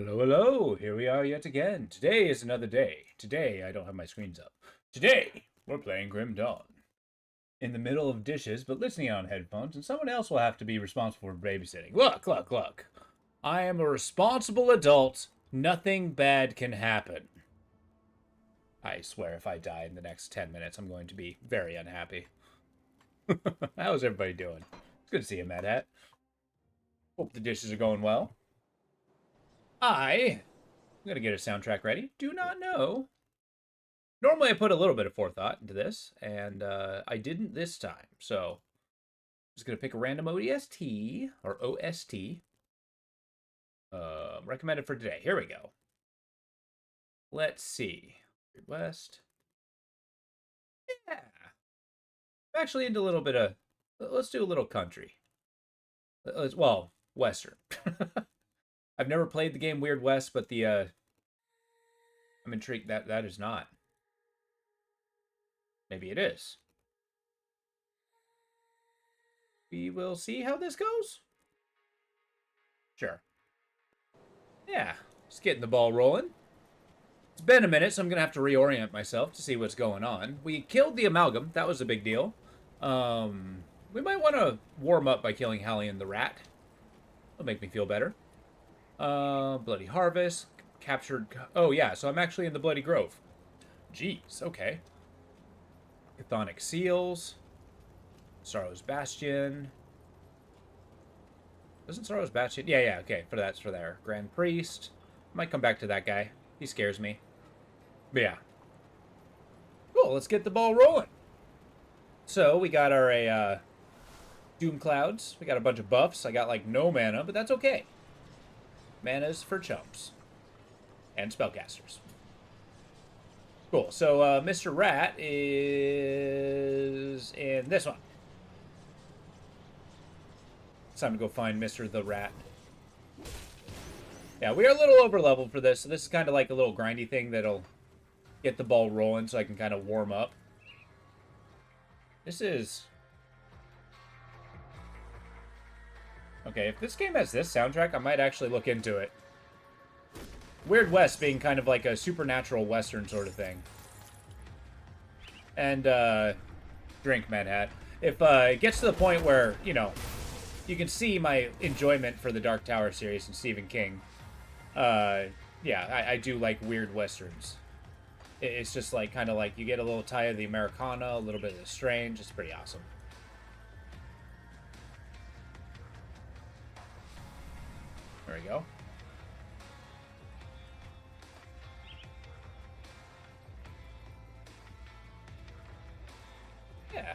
Hello, hello. Here we are yet again. Today is another day. Today, I don't have my screens up. Today, we're playing Grim Dawn. In the middle of dishes, but listening on headphones, and someone else will have to be responsible for babysitting. Look, look, look. I am a responsible adult. Nothing bad can happen. I swear if I die in the next 10 minutes, I'm going to be very unhappy. How's everybody doing? It's good to see you, Mad Hat. Hope the dishes are going well. I'm going to get a soundtrack ready. Do not know. Normally I put a little bit of forethought into this, and I didn't this time. So I'm just going to pick a random ODST, or OST. Recommended for today. Here we go. Let's see. West. Yeah. I'm actually into a little bit of... Let's do a little country. Well, Western. I've never played the game Weird West, but the... I'm intrigued that is not. Maybe it is. We will see how this goes. Sure. Yeah, just getting the ball rolling. It's been a minute, so I'm going to have to reorient myself to see what's going on. We killed the Amalgam. That was a big deal. We might want to warm up by killing Hallian the Rat. That'll make me feel better. Bloody Harvest. Captured... Oh, yeah, so I'm actually in the Bloody Grove. Jeez, okay. Chthonic Seals. Sorrow's Bastion. Isn't Sorrow's Bastion? Yeah, okay. That's for there. Grand Priest. Might come back to that guy. He scares me. But yeah. Cool, let's get the ball rolling. So, we got our Doom Clouds. We got a bunch of buffs. I got, like, no mana, but that's okay. Mana's for chumps. And spellcasters. Cool, so Mr. Rat is in this one. It's time to go find Mr. the Rat. Yeah, we are a little over leveled for this, so this is kind of like a little grindy thing that'll get the ball rolling so I can kind of warm up. This is... Okay, if this game has this soundtrack, I might actually look into it. Weird West being kind of like a supernatural western sort of thing. And, drink, Mad Hat. If it gets to the point where, you know, you can see my enjoyment for the Dark Tower series and Stephen King. Yeah, I do like weird westerns. It's just like, kind of like, you get a little tie of the Americana, a little bit of the strange. It's pretty awesome. There we go. Yeah.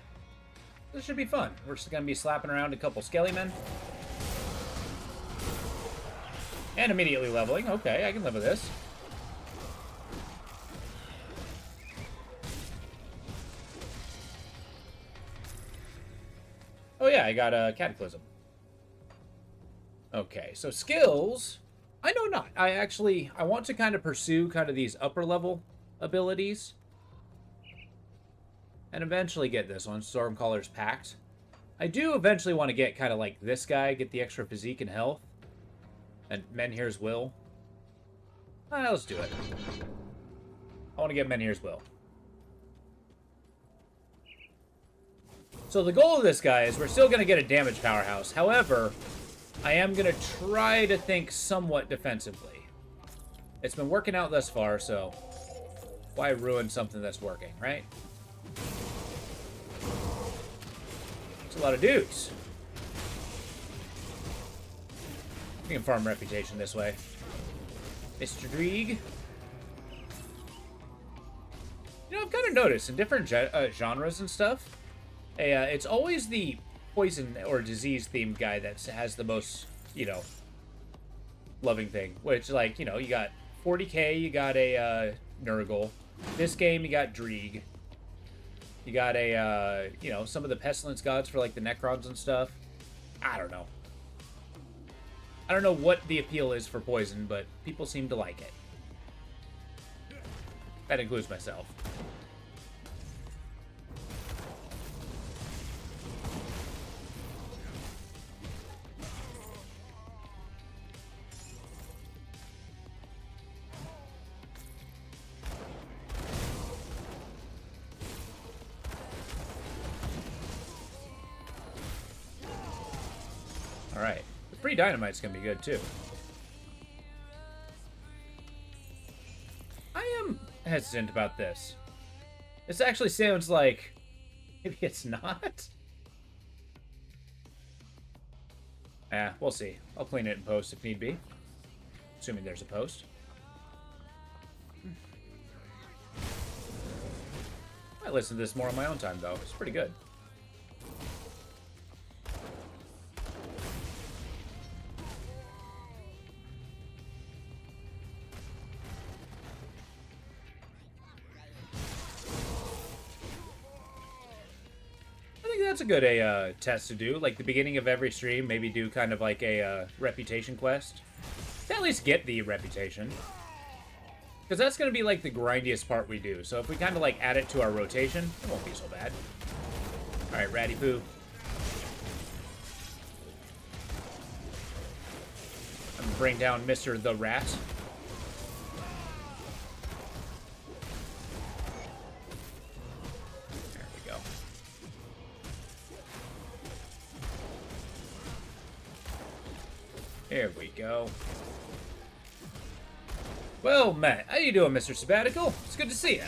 This should be fun. We're just going to be slapping around a couple skelly men. And immediately leveling. Okay, I can live with this. Oh yeah, I got a Cataclysm. Okay, so skills... I know not. I want to kind of pursue kind of these upper level abilities. And eventually get this one, Stormcaller's Pact. I do eventually want to get kind of like this guy, get the extra physique and health. And Menhir's Will. Let's do it. I want to get Menhir's Will. So the goal of this guy is we're still going to get a damage powerhouse. However, I am going to try to think somewhat defensively. It's been working out thus far, so why ruin something that's working, right? It's a lot of dudes. We can farm reputation this way. Mr. Dreeg. You know, I've kind of noticed in different genres and stuff, it's always the poison or disease themed guy that has the most, you know, loving thing. Which, like, you know, you got 40k, you got a Nurgle. This game, you got Dreeg. You got a, you know, some of the Pestilence gods for, like, the Necrons and stuff. I don't know. I don't know what the appeal is for poison, but people seem to like it. That includes myself. Alright. The free dynamite's gonna be good, too. I am hesitant about this. This actually sounds like... Maybe it's not? We'll see. I'll clean it in post if need be. Assuming there's a post. I listen to this more on my own time, though. It's pretty good. I think that's a good test to do. Like, the beginning of every stream, maybe do kind of like a reputation quest. To at least get the reputation. Because that's going to be, like, the grindiest part we do. So if we kind of, like, add it to our rotation, it won't be so bad. Alright, Ratty Poo. I'm going to bring down Mr. the Rat. There we go. There we go. Well, Matt, how you doing, Mr. Sabbatical? It's good to see you.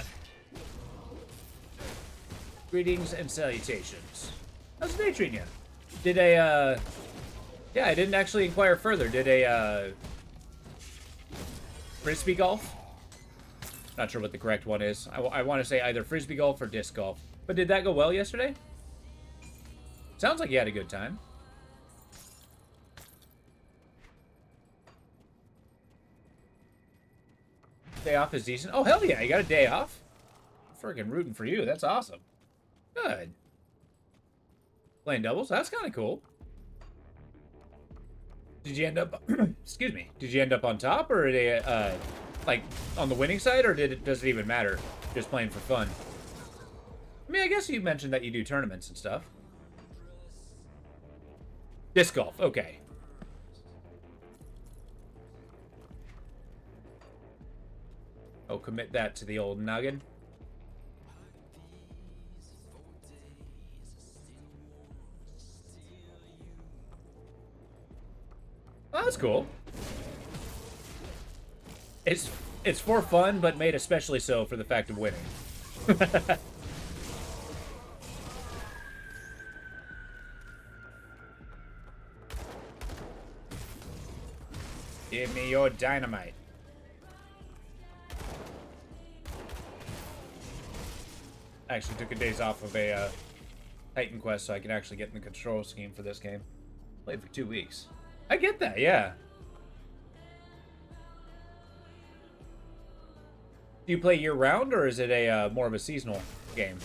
Greetings and salutations. How's the day treating you? Did yeah, I didn't actually inquire further. Did frisbee golf? Not sure what the correct one is. I want to say either frisbee golf or disc golf. But did that go well yesterday? Sounds like you had a good time. Day off is decent. Oh, hell yeah, you got a day off? Friggin' rooting for you. That's awesome. Good. Playing doubles? That's kind of cool. Did you end up... excuse me. Did you end up on top, or like, on the winning side, or does it even matter? Just playing for fun? I mean, I guess you mentioned that you do tournaments and stuff. Disc golf. Okay. Oh, commit that to the old noggin. Oh, that's cool. It's for fun, but made especially so for the fact of winning. Give me your dynamite. I actually took a days off of a Titan quest so I can actually get in the control scheme for this game. Played for 2 weeks. I get that, yeah. Do you play year-round, or is it a more of a seasonal game?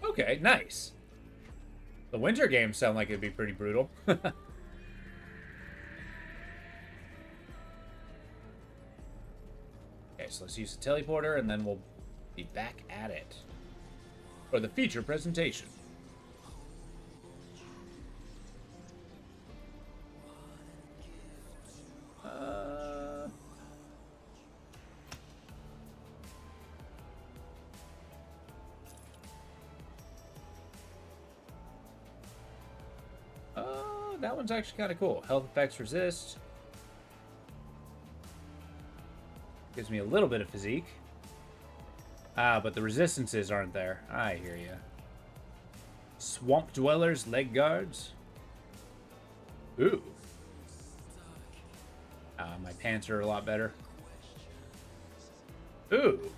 Okay, nice. The winter games sound like it'd be pretty brutal. Okay, so let's use the teleporter, and then we'll be back at it for the feature presentation. That one's actually kind of cool. Health effects resist. Gives me a little bit of physique. But the resistances aren't there. I hear you. Swamp Dwellers leg guards. Ooh. My pants are a lot better. Ooh.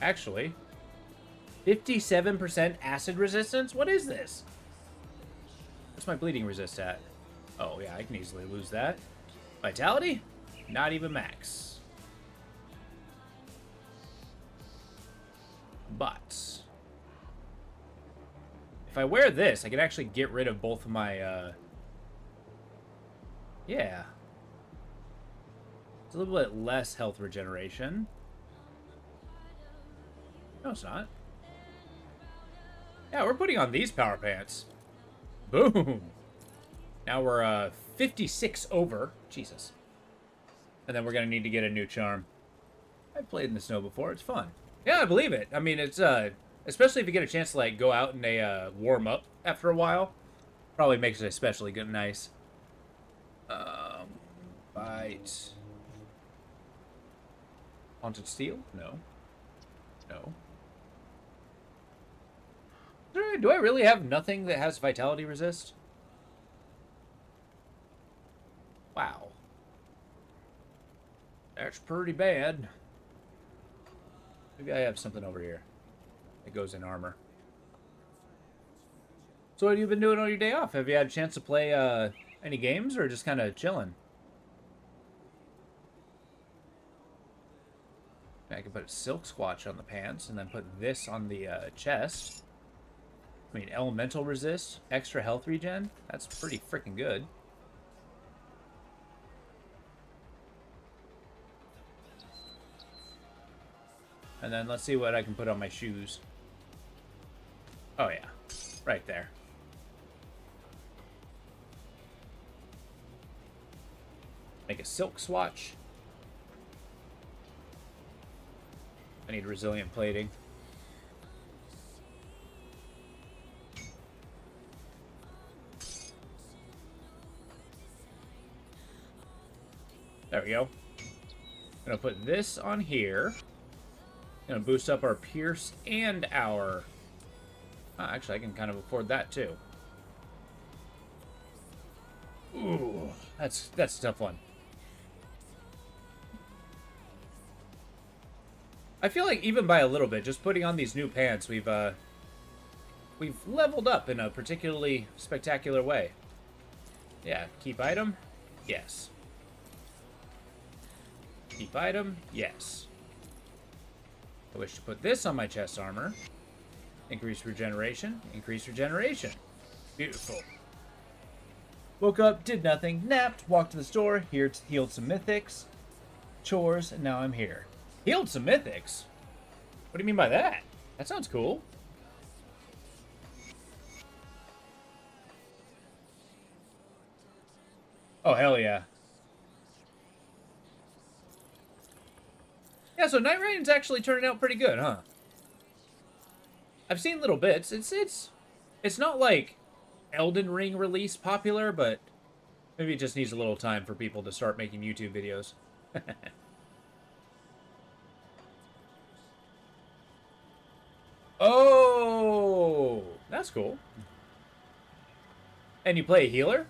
Actually, 57% acid resistance? What is this? What's my bleeding resist at? Oh, yeah, I can easily lose that. Vitality? Not even max. But if I wear this, I can actually get rid of both of my, yeah. It's a little bit less health regeneration. No, it's not. Yeah, we're putting on these power pants. Boom. Now we're 56 over. Jesus. And then we're going to need to get a new charm. I've played in the snow before. It's fun. Yeah, I believe it. I mean, it's, especially if you get a chance to, like, go out and warm up after a while. Probably makes it especially good and nice. Bite. Haunted Steel? No. No. Do I really have nothing that has Vitality Resist? Wow. That's pretty bad. Maybe I have something over here. It goes in armor. So what have you been doing on your day off? Have you had a chance to play any games or just kind of chilling? I can put a Silk Squatch on the pants and then put this on the chest. I mean, elemental resist, extra health regen. That's pretty freaking good. And then let's see what I can put on my shoes. Oh yeah, right there. Make a silk swatch. I need resilient plating. There we go. I'm gonna put this on here. Gonna boost up our pierce and our... actually, I can kind of afford that too. Ooh, that's a tough one. I feel like even by a little bit, just putting on these new pants, we've leveled up in a particularly spectacular way. Yeah, keep item? Yes. Keep item? Yes. I wish to put this on my chest armor. Increase regeneration. Increase regeneration. Beautiful. Woke up, did nothing, napped, walked to the store, healed some mythics. Chores, and now I'm here. Healed some mythics? What do you mean by that? That sounds cool. Oh, hell yeah. Yeah, so Night Raiden's actually turning out pretty good, huh? I've seen little bits. It's not like Elden Ring release popular, but maybe it just needs a little time for people to start making YouTube videos. Oh, that's cool. And you play a healer?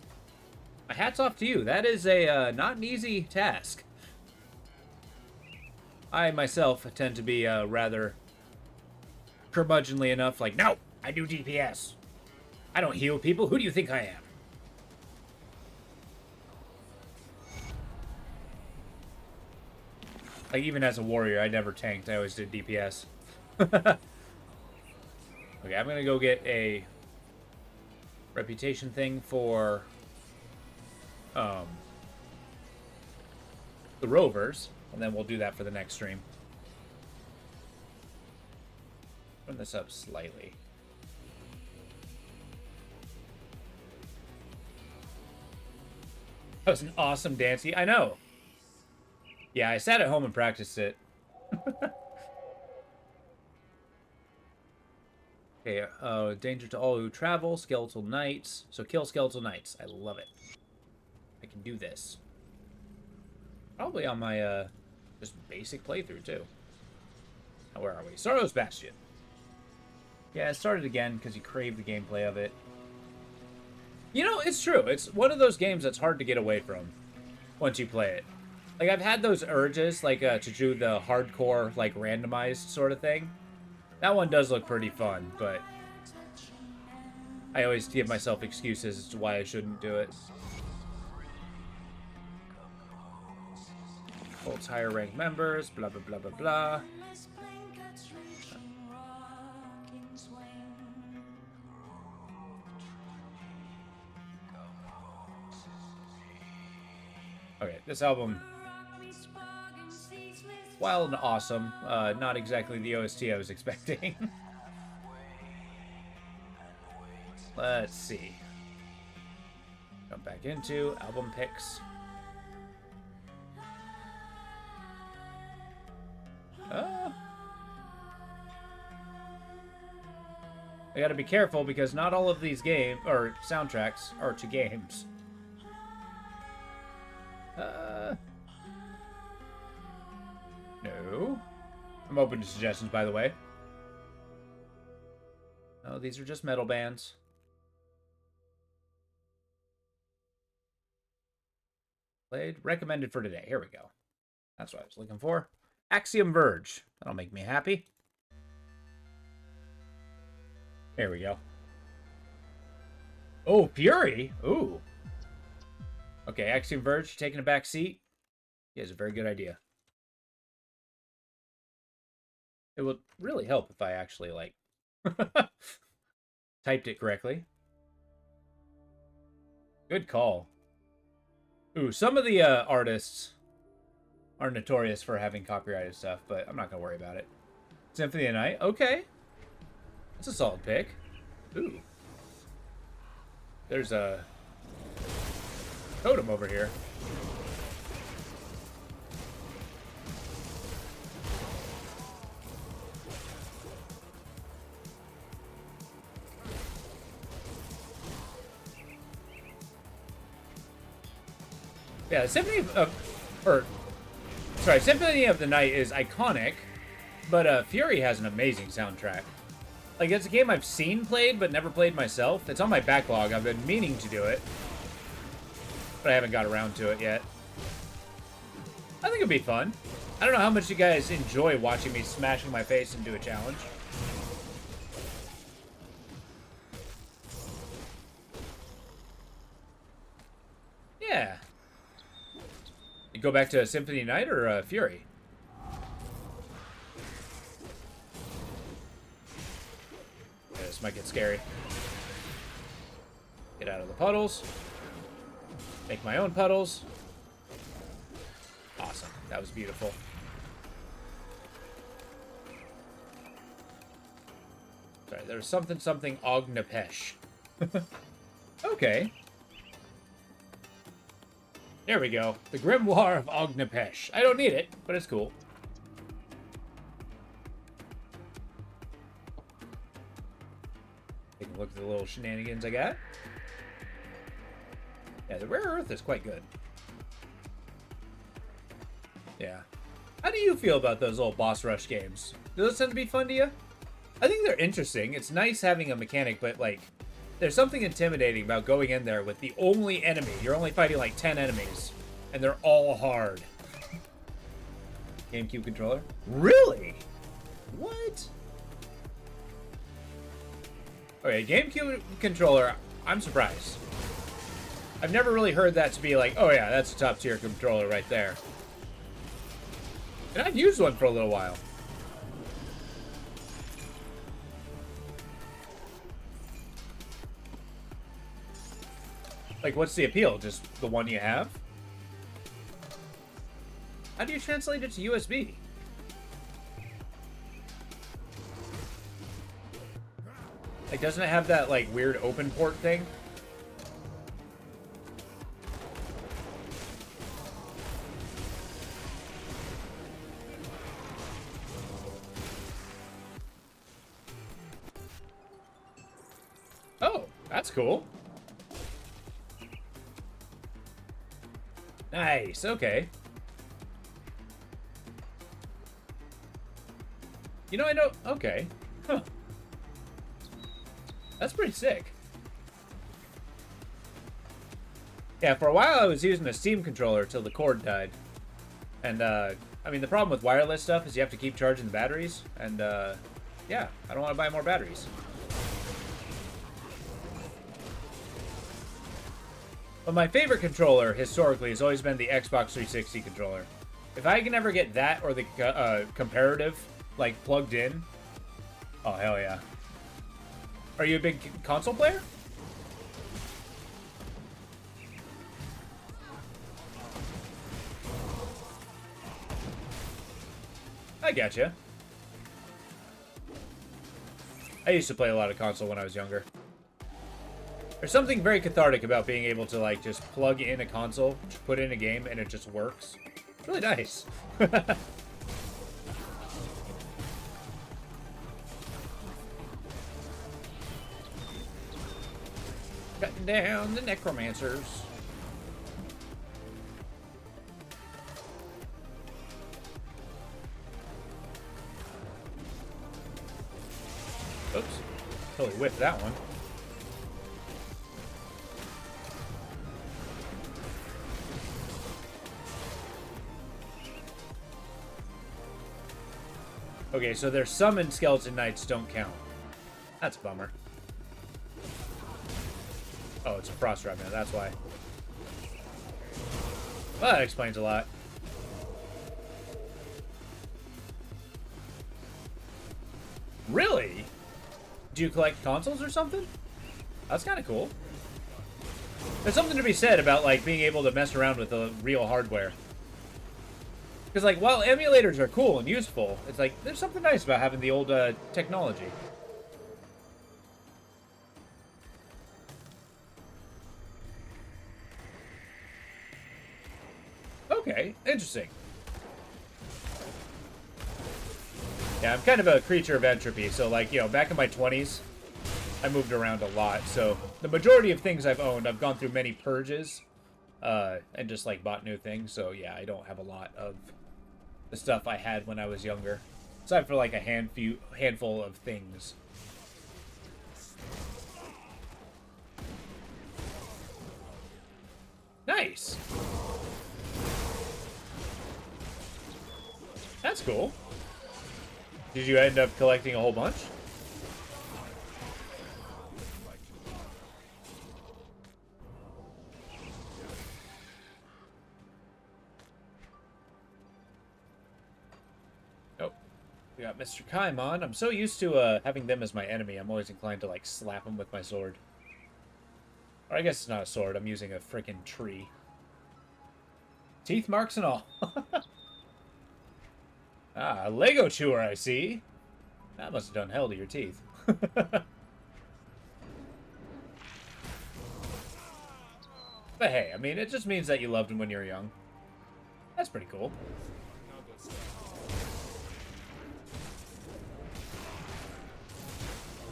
My hat's off to you. That is a not an easy task. I myself tend to be rather curmudgeonly enough, like, no, I do DPS. I don't heal people. Who do you think I am? Like, even as a warrior, I never tanked. I always did DPS. Okay, I'm gonna go get a reputation thing for the rovers, and then we'll do that for the next stream. Turn this up slightly. That was an awesome dance. I know. Yeah, I sat at home and practiced it. Okay, danger to all who travel, skeletal knights. So kill skeletal knights. I love it. I can do this. Probably on my, just basic playthrough, too. Now, where are we? Sorrow's Bastion. Yeah, I started again because you crave the gameplay of it. You know, it's true. It's one of those games that's hard to get away from once you play it. Like, I've had those urges, like, to do the hardcore, like, randomized sort of thing. That one does look pretty fun, but I always give myself excuses as to why I shouldn't do it. Holds higher ranked members, blah, blah, blah, blah, blah. Okay, this album, wild and awesome. Not exactly the OST I was expecting. Let's see. Jump back into album picks. I gotta be careful because not all of these soundtracks are to games. No. I'm open to suggestions, by the way. Oh, these are just metal bands. Played. Recommended for today. Here we go. That's what I was looking for. Axiom Verge. That'll make me happy. There we go. Oh, Fury. Ooh. Okay, Axiom Verge taking a back seat. He has a very good idea. It would really help if I actually, like, typed it correctly. Good call. Ooh, some of the artists are notorious for having copyrighted stuff, but I'm not going to worry about it. Symphony of the Night. Okay. That's a solid pick. Ooh. There's a totem over here. Yeah, Symphony of the Night is iconic, but Fury has an amazing soundtrack. Like, it's a game I've seen played, but never played myself. It's on my backlog. I've been meaning to do it, but I haven't got around to it yet. I think it'd be fun. I don't know how much you guys enjoy watching me smashing my face into a challenge. Yeah. You go back to Symphony Night or Fury? Yeah, this might get scary. Get out of the puddles. Make my own puddles. Awesome. That was beautiful. Sorry, there's something Ognapesh. Okay. There we go. The Grimoire of Ognapesh. I don't need it, but it's cool. Take a look at the little shenanigans I got. Yeah, the rare earth is quite good. Yeah. How do you feel about those old boss rush games? Do those tend to be fun to you? I think they're interesting. It's nice having a mechanic, but like, there's something intimidating about going in there with the only enemy. You're only fighting like 10 enemies, and they're all hard. GameCube controller? Really? What? Okay, GameCube controller, I'm surprised. I've never really heard that to be like, oh yeah, that's a top tier controller right there. And I've used one for a little while. Like, what's the appeal? Just the one you have? How do you translate it to USB? Like, doesn't it have that, like, weird open port thing? Oh, that's cool. Nice, okay. You know, I don't... Okay. Huh. That's pretty sick. Yeah, for a while I was using a Steam controller till the cord died. And, I mean, the problem with wireless stuff is you have to keep charging the batteries. And, yeah, I don't want to buy more batteries. But my favorite controller, historically, has always been the Xbox 360 controller. If I can ever get that or the comparative, like, plugged in, oh, hell yeah. Are you a big console player? I gotcha. I used to play a lot of console when I was younger. There's something very cathartic about being able to, like, just plug in a console, put in a game, and it just works. It's really nice. Cutting down the necromancers. Oops. Totally whiffed that one. Okay, so their summoned skeleton knights don't count. That's a bummer. Oh, it's a frost revenant, that's why. Well, that explains a lot. Really? Do you collect consoles or something? That's kind of cool. There's something to be said about, like, being able to mess around with the real hardware. Because, like, while emulators are cool and useful, it's like, there's something nice about having the old technology. Okay, interesting. Yeah, I'm kind of a creature of entropy, so, like, you know, back in my 20s, I moved around a lot, so the majority of things I've owned, I've gone through many purges, and just, like, bought new things, so, yeah, I don't have a lot of the stuff I had when I was younger. Aside for, like, a handful of things. Nice! That's cool. Did you end up collecting a whole bunch? Nope. We got Mr. Kaimon. I'm so used to having them as my enemy, I'm always inclined to, like, slap them with my sword. Or I guess it's not a sword, I'm using a freaking tree. Teeth marks and all. Ah, a Lego chewer, I see. That must have done hell to your teeth. But hey, I mean, it just means that you loved him when you were young. That's pretty cool.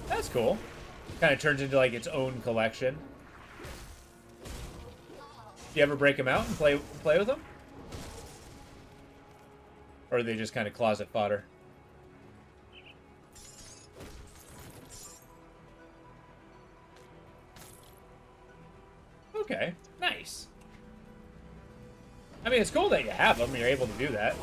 That's cool. Kind of turns into, like, its own collection. Do you ever break them out and play with them? Or are they just kind of closet fodder? Okay, nice. I mean, it's cool that you have them. You're able to do that.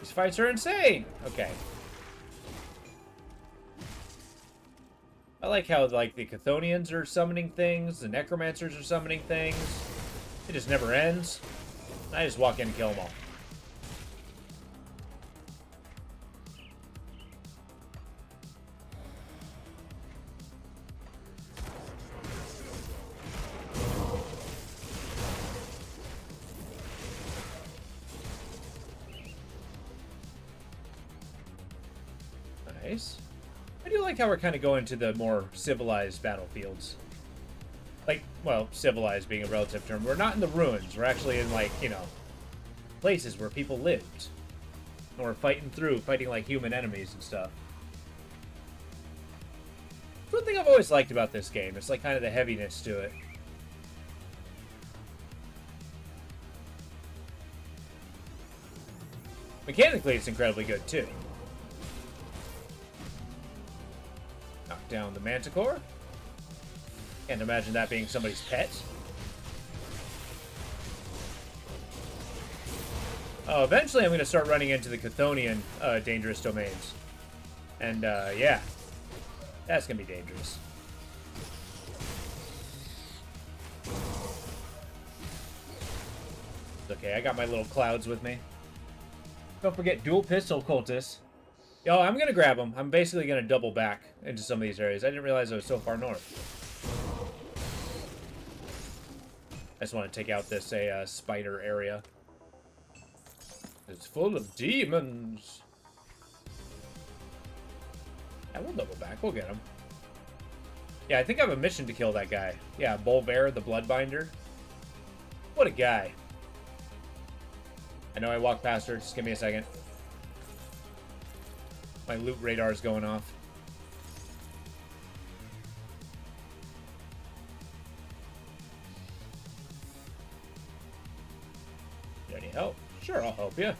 These fights are insane. Okay. I like how, like, the Chthonians are summoning things, the Necromancers are summoning things. It just never ends. I just walk in and kill them all. Nice. I do like how we're kind of going to the more civilized battlefields. Like, well, civilized being a relative term. We're not in the ruins. We're actually in, like, you know, places where people lived. And we're fighting like human enemies and stuff. One thing I've always liked about this game. It's like kind of the heaviness to it. Mechanically, it's incredibly good, too. Knock down the Manticore. Can't imagine that being somebody's pet. Oh, eventually I'm going to start running into the Chthonian dangerous domains. And, yeah. That's going to be dangerous. It's okay, I got my little clouds with me. Don't forget dual pistol cultists. Yo, I'm going to grab them. I'm basically going to double back into some of these areas. I didn't realize I was so far north. I just want to take out this spider area. It's full of demons. Yeah, we'll double back. We'll get him. Yeah, I think I have a mission to kill that guy. Yeah, Bolvar, the Bloodbinder. What a guy. I know I walked past her. Just give me a second. My loot radar is going off. Need any help? Sure, I'll help you.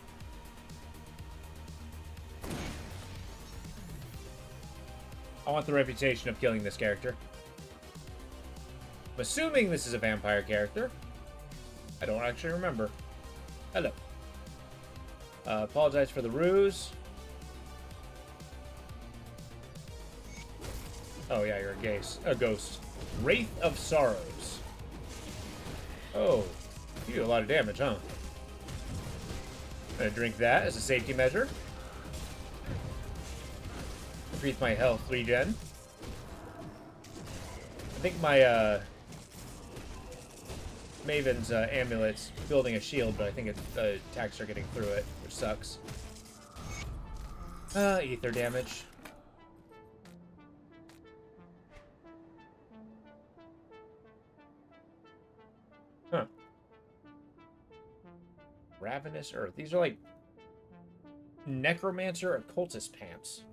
I want the reputation of killing this character. I'm assuming this is a vampire character. I don't actually remember. Hello. Apologize for the ruse. Oh yeah, you're a ghost. Wraith of Sorrows. Oh, you do a lot of damage, huh? I'm gonna drink that as a safety measure. Increase my health regen. I think my Maven's amulet's building a shield, but I think the attacks are getting through it, which sucks. Ether damage. Huh. Ravenous Earth. These are like Necromancer Occultist pants.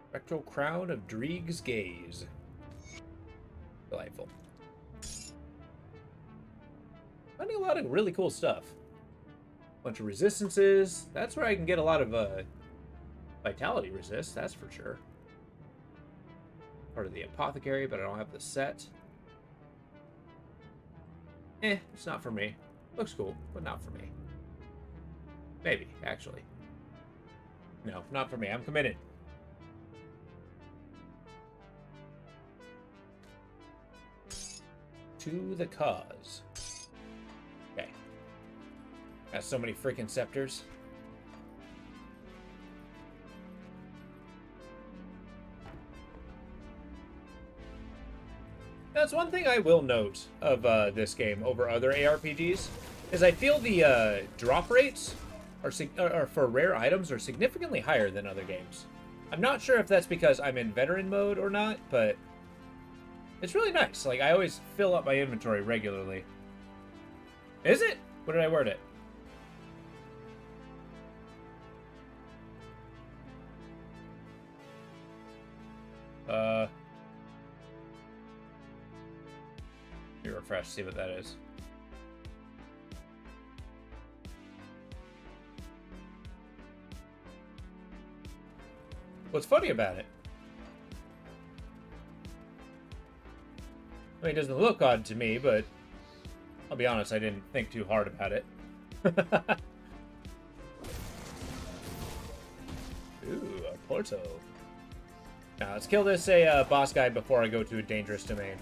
Spectral Crown of Dreeg's Gaze. Delightful. Finding a lot of really cool stuff. Bunch of resistances. That's where I can get a lot of vitality resist, that's for sure. Part of the apothecary, but I don't have the set. It's not for me. Looks cool, but not for me. Maybe, actually. No, not for me. I'm committed. To the cause. Okay. Got so many freaking scepters. That's one thing I will note of this game over other ARPGs, is I feel the drop rates are for rare items are significantly higher than other games. I'm not sure if that's because I'm in veteran mode or not, but it's really nice. Like, I always fill up my inventory regularly. Is it? What did I word it? Let me refresh, see what that is. What's funny about it? I mean, it doesn't look odd to me, but I'll be honest, I didn't think too hard about it. Ooh, a Porto. Now, let's kill this boss guy before I go to a dangerous domain.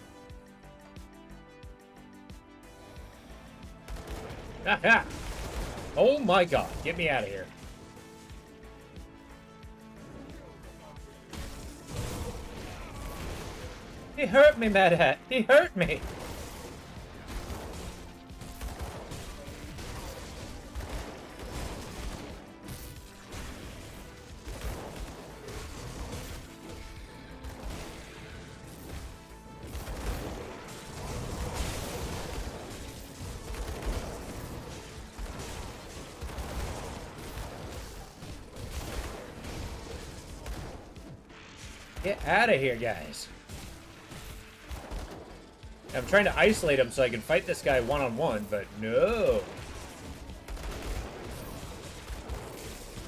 Ah! Oh my god, get me out of here. He hurt me, Mad Hat. He hurt me. Get out of here, guys. I'm trying to isolate him so I can fight this guy one-on-one, but no.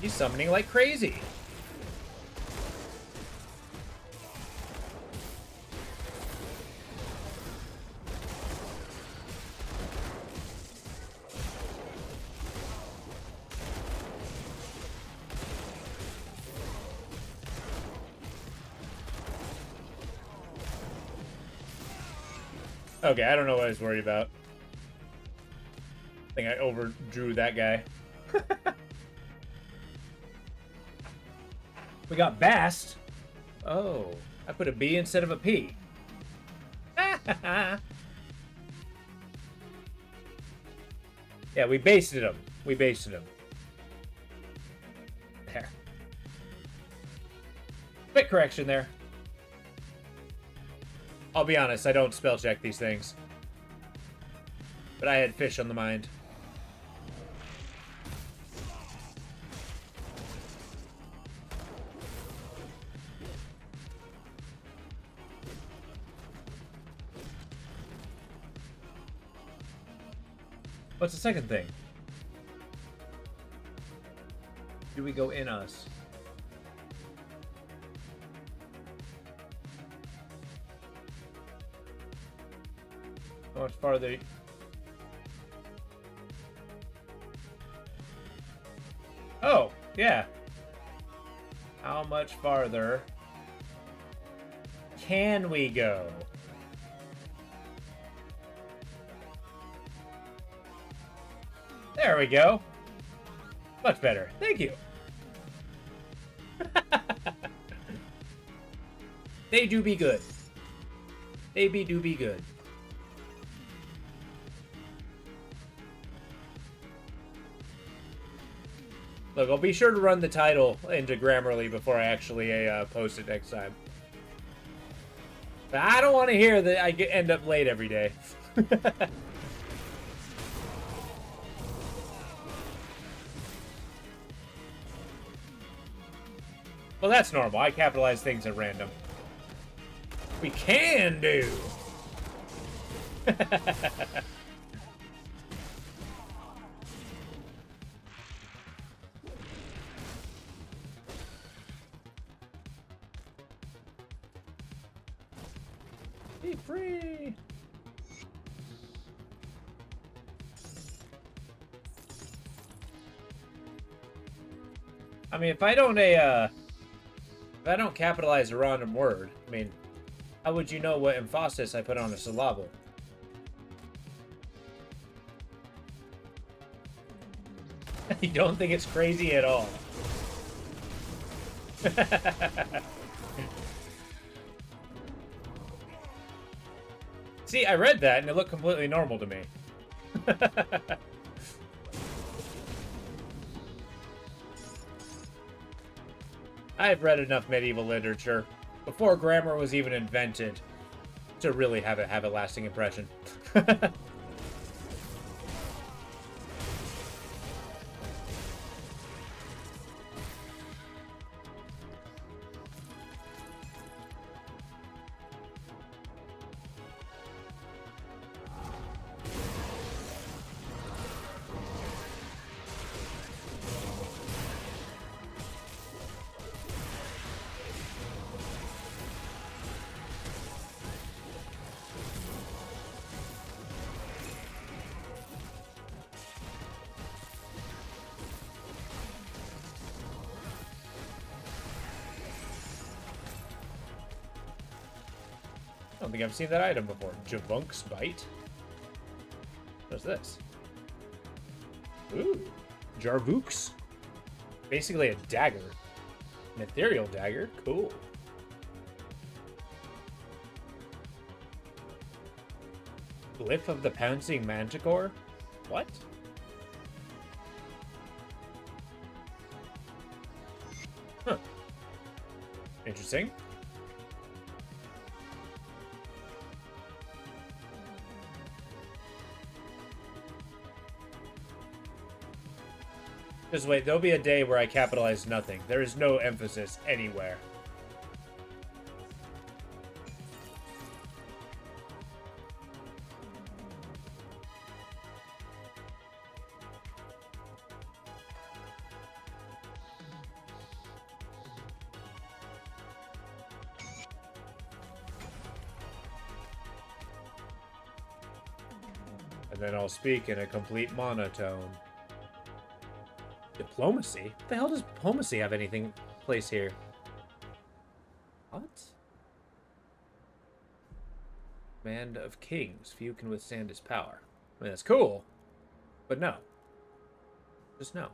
He's summoning like crazy. Okay, I don't know what I was worried about. I think I overdrew that guy. We got bast. Oh, I put a B instead of a P. Yeah, we basted him. We basted him. There. Quick correction there. I'll be honest, I don't spell check these things. But I had fish on the mind. What's the second thing? Do we go in us? How much farther? Oh, yeah. How much farther can we go? There we go. Much better. Thank you. They do be good. They do be good. Look, I'll be sure to run the title into Grammarly before I actually post it next time. But I don't want to hear that I end up late every day. Well, that's normal. I capitalize things at random. We can do. Be free. I mean, if I don't capitalize a random word, I mean, how would you know what emphasis I put on a syllable? You don't think it's crazy at all? See, I read that and it looked completely normal to me. I've read enough medieval literature before grammar was even invented to really have a lasting impression. I don't think I've seen that item before. Javunk's Bite? What's this? Ooh. Jarvooks. Basically a dagger. An ethereal dagger? Cool. Glyph of the Pouncing Manticore? What? Huh. Interesting. Just wait, there'll be a day where I capitalize nothing. There is no emphasis anywhere. And then I'll speak in a complete monotone. Diplomacy? What the hell does diplomacy have anything place here? What? Command of kings. Few can withstand his power. I mean, that's cool. But no. Just no.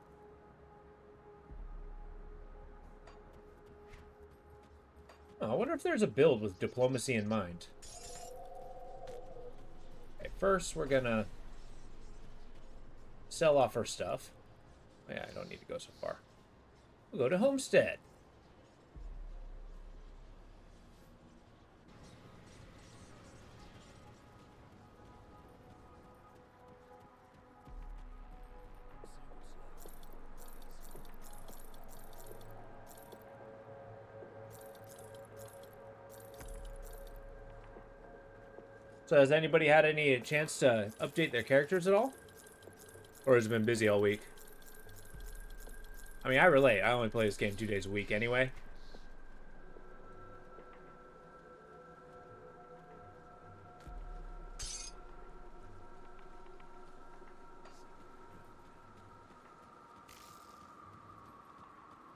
Oh, I wonder if there's a build with diplomacy in mind. Okay, first we're gonna sell off our stuff. Yeah, I don't need to go so far. We'll go to Homestead. So has anybody had any chance to update their characters at all? Or has it been busy all week? I mean, I relate. I only play this game 2 days a week anyway.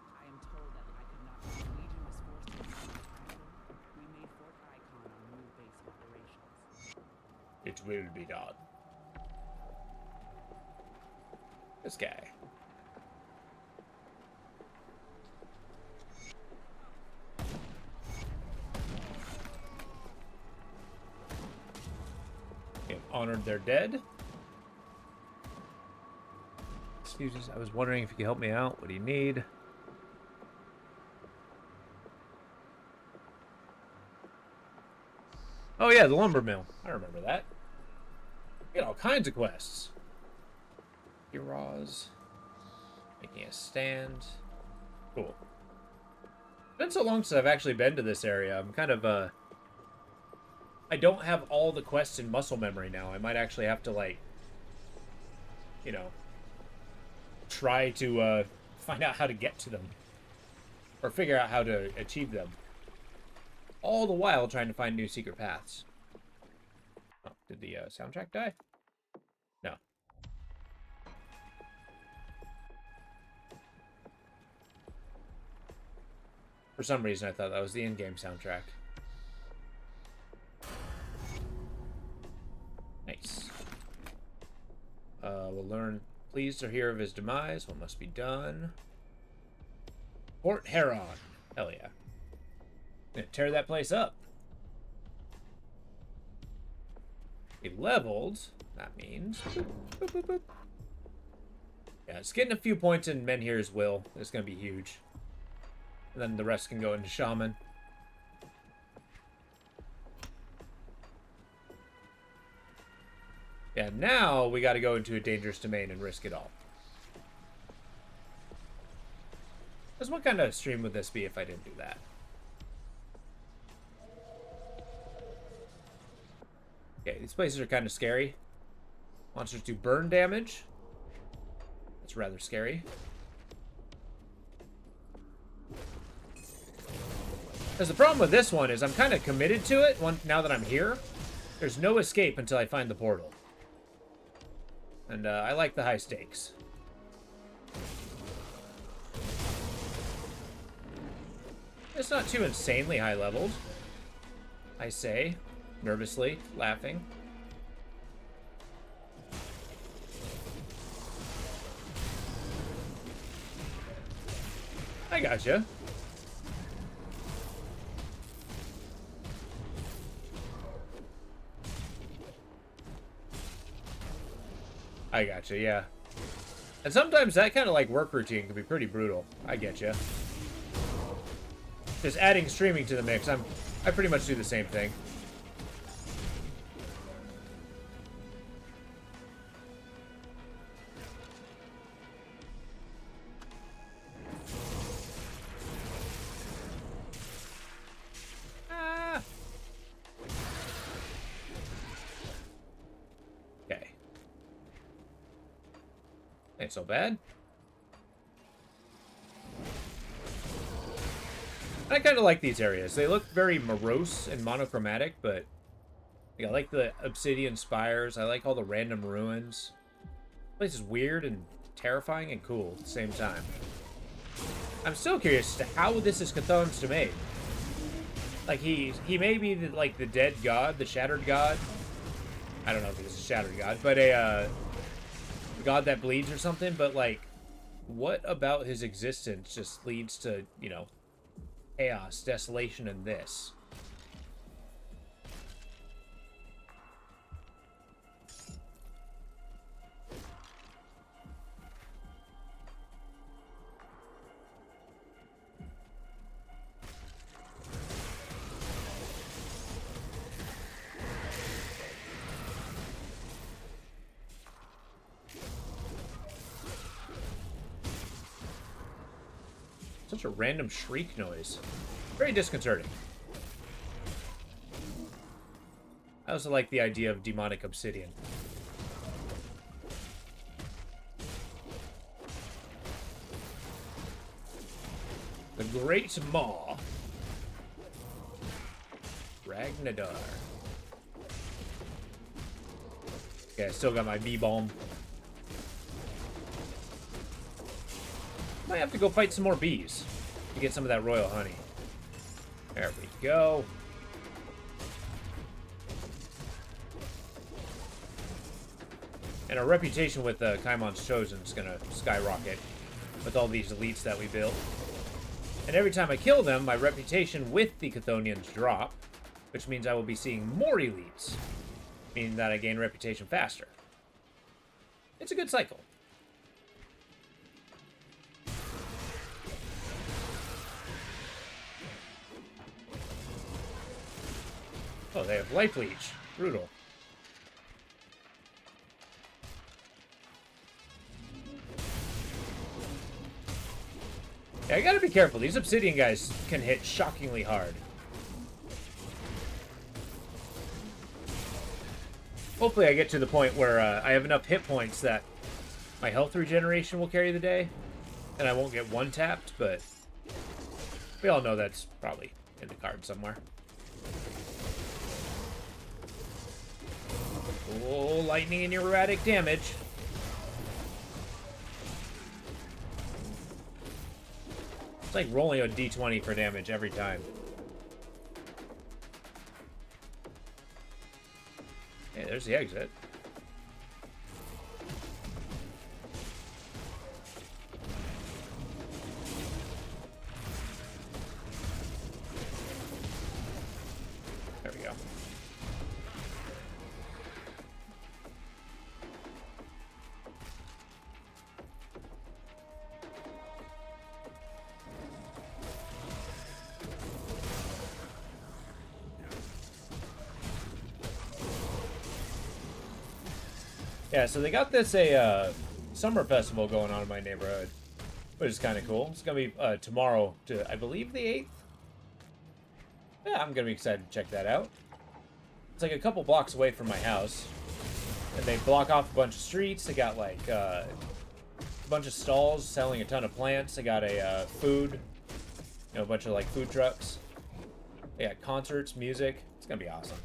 I am told that I could not. The Legion was forced to leave the capital. We made Fort Icon our new base of operations. It will be done. This guy. Okay, honored their dead. Excuse me, I was wondering if you could help me out. What do you need? Oh yeah, the lumber mill. I remember that. We got all kinds of quests. Heroes. Making a stand. Cool. It's been so long since I've actually been to this area. I'm kind of, I don't have all the quests in muscle memory now. I might actually have to, like, you know, try to, find out how to get to them. Or figure out how to achieve them. All the while trying to find new secret paths. Oh, did the soundtrack die? No. For some reason, I thought that was the in-game soundtrack. Nice. We'll learn. Pleased to hear of his demise. What must be done? Port Heron. Hell yeah. Gonna tear that place up. We leveled. That means. Boop, boop, boop, boop. Yeah, it's getting a few points in Menhir's Will. It's gonna be huge. And then the rest can go into Shaman. Yeah, now we gotta go into a dangerous domain and risk it all. Because what kind of stream would this be if I didn't do that? Okay, these places are kind of scary. Monsters do burn damage. That's rather scary. Because the problem with this one is I'm kind of committed to it now that I'm here. There's no escape until I find the portal. And I like the high stakes. It's not too insanely high leveled, I say, nervously, laughing. I gotcha. I gotcha, yeah. And sometimes that kind of like work routine can be pretty brutal. I get you. Just adding streaming to the mix, I pretty much do the same thing. Ah. Okay. Ain't so bad. I kind of like these areas. They look very morose and monochromatic, but I like the obsidian spires. I like all the random ruins. This place is weird and terrifying and cool at the same time. I'm still curious as to how this is Chthon's domain. Like he may be like the dead god, the shattered god. I don't know if he's a shattered god, but a god that bleeds or something. But like, what about his existence just leads to, you know, chaos, desolation, and this? Such a random shriek noise. Very disconcerting. I also like the idea of demonic obsidian. The Great Maw. Ragnadar. Okay, I still got my bee balm. Might have to go fight some more bees to get some of that royal honey. There we go. And our reputation with Kaimon's Chosen is going to skyrocket with all these elites that we built. And every time I kill them, my reputation with the Chthonians drop, which means I will be seeing more elites, meaning that I gain reputation faster. It's a good cycle. Oh, they have life leech. Brutal. Yeah, I gotta be careful. These obsidian guys can hit shockingly hard. Hopefully I get to the point where I have enough hit points that my health regeneration will carry the day, and I won't get one-tapped, but we all know that's probably in the card somewhere. Oh, lightning and erratic damage. It's like rolling a d20 for damage every time. Hey, there's the exit. There we go. Yeah, so they got this summer festival going on in my neighborhood, which is kind of cool. It's gonna be tomorrow to, I believe, the 8th. Yeah, I'm gonna be excited to check that out. It's like a couple blocks away from my house, and they block off a bunch of streets. They got like a bunch of stalls selling a ton of plants. They got a food, a bunch of like food trucks. They got concerts, music. It's gonna be awesome.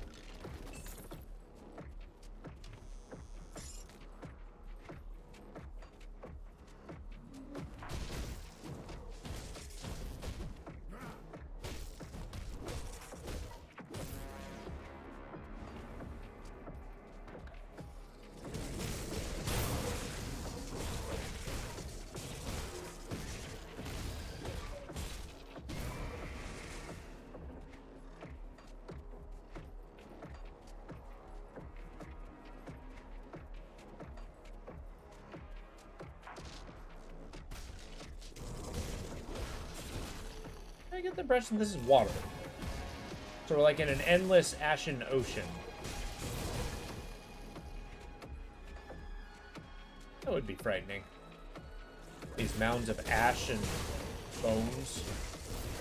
I get the impression this is water. So we're like in an endless ashen ocean. That would be frightening. These mounds of ash and bones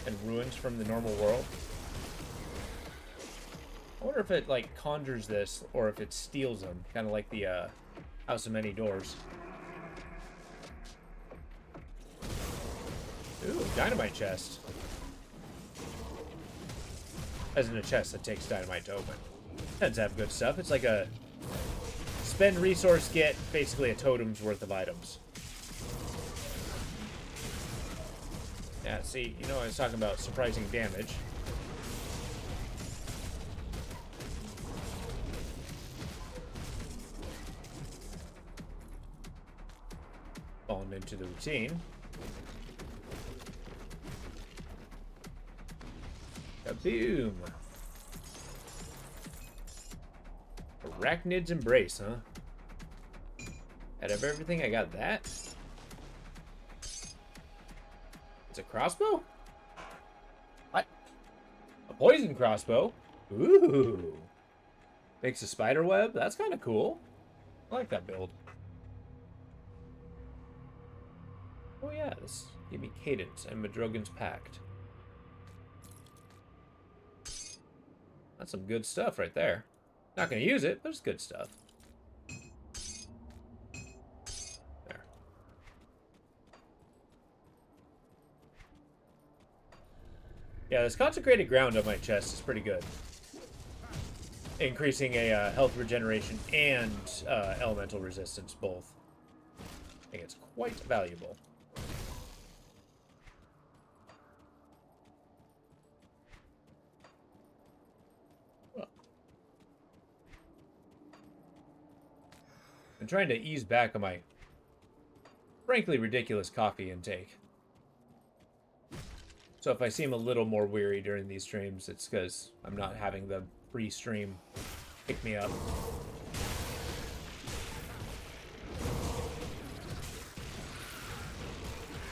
and ruins from the normal world. I wonder if it like conjures this or if it steals them, kind of like the House of Many Doors. Ooh, dynamite chest. As in a chest that takes dynamite to open. Tends to have good stuff. It's like a spend resource, get basically a totem's worth of items. Yeah, see, I was talking about surprising damage. Falling into the routine. Kaboom! Arachnid's Embrace, huh? Out of everything, I got that? It's a crossbow? What? A poison crossbow? Ooh! Makes a spider web? That's kind of cool. I like that build. Oh yeah, this give me Cadence and Madrogan's Pact. That's some good stuff right there. Not gonna use it, but it's good stuff. There. Yeah, this consecrated ground on my chest is pretty good. Increasing a health regeneration and elemental resistance both. I think it's quite valuable. Well, I'm trying to ease back on my frankly ridiculous coffee intake. So if I seem a little more weary during these streams, it's because I'm not having the pre-stream pick me up.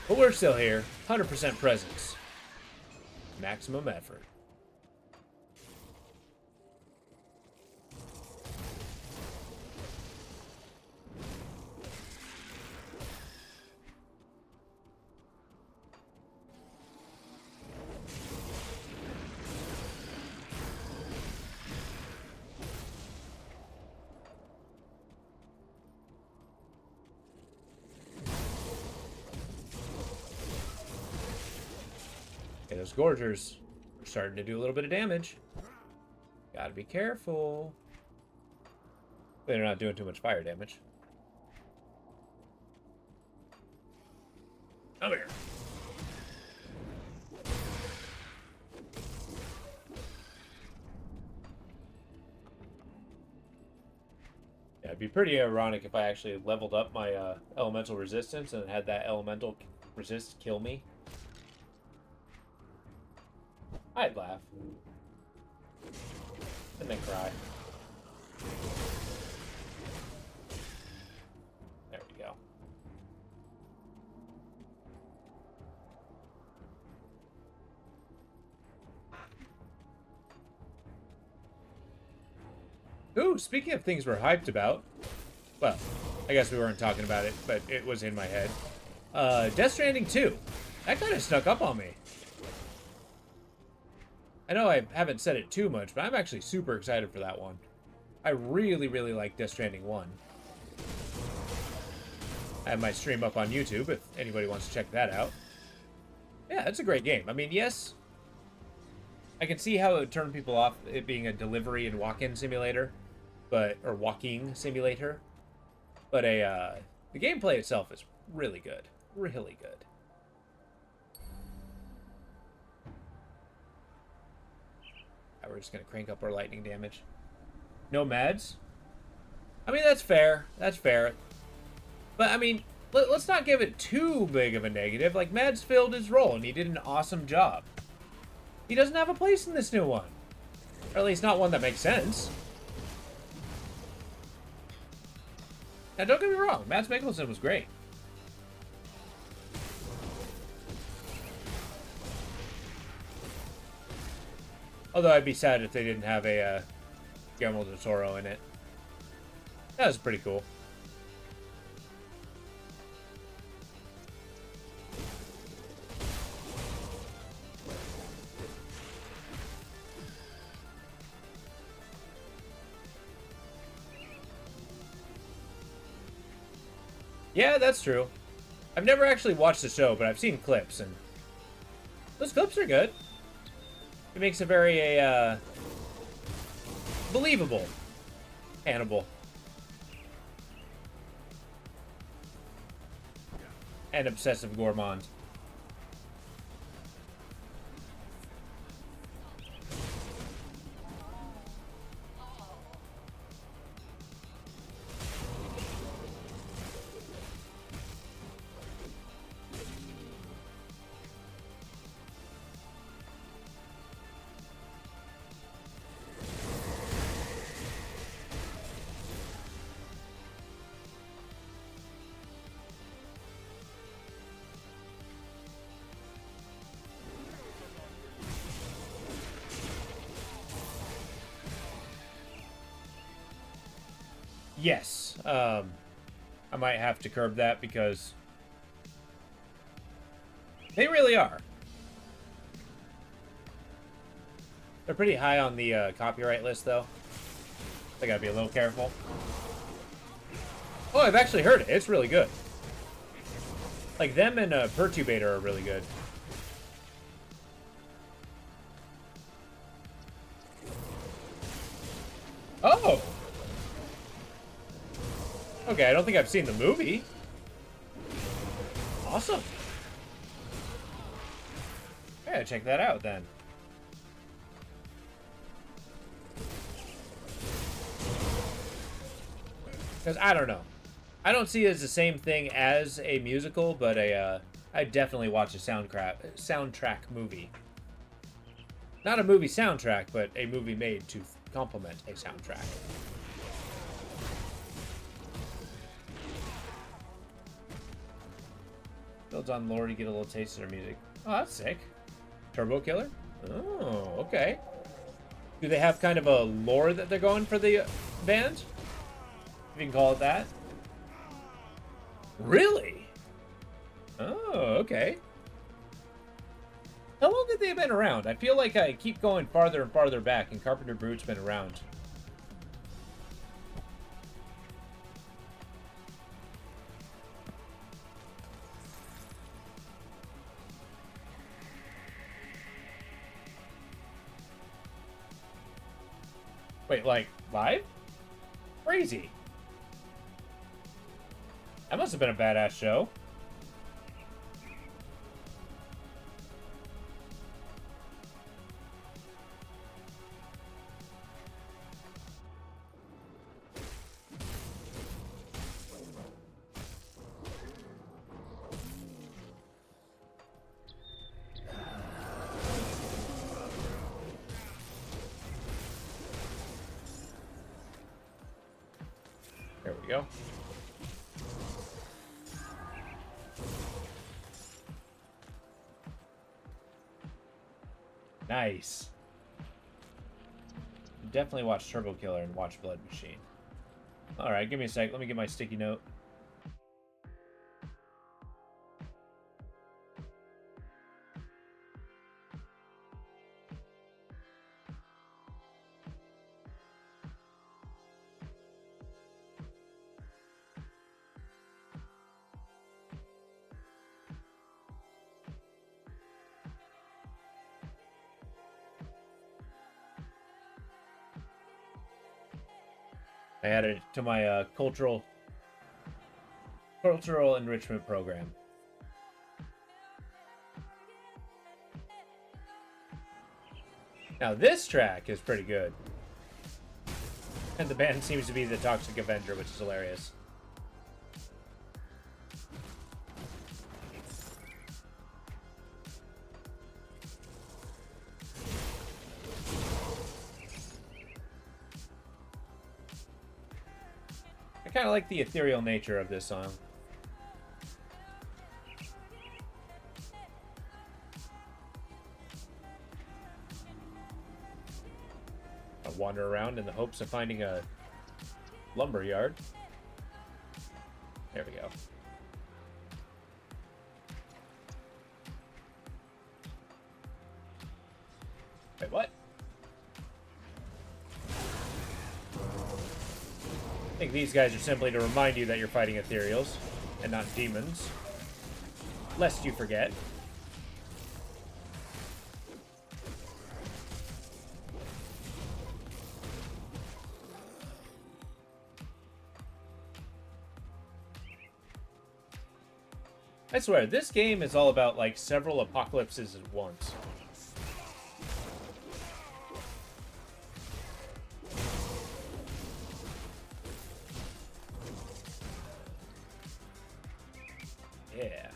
But we're still here. 100% presence. Maximum effort. Okay, those Gorgers are starting to do a little bit of damage. Gotta be careful. They're not doing too much fire damage. Come here. Yeah, it'd be pretty ironic if I actually leveled up my elemental resistance and had that elemental resist kill me. I'd laugh. And then cry. There we go. Ooh, speaking of things we're hyped about. Well, I guess we weren't talking about it, but it was in my head. Death Stranding 2. That kind of snuck up on me. I know I haven't said it too much, but I'm actually super excited for that one. I really, really like Death Stranding 1. I have my stream up on YouTube if anybody wants to check that out. Yeah, it's a great game. I mean, yes, I can see how it would turn people off, it being a delivery and walk-in simulator, or walking simulator. But the gameplay itself is really good. Really good. We're just going to crank up our lightning damage. No Mads? I mean, that's fair. That's fair. But, I mean, let's not give it too big of a negative. Like, Mads filled his role, and he did an awesome job. He doesn't have a place in this new one. Or at least not one that makes sense. Now, don't get me wrong. Mads Mikkelsen was great. Although I'd be sad if they didn't have a Guillermo del Toro in it. That was pretty cool. Yeah, that's true. I've never actually watched the show, but I've seen clips, and those clips are good. It makes a very believable Hannibal. And obsessive gourmand. Yes. I might have to curb that because They really are. They're pretty high on the copyright list, though. I gotta be a little careful. Oh, I've actually heard it. It's really good. Like, them and Perturbator are really good. Oh! Okay, I don't think I've seen the movie. Awesome. Yeah, check that out, then. Because, I don't know. I don't see it as the same thing as a musical, but I definitely watch a soundtrack movie. Not a movie soundtrack, but a movie made to complement a soundtrack. Builds on lore to get a little taste of their music. Oh, that's sick. Turbo Killer? Oh, okay. Do they have kind of a lore that they're going for the band? If you can call it that. Really? Oh, okay. How long have they been around? I feel like I keep going farther and farther back, and Carpenter Brute's been around. Wait, like, live? Crazy. That must have been a badass show. There we go. Nice. Definitely watch Turbo Killer and watch Blood Machine. Alright, give me a sec. Let me get my sticky note. I added it to my cultural enrichment program. Now this track is pretty good. And the band seems to be the Toxic Avenger, which is hilarious. I kind of like the ethereal nature of this song. I wander around in the hopes of finding a lumber yard. There we go. Wait, what? I think these guys are simply to remind you that you're fighting ethereals and not demons, lest you forget. I swear, this game is all about, like, several apocalypses at once. Yeah.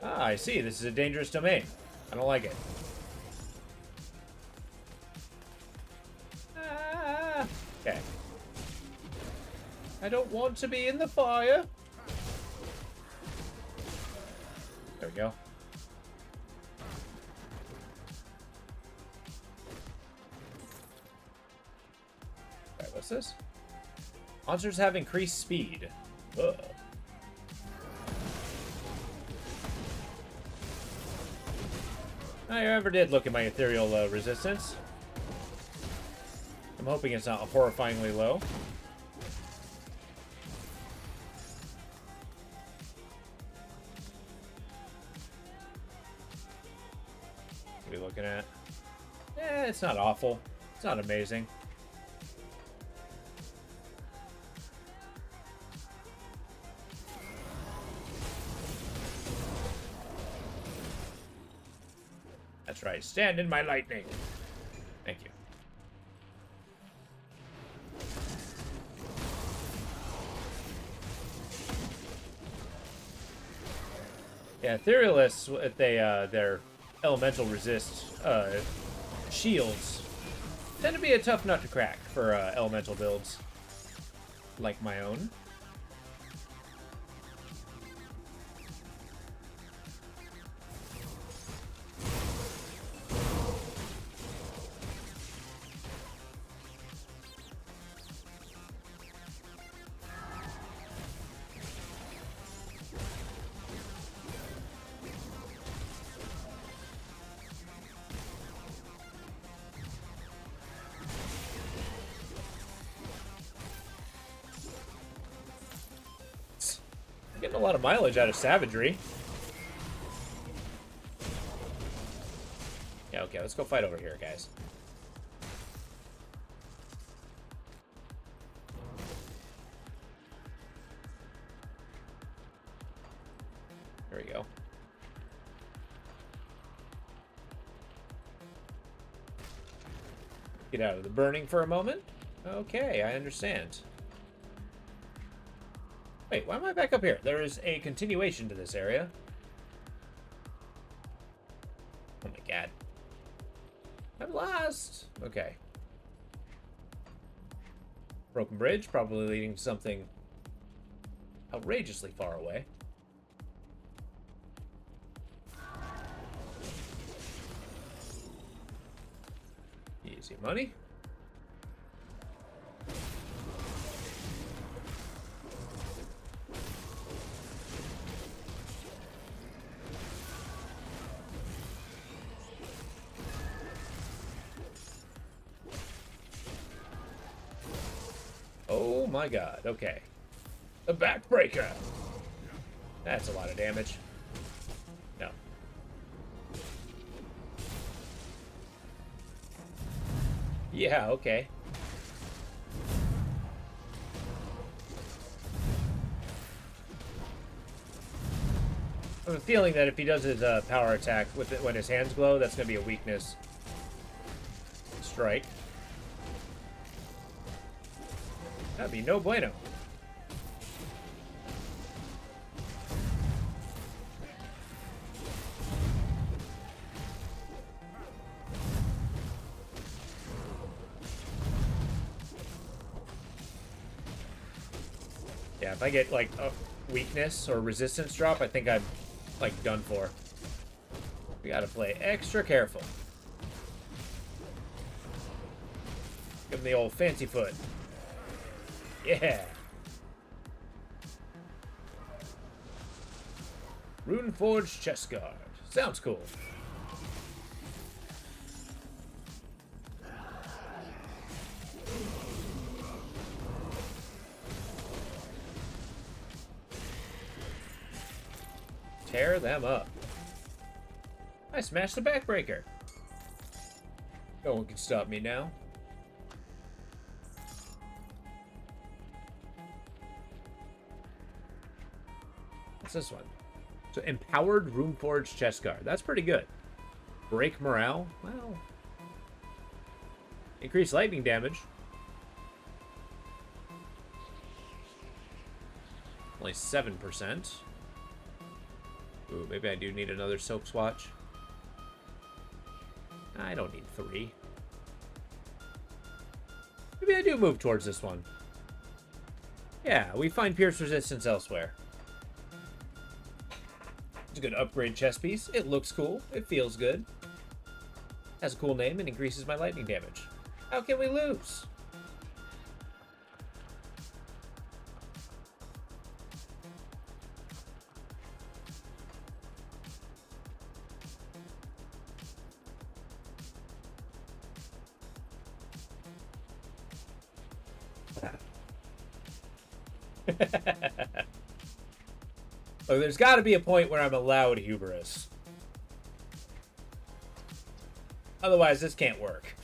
Ah, I see. This is a dangerous domain. I don't like it. Ah, okay. I don't want to be in the fire. There we go. Alright, what's this? Monsters have increased speed. Ugh. I ever did look at my ethereal resistance. I'm hoping it's not horrifyingly low. What are we looking at? Eh, it's not awful. It's not amazing. That's right. Stand in my lightning. Thank you. Yeah, Etherealists, if they their elemental resist shields tend to be a tough nut to crack for elemental builds like my own. Getting a lot of mileage out of savagery. Yeah, okay, let's go fight over here, guys. There we go. Get out of the burning for a moment. Okay, I understand. Wait, why am I back up here? There is a continuation to this area. Oh my god. I'm lost! Okay. Broken bridge, probably leading to something outrageously far away. Easy money. Oh my god, okay. The backbreaker! That's a lot of damage. No. Yeah, okay. I have a feeling that if he does his power attack with it when his hands glow, that's going to be a weakness strike. That'd be no bueno. Yeah, if I get like a weakness or resistance drop, I think I'm like done for. We gotta play extra careful. Give him the old fancy foot. Yeah. Runeforged chest guard. Sounds cool. Tear them up. I smashed the backbreaker. No one can stop me now. What's this one? So, empowered Runeforged chest guard. That's pretty good. Break morale. Well, increase lightning damage. Only 7%. Ooh, maybe I do need another Silk Swatch. I don't need 3. Maybe I do move towards this one. Yeah, we find pierce resistance elsewhere. It's a good upgrade chest piece. It looks cool. It feels good. Has a cool name and increases my lightning damage. How can we lose? Look, there's got to be a point where I'm allowed hubris. Otherwise, this can't work.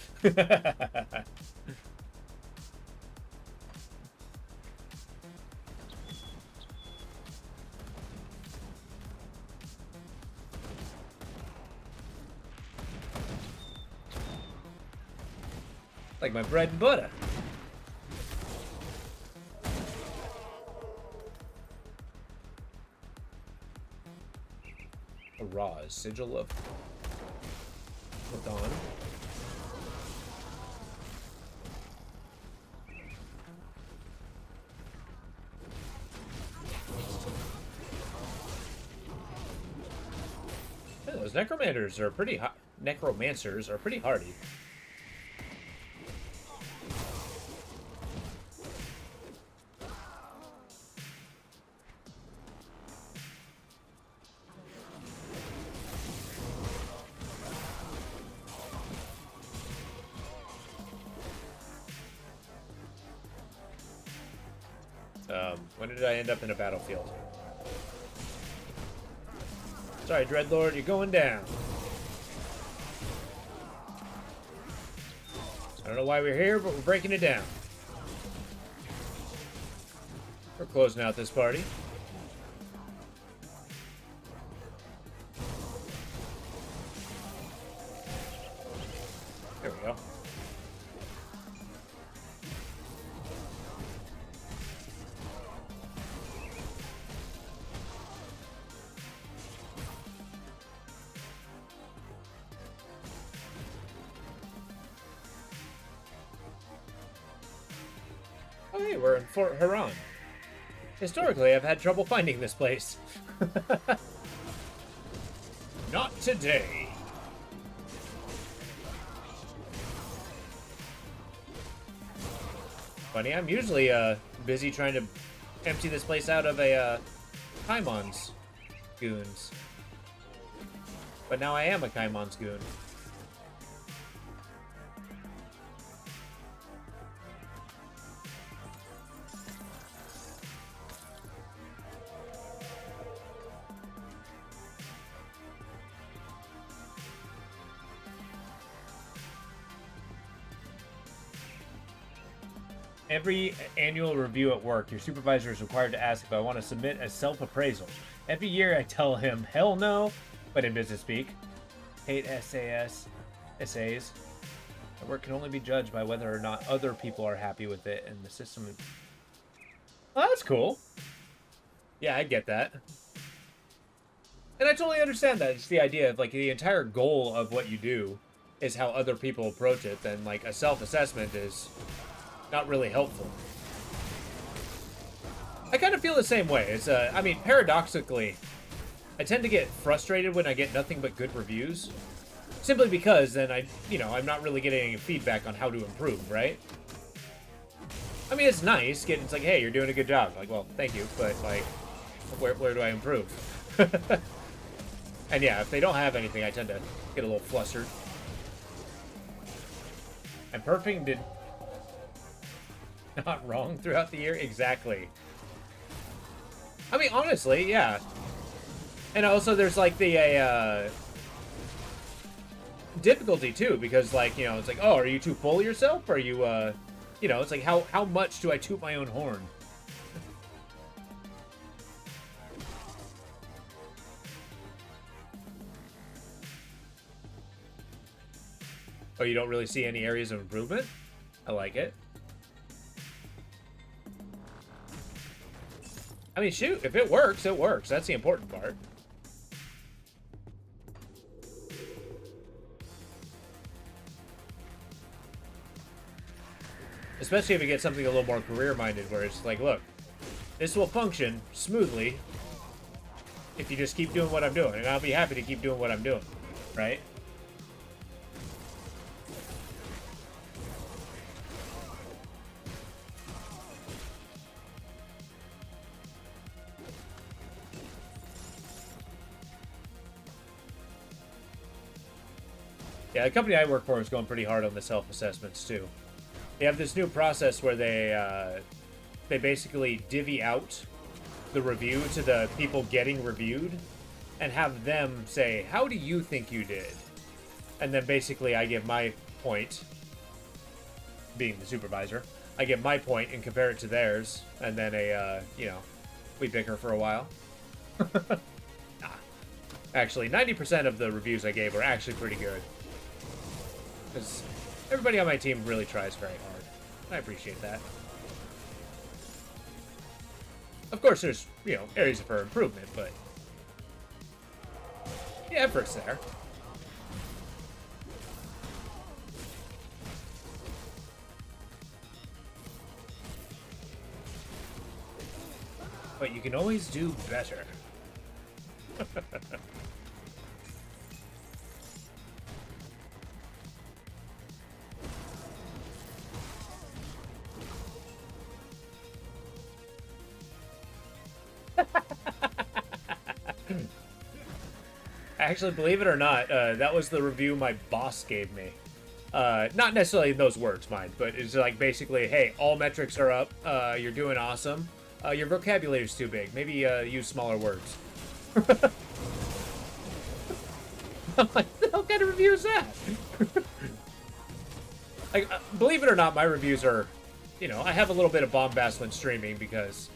Like my bread and butter. A Raw sigil of dawn. Yeah, those necromancers are pretty hardy. When did I end up in a battlefield? Sorry, Dreadlord, you're going down. I don't know why we're here, but we're breaking it down. We're closing out this party. There we go. Oh, hey, we're in Fort Huron. Historically, I've had trouble finding this place. Not today. Funny, I'm usually busy trying to empty this place out of a Kaimon's goons. But now I am a Kaimon's goon. Every annual review at work, your supervisor is required to ask if I want to submit a self-appraisal. Every year I tell him, hell no, but in business speak, hate essays. My work can only be judged by whether or not other people are happy with it, and the system... Well, that's cool. Yeah, I get that. And I totally understand that. It's the idea of, like, the entire goal of what you do is how other people approach it, then, like, a self-assessment is... not really helpful. I kind of feel the same way. It's I mean, paradoxically, I tend to get frustrated when I get nothing but good reviews, simply because then I'm not really getting any feedback on how to improve, right? I mean, it's nice getting, it's like, hey, you're doing a good job. Like, well, thank you, but like, where do I improve? And yeah, if they don't have anything, I tend to get a little flustered. And perfing did not wrong throughout the year? Exactly. I mean, honestly, yeah. And also there's like the difficulty too, because like, you know, it's like, oh, are you too full of yourself? Or are you, you know, it's like, how much do I toot my own horn? Oh, you don't really see any areas of improvement? I like it. I mean, shoot, if it works, it works. That's the important part. Especially if you get something a little more career-minded, where it's like, look, this will function smoothly if you just keep doing what I'm doing, and I'll be happy to keep doing what I'm doing, right? Yeah, the company I work for is going pretty hard on the self-assessments, too. They have this new process where they basically divvy out the review to the people getting reviewed and have them say, how do you think you did? And then basically I give my point, being the supervisor. I give my point and compare it to theirs, and then we bicker for a while. Actually, 90% of the reviews I gave were actually pretty good. Because everybody on my team really tries very hard. I appreciate that. Of course, there's, areas for improvement, but the effort's there. But you can always do better. Actually, believe it or not, that was the review my boss gave me. Not necessarily in those words, mind, but it's like basically, hey, all metrics are up, you're doing awesome. Your vocabulary's too big. Maybe use smaller words. I'm like, what the hell kind of review is that? Like, believe it or not, my reviews are, I have a little bit of bombast when streaming because,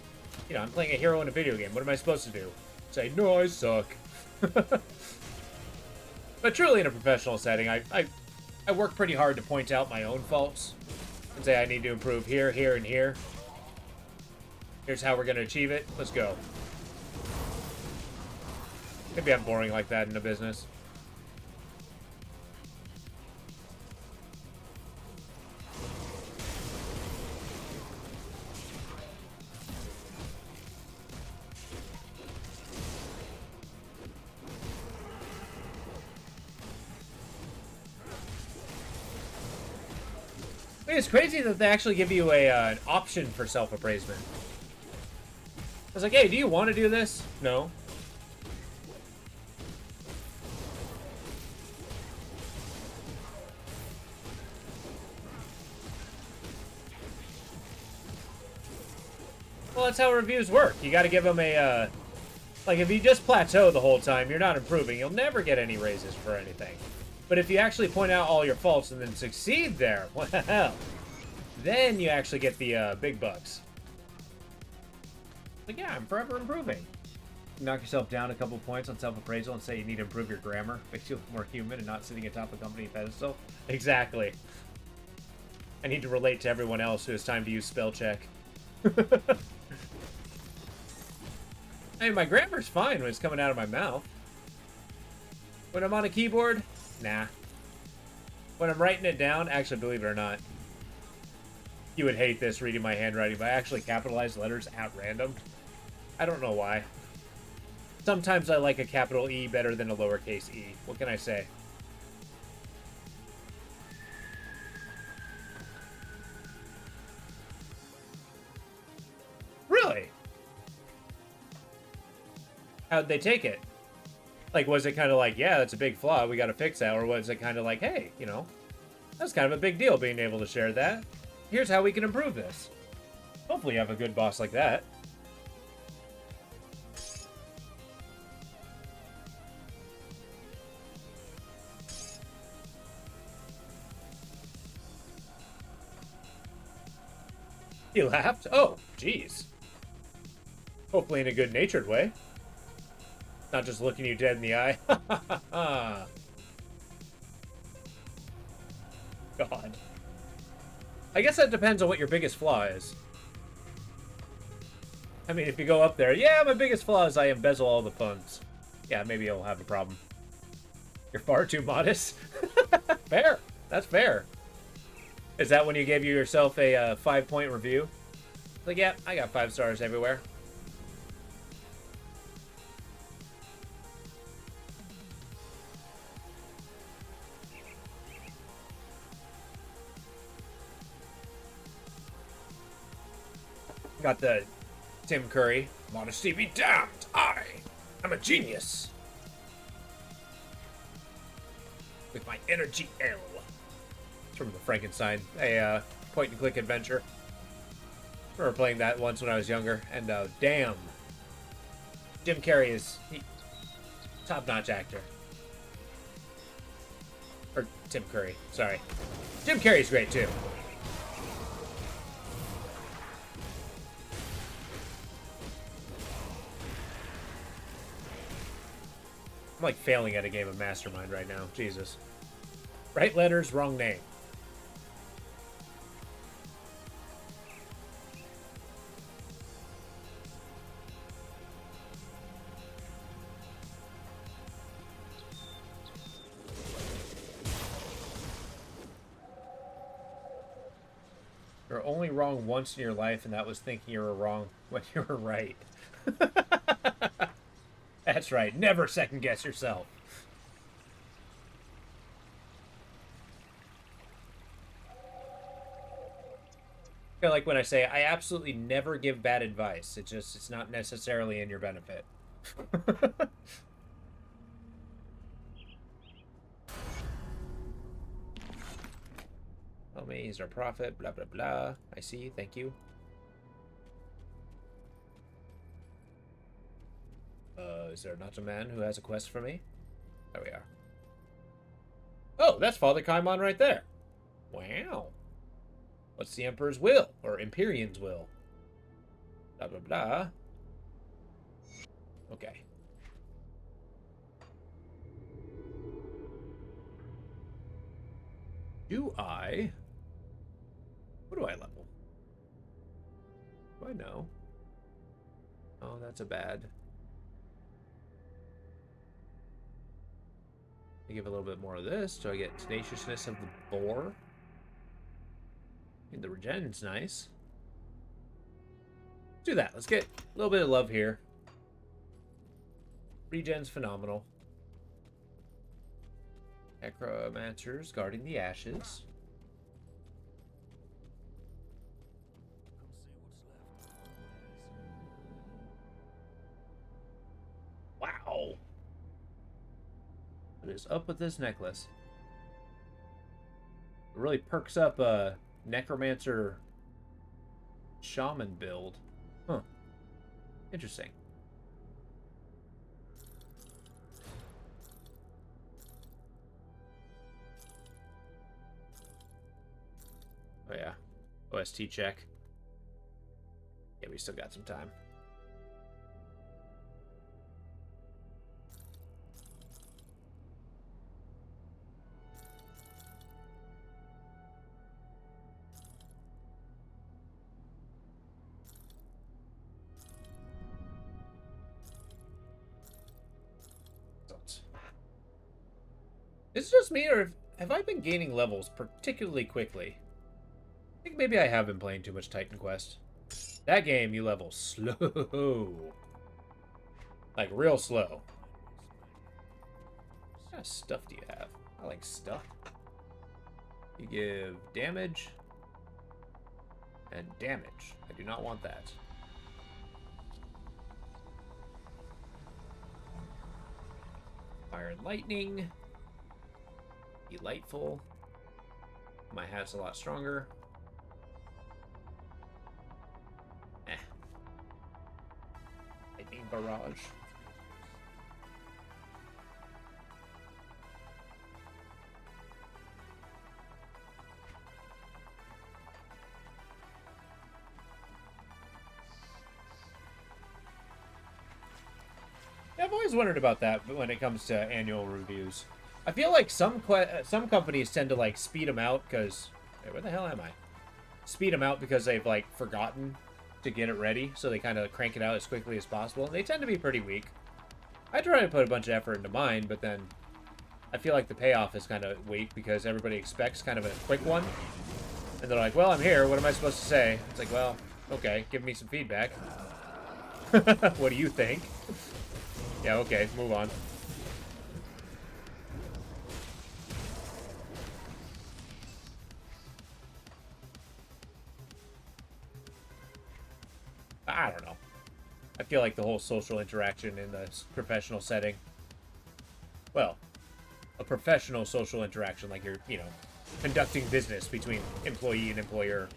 I'm playing a hero in a video game. What am I supposed to do? Say, no, I suck. But truly, in a professional setting, I work pretty hard to point out my own faults and say I need to improve here, here, and here. Here's how we're going to achieve it. Let's go. Maybe I'm boring like that in a business. It's crazy that they actually give you an option for self-appraisement. I was like, hey, do you want to do this? No. Well, that's how reviews work. You got to give them a, like, if you just plateau the whole time, you're not improving. You'll never get any raises for anything. But if you actually point out all your faults and then succeed there, well, then you actually get the big bucks. Like, yeah, I'm forever improving. Knock yourself down a couple points on self-appraisal and say you need to improve your grammar. Makes you look more human and not sitting atop a company pedestal. Exactly. I need to relate to everyone else who has time to use spell check. Hey, my grammar's fine when it's coming out of my mouth. When I'm on a keyboard, nah. When I'm writing it down, actually, believe it or not, you would hate this reading my handwriting, but I actually capitalize letters at random. I don't know why. Sometimes I like a capital E better than a lowercase e. What can I say? Really? How'd they take it? Like, was it kind of like, yeah, that's a big flaw, we gotta fix that? Or was it kind of like, hey, that's kind of a big deal being able to share that. Here's how we can improve this. Hopefully you have a good boss like that. He laughed? Oh, jeez. Hopefully in a good-natured way. Not just looking you dead in the eye. God. I guess that depends on what your biggest flaw is. I mean, if you go up there, yeah, my biggest flaw is I embezzle all the funds. Yeah, maybe I'll have a problem. You're far too modest. Fair. That's fair. Is that when you gave yourself a 5-point review? Like, yeah, I got 5 stars everywhere. Got the Tim Curry. Modesty be damned. I am a genius. With my energy ale. It's from the Frankenstein. A point-and-click adventure. I remember playing that once when I was younger, and damn, Jim Carrey is top-notch actor. Or Tim Curry, sorry. Jim Carrey's great too. I'm like failing at a game of Mastermind right now. Jesus. Right letters, wrong name. You're only wrong once in your life, and that was thinking you were wrong when you were right. That's right. Never second guess yourself. I feel like when I say I absolutely never give bad advice, it's not necessarily in your benefit. Oh, me, he's our prophet, blah, blah, blah. I see, thank you. Is there not a man who has a quest for me? There we are. Oh, that's Father Kaimon right there. Wow. What's the Emperor's will? Or Empyrean's will? Blah, blah, blah. Okay. What do I level? Do I know? Oh, that's a bad. I give a little bit more of this. Do I get Tenaciousness of the Boar? And the regen's nice. Let's do that. Let's get a little bit of love here. Regen's phenomenal. Necromancers guarding the ashes. Wow. What is up with this necklace? It really perks up a necromancer shaman build. Huh. Interesting. Oh yeah. OST check. Yeah, we still got some time. Is it just me, or have I been gaining levels particularly quickly? I think maybe I have been playing too much Titan Quest. That game, you level slow. Like, real slow. What kind of stuff do you have? I like stuff. You give damage. And damage. I do not want that. Fire and lightning. Delightful. My hat's a lot stronger. Lightning barrage. Yeah, I've always wondered about that when it comes to annual reviews. I feel like some companies tend to like speed them out because where the hell am I? Speed them out because they've like forgotten to get it ready, so they kind of crank it out as quickly as possible. They tend to be pretty weak. I try to put a bunch of effort into mine, but then I feel like the payoff is kind of weak because everybody expects kind of a quick one, and they're like, "Well, I'm here. What am I supposed to say?" It's like, "Well, okay, give me some feedback." What do you think? Yeah, okay, move on. I don't know. I feel like the whole social interaction in the professional setting. Well, a professional social interaction, like you're, conducting business between employee and employer.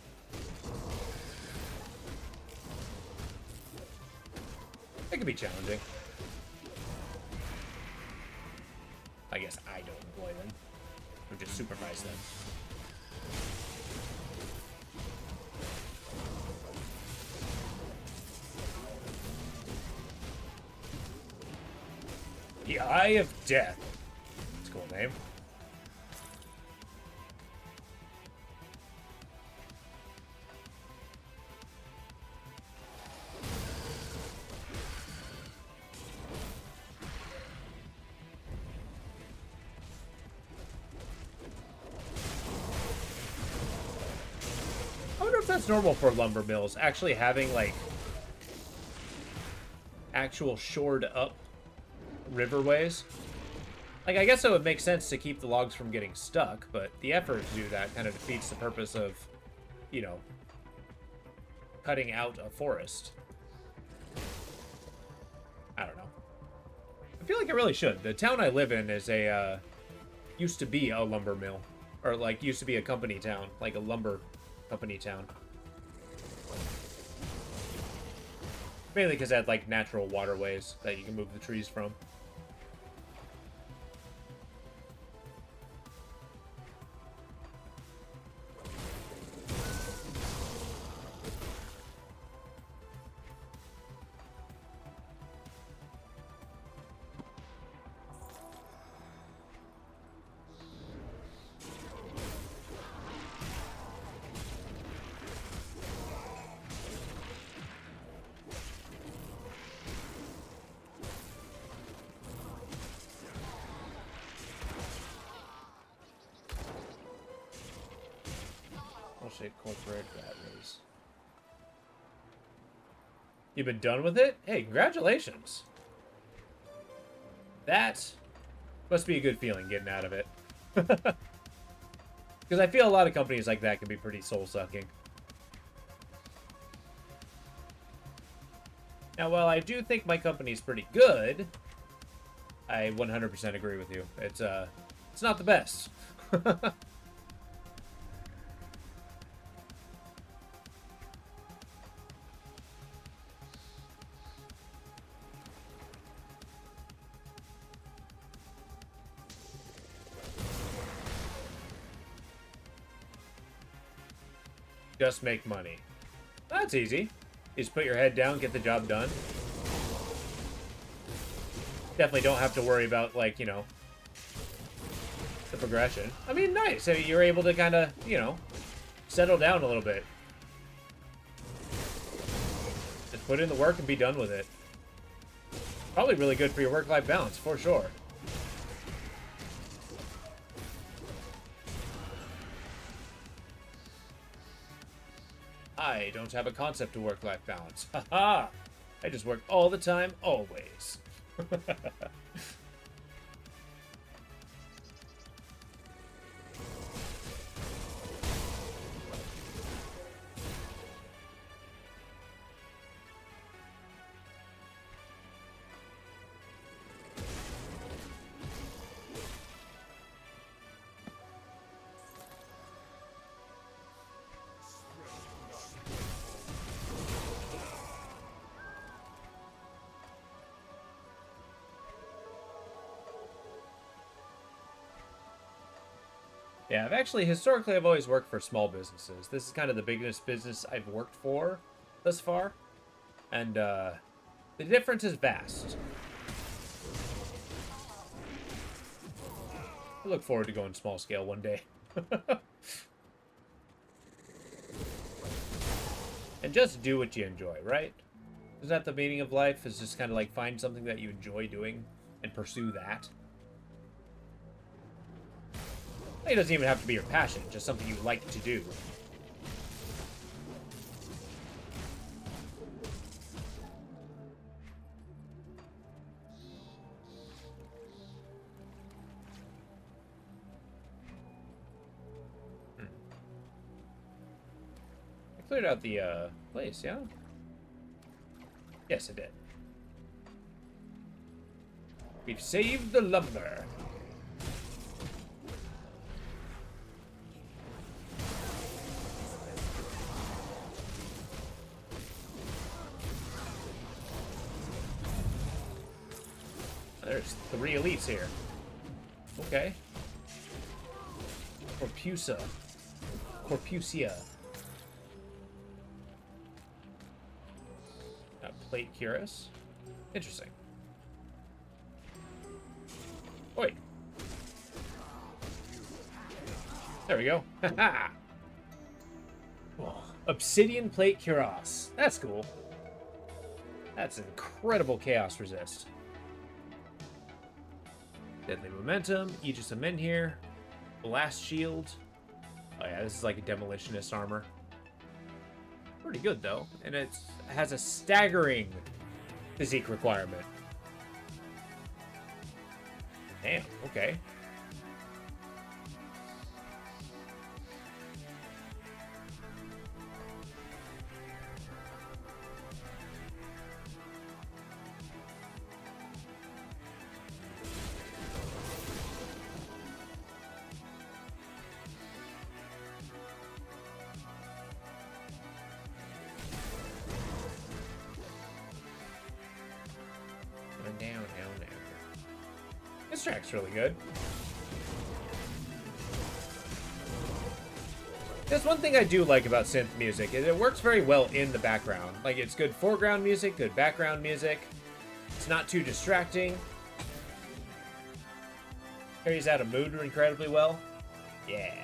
It can be challenging. I guess I don't employ them. Or just supervise them. The Eye of Death. That's a cool name. I wonder if that's normal for lumber mills, actually having, like, actual shored up riverways. Like, I guess it would make sense to keep the logs from getting stuck, but the effort to do that kind of defeats the purpose of, you know, cutting out a forest. I don't know. I feel like it really should. The town I live in is a, used to be a lumber mill. Or, like, used to be a company town. Like a lumber company town. Mainly because it had, like, natural waterways that you can move the trees from. Corporate rat race. You've been done with it? Hey, congratulations. That must be a good feeling getting out of it. Because I feel a lot of companies like that can be pretty soul-sucking. Now, while I do think my company's pretty good, I 100% agree with you. It's not the best. Just make money. That's easy. You just put your head down, get the job done. Definitely don't have to worry about, like, you know, the progression. I mean, nice. I mean, you're able to kind of, you know, settle down a little bit. Just put in the work and be done with it. Probably really good for your work-life balance, for sure. I don't have a concept of work-life balance. Haha! I just work all the time, always. Yeah, historically, I've always worked for small businesses. This is kind of the biggest business I've worked for thus far. And, the difference is vast. I look forward to going small scale one day. And just do what you enjoy, right? Isn't that the meaning of life? Is just kind of like find something that you enjoy doing and pursue that? It doesn't even have to be your passion, just something you like to do. I cleared out the place, yeah? Yes, I did. We've saved the lumber. there's 3 elites here. Okay. Corpusa. Corpusia. Plate Cuirass. Interesting. Oi. There we go. Haha. Oh, Obsidian Plate Cuirass. That's cool. That's incredible chaos resist. Deadly Momentum. Aegis of Men here. Blast Shield. Oh yeah, this is like a demolitionist armor. Pretty good though, and it has a staggering physique requirement. Damn, okay. Down. This track's really good. There's one thing I do like about synth music, is it works very well in the background. Like, it's good foreground music, good background music. It's not too distracting. Carries out a mood incredibly well. Yeah.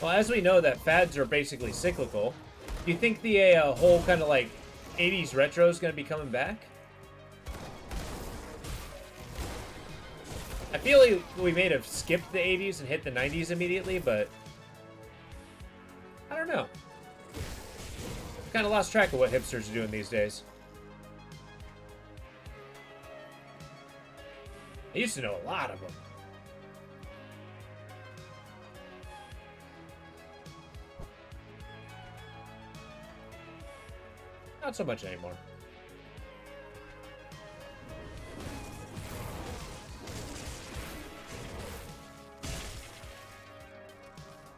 Well, as we know that fads are basically cyclical, do you think the whole kind of like 80s retro is going to be coming back? I feel like we may have skipped the 80s and hit the 90s immediately, but I don't know. Kind of lost track of what hipsters are doing these days. I used to know a lot of them. Not so much anymore.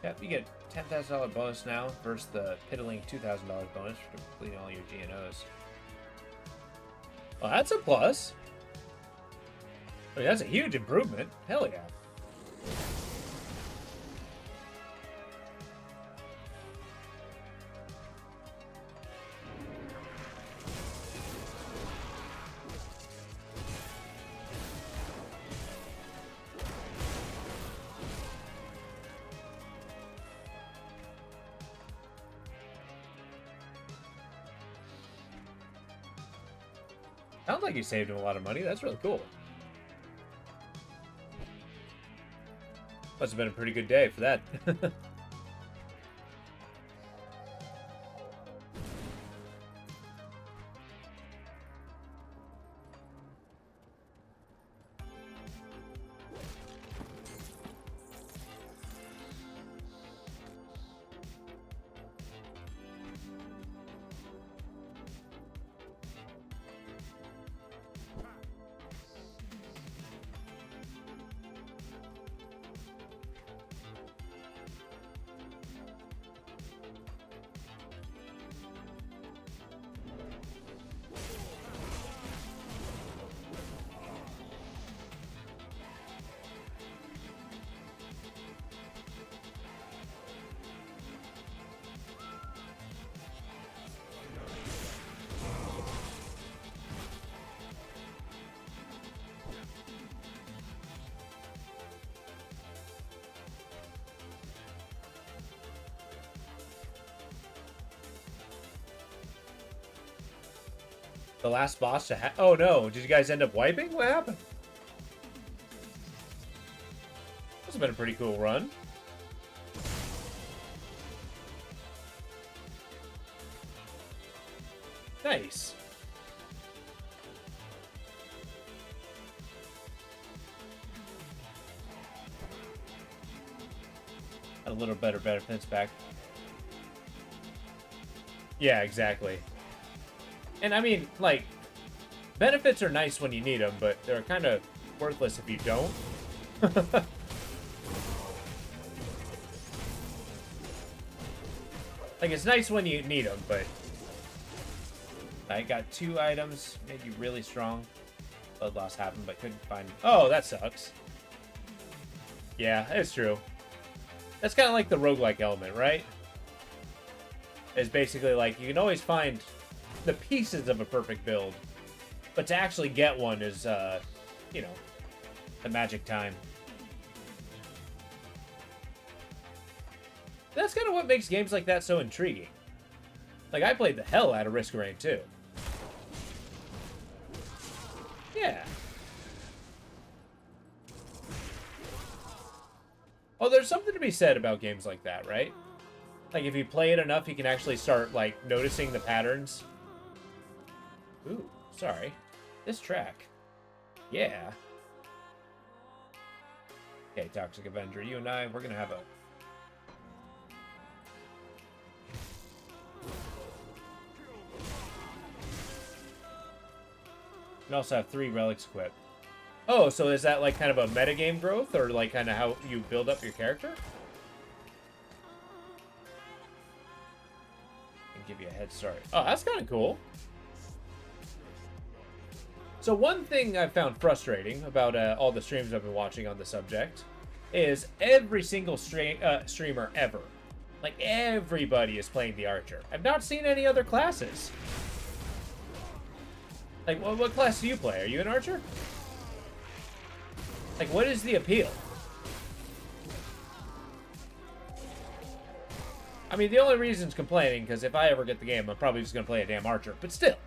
Yep, you get $10,000 bonus now versus the piddling $2,000 bonus for completing all your GNOs. Well, that's a plus. I mean, that's a huge improvement. Hell yeah. Sounds like you saved him a lot of money. That's really cool. Must have been a pretty good day for that. The last boss to oh no, did you guys end up wiping? What happened? This has been a pretty cool run. Nice. Got a little better benefits back. Yeah, exactly. And I mean, like, Benefits are nice when you need them, but they're kind of worthless if you don't. Like, it's nice when you need them, but... I got 2 items, made you really strong. Blood loss happened, but couldn't find... Oh, that sucks. Yeah, it's true. That's kind of like the roguelike element, right? It's basically like, you can always find the pieces of a perfect build, but to actually get one is, you know, the magic time. That's kind of what makes games like that so intriguing. Like, I played the hell out of Risk of Rain 2. Yeah. Oh, there's something to be said about games like that, right? Like, if you play it enough, you can actually start, like, noticing the patterns. Ooh, sorry. This track. Yeah. Okay, Toxic Avenger, you and I, we're gonna have a... You can also have 3 relics equipped. Oh, so is that like kind of a metagame growth, or like kind of how you build up your character? And give you a head start. Oh, that's kind of cool. So one thing I've found frustrating about all the streams I've been watching on the subject is every single streamer ever, like everybody is playing the Archer. I've not seen any other classes. Like, what class do you play? Are you an Archer? Like, what is the appeal? I mean, the only reason's complaining, because if I ever get the game, I'm probably just going to play a damn Archer. But still.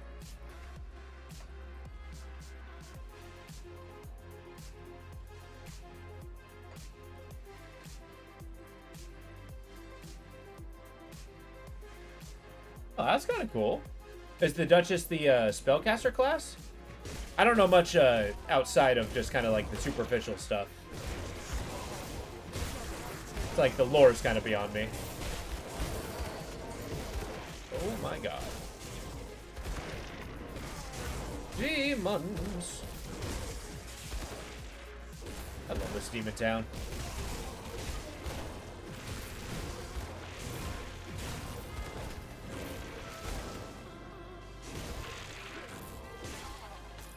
Oh, that's kind of cool. Is the Duchess the spellcaster class? I don't know much outside of just kind of like the superficial stuff. It's like the lore's kind of beyond me. Oh my god. Demons. I love this demon town.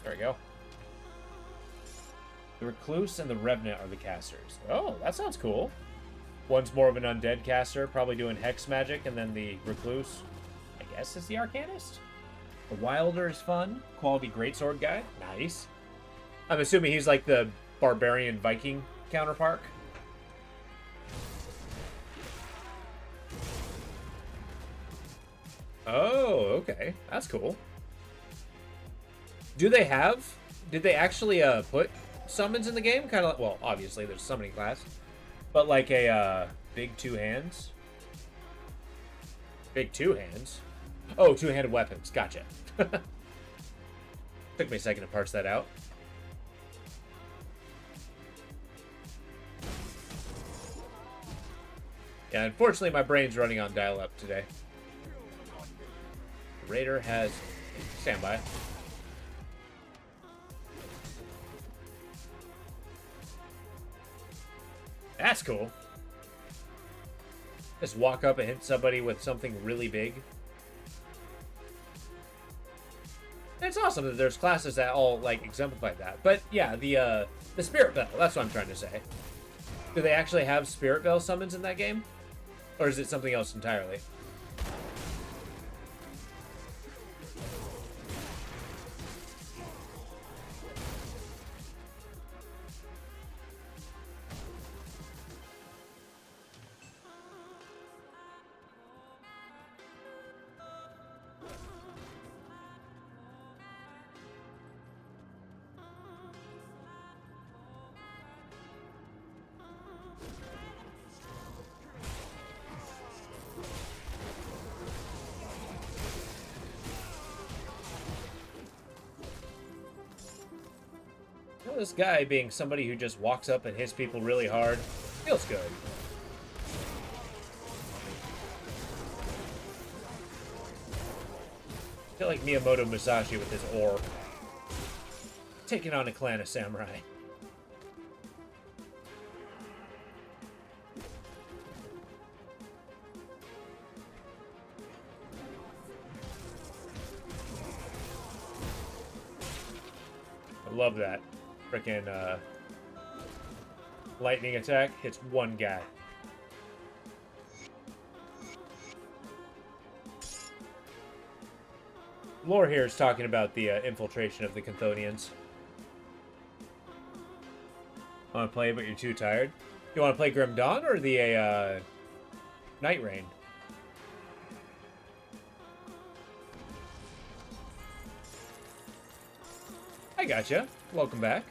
There we go. The Recluse and the Revenant are the casters. Oh, that sounds cool. One's more of an undead caster, probably doing hex magic, and then the Recluse, I guess, is the Arcanist? The Wilder is fun. Quality greatsword guy. Nice. I'm assuming he's like the barbarian Viking counterpart. Oh, okay. That's cool. Did they actually put summons in the game? Kind of like, well, obviously there's summoning class, but like a big 2 hands. Big 2 hands. Oh, 2-handed weapons. Gotcha. Took me a second to parse that out. Yeah, unfortunately my brain's running on dial-up today. Raider has standby. That's cool. Just walk up and hit somebody with something really big. And it's awesome that there's classes that all like exemplify that. But yeah, the Spirit Bell, that's what I'm trying to say. Do they actually have Spirit Bell summons in that game? Or is it something else entirely? This guy being somebody who just walks up and hits people really hard feels good. I feel like Miyamoto Musashi with his ore. taking on a clan of samurai. I love that. Frickin' lightning attack hits one guy. Lore here is talking about the infiltration of the Chthonians. Want to play, but you're too tired? You want to play Grim Dawn or the Night Rain? I gotcha. Welcome back.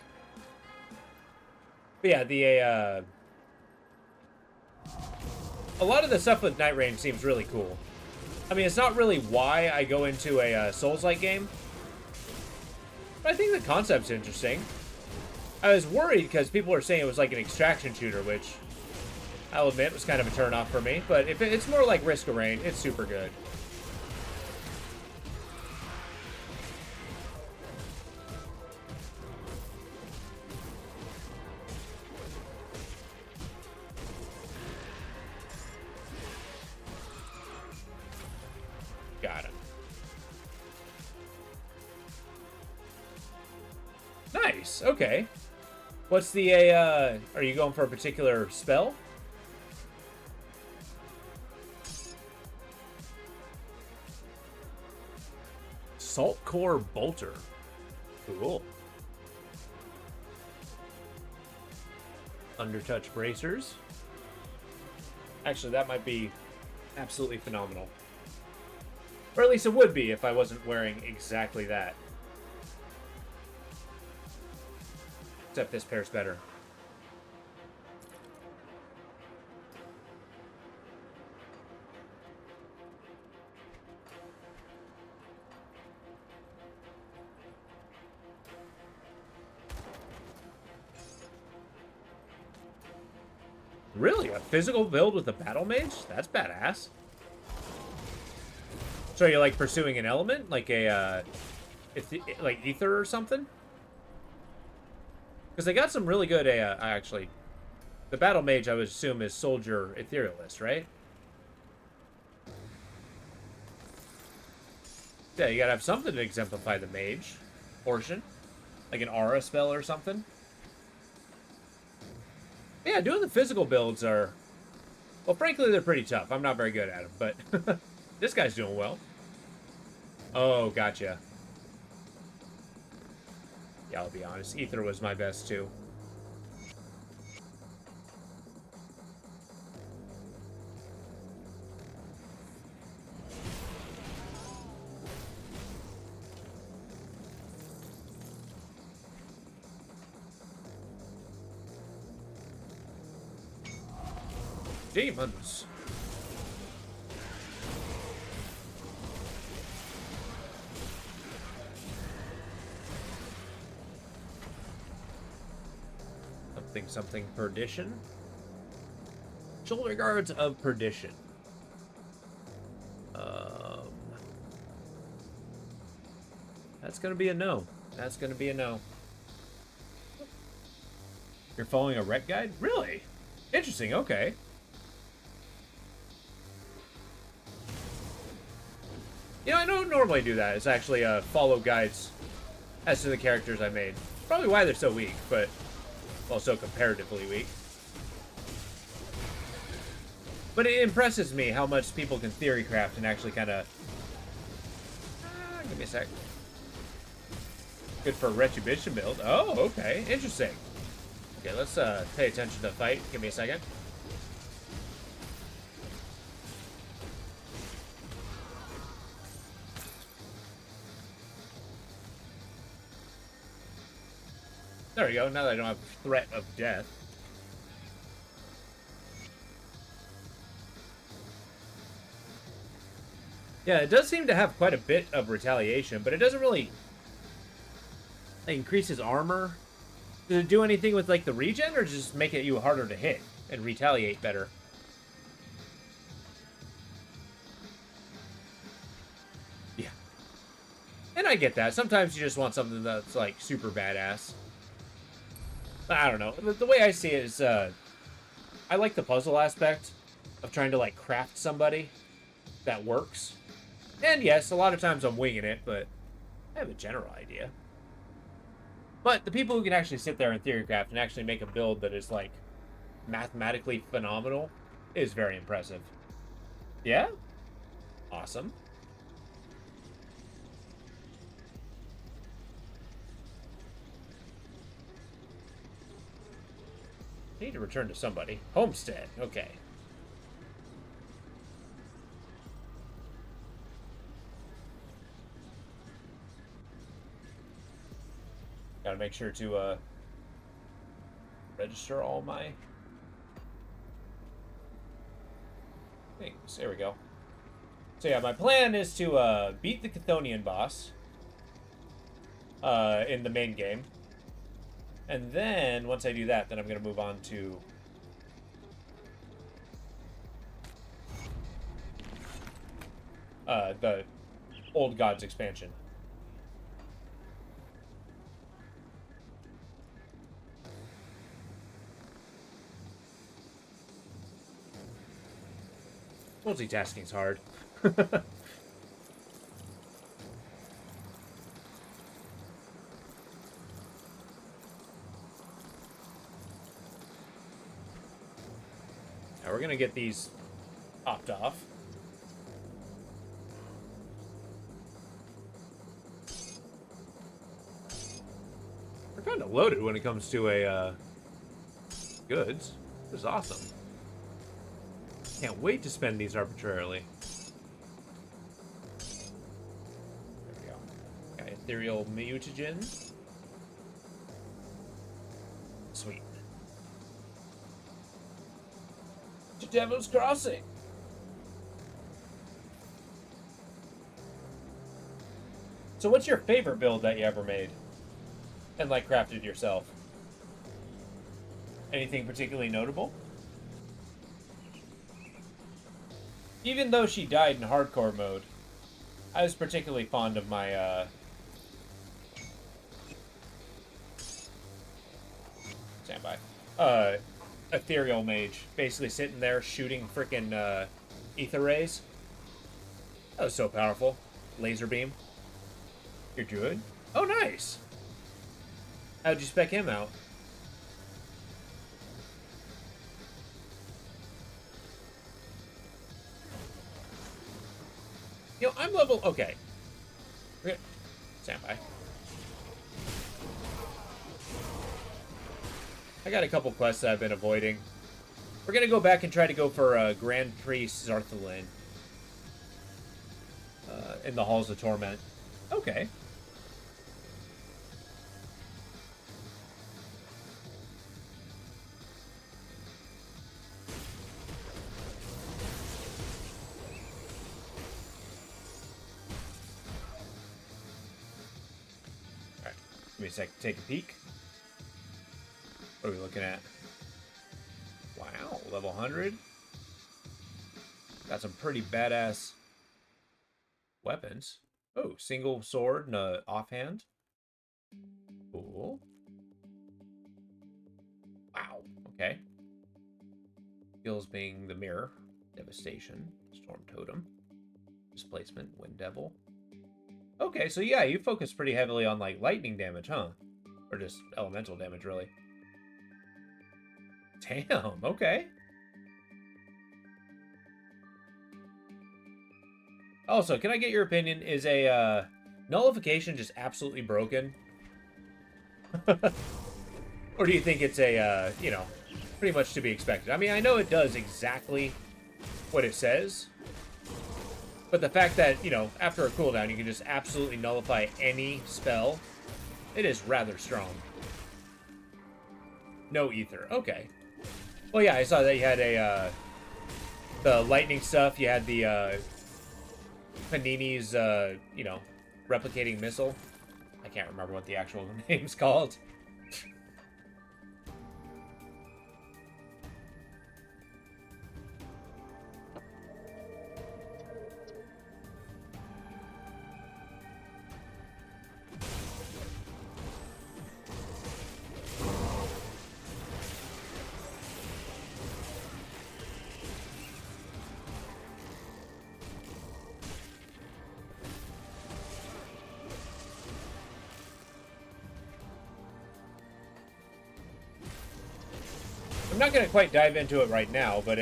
But yeah, the a lot of the stuff with Night Rain seems really cool. I mean, it's not really why I go into a Souls-like game, but I think the concept's interesting. I was worried because people were saying it was like an extraction shooter, which I'll admit was kind of a turn-off for me. But if it's more like Risk of Rain, it's super good. Got him. Nice. Okay. What's the are you going for a particular spell? Salt Core Bolter. Cool. Undertouch Bracers. Actually, that might be absolutely phenomenal. Or at least it would be if I wasn't wearing exactly that. Except this pair's better. Really? A physical build with a battle mage? That's badass. So you're like pursuing an element? Like a, like ether or something? Because they got some really good, actually, the battle mage I would assume is soldier etherealist, right? Yeah, you gotta have something to exemplify the mage portion. Like an aura spell or something. Yeah, doing the physical builds are, well, frankly, they're pretty tough. I'm not very good at them, but this guy's doing well. Oh, gotcha. Yeah, I'll be honest. Ether was my best, too. Demons. Something perdition. Shoulder guards of perdition. That's gonna be a no. That's gonna be a no. You're following a rec guide? Really? Interesting, okay. You know, I don't normally do that. It's actually follow guides as to the characters I made. Probably why they're so weak, but also comparatively weak. But it impresses me how much people can theory craft and actually kind of... give me a sec. Good for a retribution build. Oh, okay. Interesting. Okay, let's pay attention to the fight. Give me a second. There we go. Now that I don't have threat of death. Yeah, it does seem to have quite a bit of retaliation, but it doesn't really like, increase his armor. Does it do anything with like the regen, or just make it you harder to hit and retaliate better? Yeah. And I get that. Sometimes you just want something that's, like, super badass. I don't know. The way I see it is, I like the puzzle aspect of trying to, like, craft somebody that works. And yes, a lot of times I'm winging it, but I have a general idea. But the people who can actually sit there and theory craft and actually make a build that is, like, mathematically phenomenal is very impressive. Yeah? Awesome. I need to return to somebody. Homestead. Okay. Gotta make sure to, register all my things. There we go. So yeah, my plan is to, beat the Chthonian boss, in the main game. And then, once I do that, then I'm gonna move on to the Old Gods expansion. Multitasking's hard. Now we're gonna get these popped off. We're kind of loaded when it comes to goods. This is awesome. Can't wait to spend these arbitrarily. There we go. Got ethereal mutagen. Sweet. To Devil's Crossing. So what's your favorite build that you ever made? And, like, crafted yourself? Anything particularly notable? Even though she died in hardcore mode, I was particularly fond of my, standby. Ethereal mage. Basically sitting there shooting frickin', ether rays. That was so powerful. Laser beam. You're druid? Oh, nice! How'd you spec him out? You know, I'm level... Okay. Stand by. I got a couple quests that I've been avoiding. We're gonna go back and try to go for Grand Priest Zarthalin. In the Halls of Torment. Okay. Alright. Give me a sec to take a peek. What are we looking at? Wow, level 100. Got some pretty badass weapons. Oh, single sword and a offhand. Cool. Wow, okay. Skills being the mirror, devastation, storm totem, displacement, wind devil. Okay, so yeah, you focus pretty heavily on like lightning damage, huh? Or just elemental damage, really. Damn, okay. Also, can I get your opinion? Is a nullification just absolutely broken? Or do you think it's a, you know, pretty much to be expected? I mean, I know it does exactly what it says. But the fact that, you know, after a cooldown, you can just absolutely nullify any spell, it is rather strong. No ether. Okay. Well, yeah, I saw that you had a, the lightning stuff. You had the, Panini's, you know, replicating missile. I can't remember what the actual name's called. not going to quite dive into it right now, but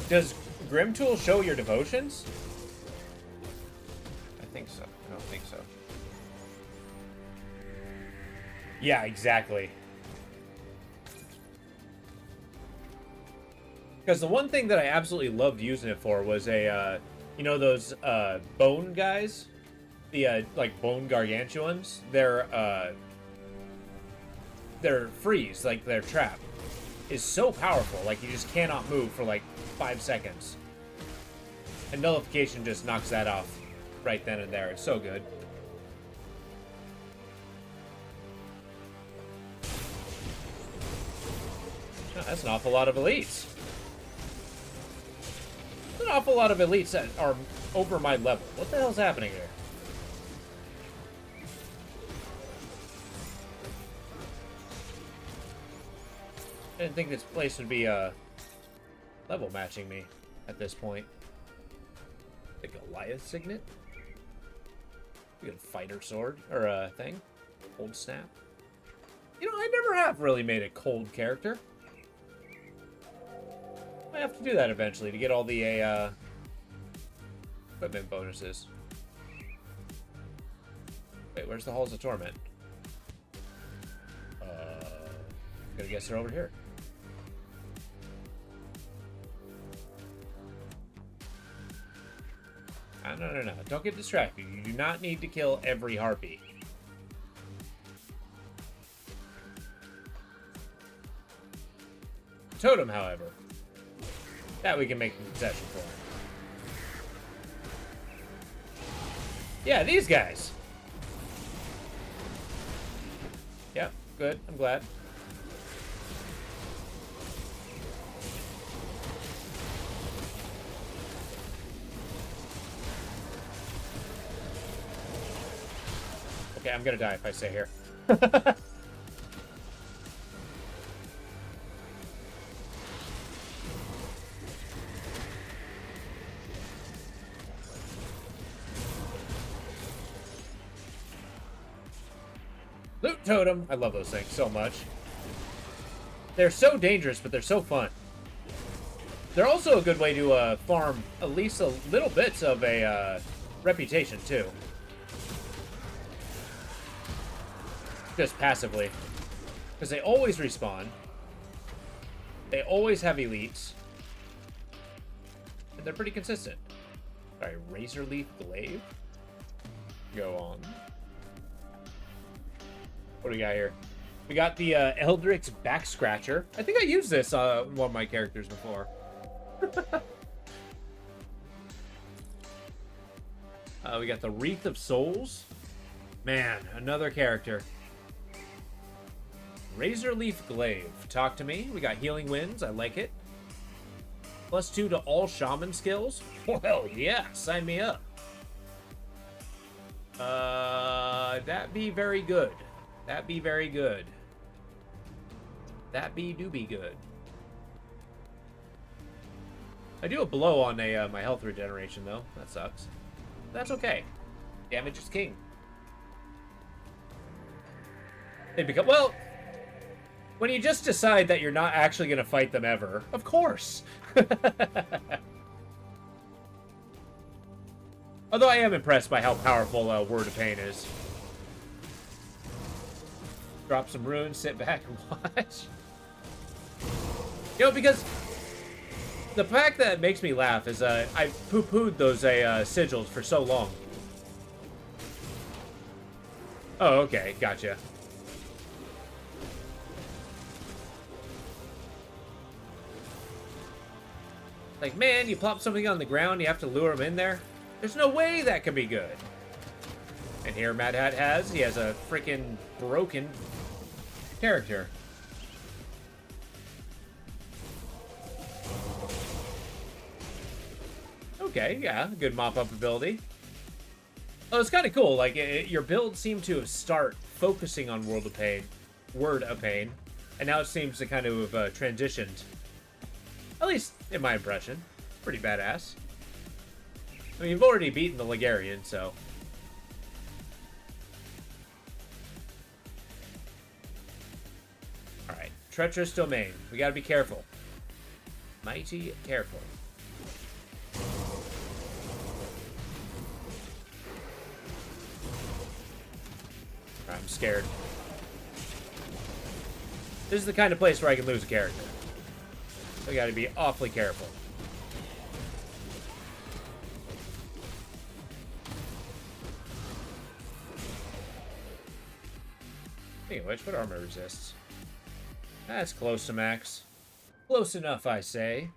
does Grim Tool show your devotions? I think so. I don't think so. Yeah, exactly. Because the one thing that I absolutely loved using it for was a, you know, those bone guys, the like bone gargantuans. Their freeze, like their trap, is so powerful. Like you just cannot move for like 5 seconds, and nullification just knocks that off right then and there. It's so good. Oh, that's an awful lot of elites. An awful lot of elites that are over my level. What the hell's happening here? I didn't think this place would be level matching me at this point. The Goliath signet? We got a fighter sword or a thing. Cold snap. You know, I never have really made a cold character. I have to do that eventually to get all the equipment bonuses. Wait, where's the Halls of Torment? Gonna guess they're over here. No. Don't get distracted. You do not need to kill every harpy. Totem, however, that we can make a concession for. Yeah, these guys. Yep, good. I'm glad. Okay, I'm gonna die if I stay here. Loot totem. I love those things so much. They're so dangerous, but they're so fun. They're also a good way to farm at least a little bits of a reputation, too. Just passively. Because they always respawn. They always have elites. And they're pretty consistent. Alright, Razor Leaf Glaive. Go on. What do we got here? We got the Eldrick's Back Scratcher. I think I used this on one of my characters before. We got the Wreath of Souls. Man, another character. Razor Leaf Glaive. Talk to me. We got Healing Winds. I like it. +2 to all shaman skills. Well, yeah. Sign me up. That be very good. That be very good. That be do be good. I do a blow on my health regeneration, though. That sucks. That's okay. Damage is king. They become... Well, when you just decide that you're not actually going to fight them ever, of course. Although I am impressed by how powerful Word of Pain is. Drop some runes, sit back and watch. You know, because the fact that makes me laugh is I poo-pooed those sigils for so long. Oh, okay, gotcha. Like, man, you plop something on the ground, you have to lure them in there. There's no way that could be good. And here Mad Hat he has a freaking broken character. Okay, yeah, good mop-up ability. Oh, it's kind of cool. Like, your build seemed to have focusing on Word of Pain, and now it seems to kind of have transitioned. At least, in my impression. Pretty badass. I mean, you've already beaten the Ligarian, so... Alright, treacherous domain. We gotta be careful. Mighty careful. I'm scared. This is the kind of place where I can lose a character. So we gotta be awfully careful. Speaking of which, what armor resists? That's close to max. Close enough, I say.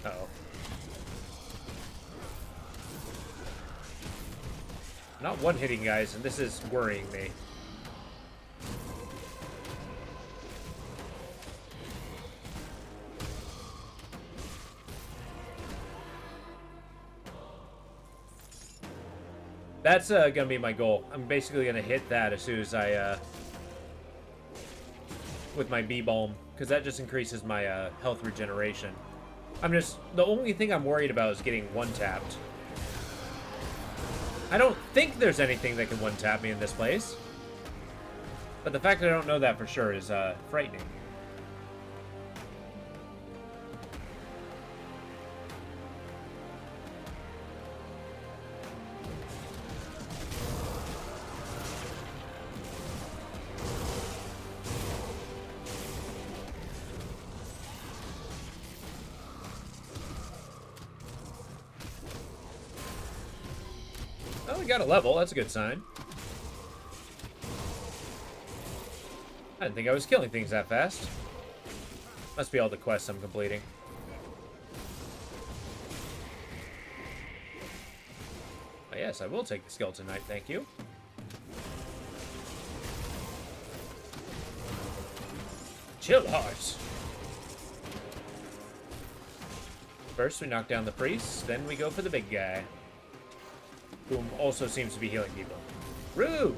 Uh-oh. Not one-hitting, guys, and this is worrying me. That's gonna be my goal. I'm basically gonna hit that as soon as I, with my B-Balm, because that just increases my health regeneration. The only thing I'm worried about is getting one-tapped. I don't think there's anything that can one-tap me in this place. But the fact that I don't know that for sure is frightening. Well, we got a level. That's a good sign. I didn't think I was killing things that fast. Must be all the quests I'm completing. Oh, yes, I will take the Skeleton Knight, thank you. Chill hearts. First, we knock down the priest, then we go for the big guy. Whom also seems to be healing people. Rude!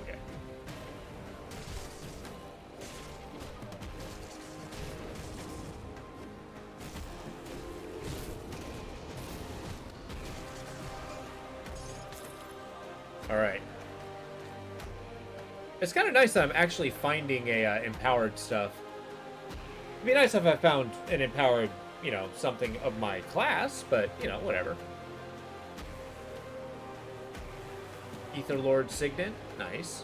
Alright. It's kind of nice that I'm actually finding a empowered stuff. It'd be nice if I found an empowered, you know, something of my class, but, you know, whatever. Ether Lord Signet, nice.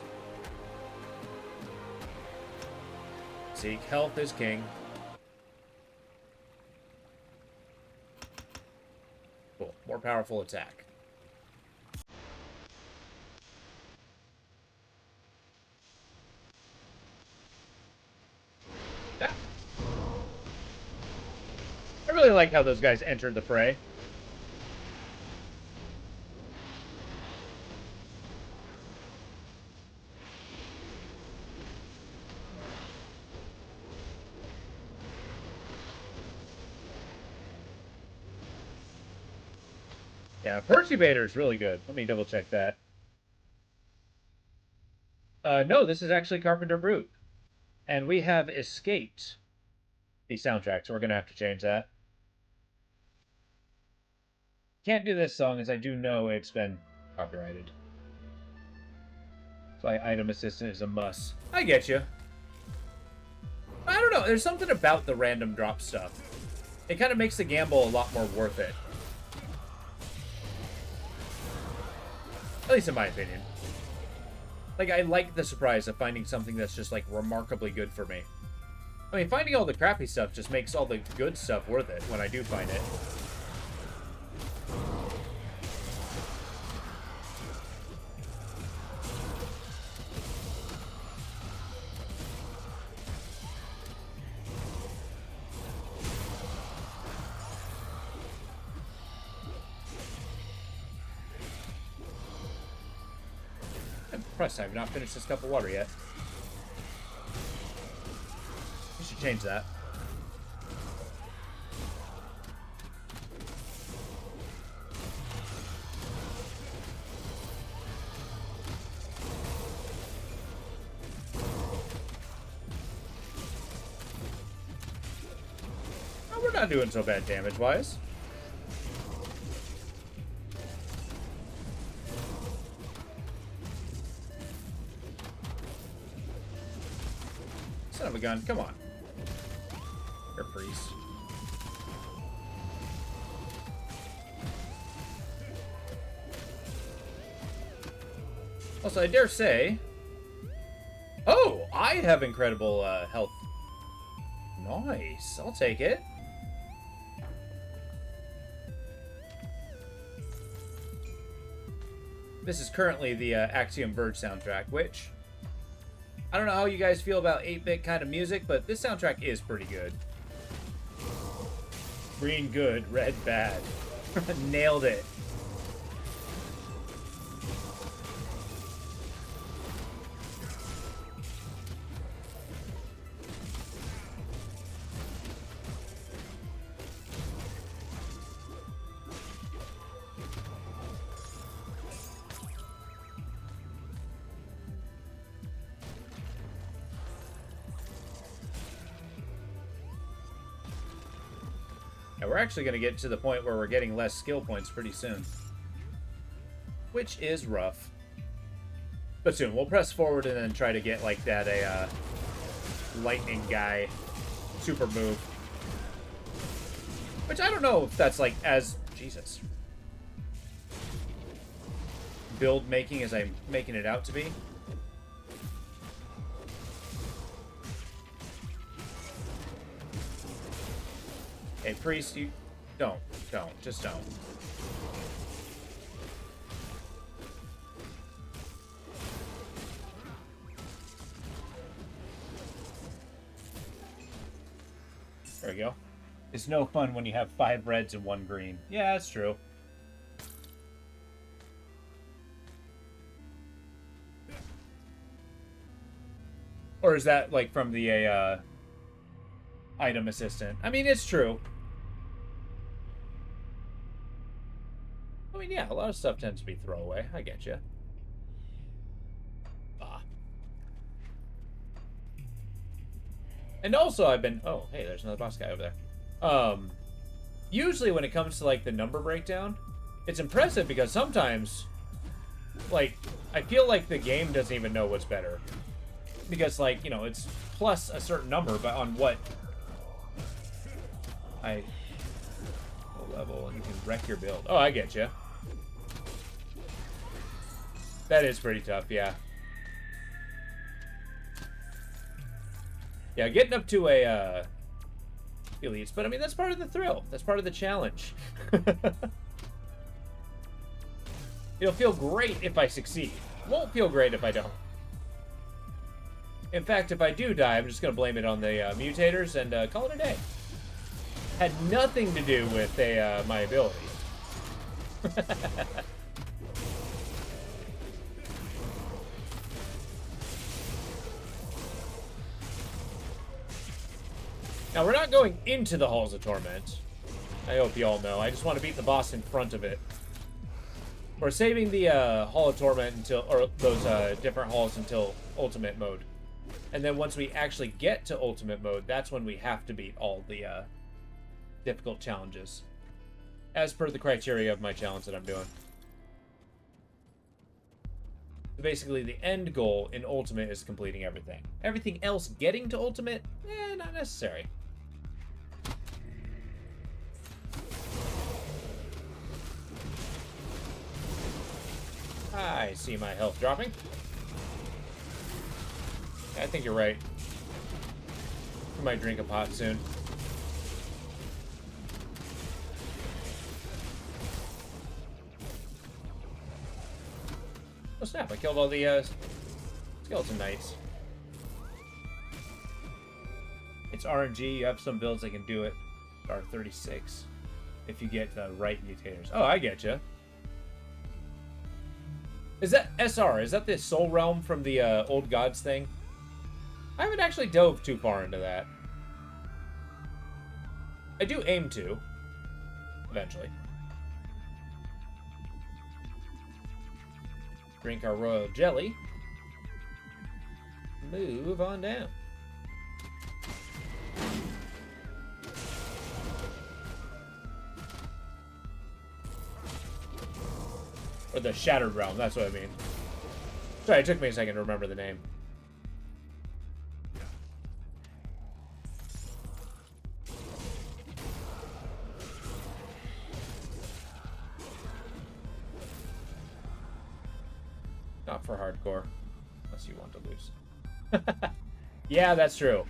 Seek health is king. Cool, more powerful attack. Yeah. I really like how those guys entered the fray. Yeah, Perturbator is really good. Let me double check that. No, this is actually Carpenter Brute. And we have escaped the soundtrack, so we're going to have to change that. Can't do this song as I do know it's been copyrighted. So item assistant is a must. I get you. I don't know. There's something about the random drop stuff. It kind of makes the gamble a lot more worth it. At least in my opinion. Like, I like the surprise of finding something that's just, like, remarkably good for me. I mean, finding all the crappy stuff just makes all the good stuff worth it when I do find it. Impressed I have not finished this cup of water yet. We should change that. Oh, we're not doing so bad damage-wise. Son of a gun, come on. You're a priest. Also, I dare say... Oh, I have incredible health. Nice, I'll take it. This is currently the Axiom Verge soundtrack, which... I don't know how you guys feel about 8-bit kind of music, but this soundtrack is pretty good. Green good, red bad. Nailed it. And we're actually going to get to the point where we're getting less skill points pretty soon. Which is rough. But soon, we'll press forward and then try to get like that lightning guy super move. Which I don't know if that's like as... Jesus. Build making as I'm making it out to be. Hey, priest, you... Don't. Just don't. There we go. It's no fun when you have 5 reds and 1 green. Yeah, that's true. Or is that, like, from the, item assistant? I mean, it's true. I mean, yeah, a lot of stuff tends to be throwaway. I get you. And also, I've been... Oh, hey, there's another boss guy over there. Usually when it comes to, like, the number breakdown, it's impressive because sometimes, like, I feel like the game doesn't even know what's better. Because, like, you know, it's plus a certain number, but on what... level, and you can wreck your build. Oh, I get you. That is pretty tough, yeah. Yeah, getting up to a elites, but I mean that's part of the thrill. That's part of the challenge. It'll feel great if I succeed. Won't feel great if I don't. In fact, if I do die, I'm just gonna blame it on the mutators and call it a day. Had nothing to do with my ability. Now, we're not going into the Halls of Torment. I hope you all know. I just want to beat the boss in front of it. We're saving the Hall of Torment until, or those different halls until Ultimate Mode. And then once we actually get to Ultimate Mode, that's when we have to beat all the difficult challenges. As per the criteria of my challenge that I'm doing. Basically, the end goal in Ultimate is completing everything. Everything else getting to Ultimate, not necessary. I see my health dropping. I think you're right. I might drink a pot soon. Oh snap, I killed all the skeleton knights. It's RNG, you have some builds that can do it. R36. If you get the right mutators. Oh, I get you. Is that SR? Is that the Soul Realm from the Old Gods thing? I haven't actually dove too far into that. I do aim to. Eventually. Drink our royal jelly. Move on down. Or the Shattered Realm, that's what I mean. Sorry, it took me a second to remember the name. Not for hardcore. Unless you want to lose. Yeah, that's true.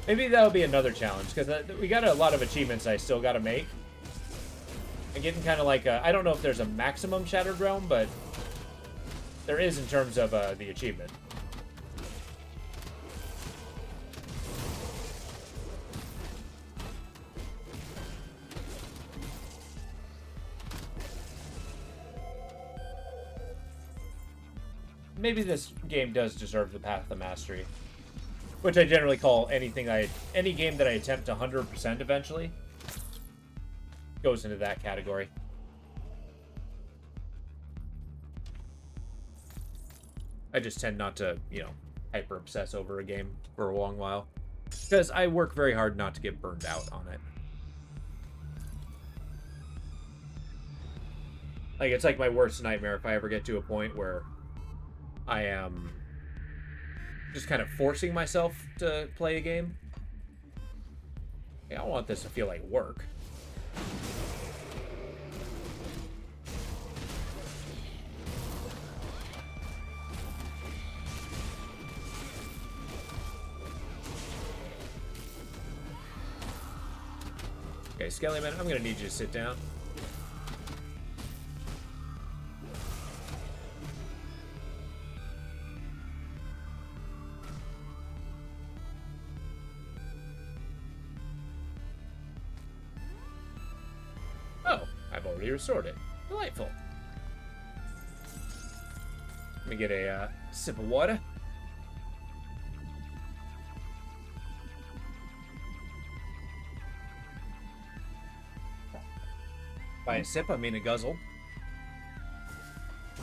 Maybe that'll be another challenge, because we got a lot of achievements I still got to make. I'm getting kind of like I don't know if there's a maximum Shattered Realm, but there is in terms of the achievement. Maybe this game does deserve the Path of Mastery, which I generally call any game that I attempt 100% eventually goes into that category. I just tend not to, hyper obsess over a game for a long while, because I work very hard not to get burned out on it. Like, it's like my worst nightmare if I ever get to a point where I am just kind of forcing myself to play a game. I don't want this to feel like work. Okay, Skellyman, I'm gonna need you to sit down. Oh, I've already restored it. Delightful. Let me get a sip of water. By a sip, I mean a guzzle.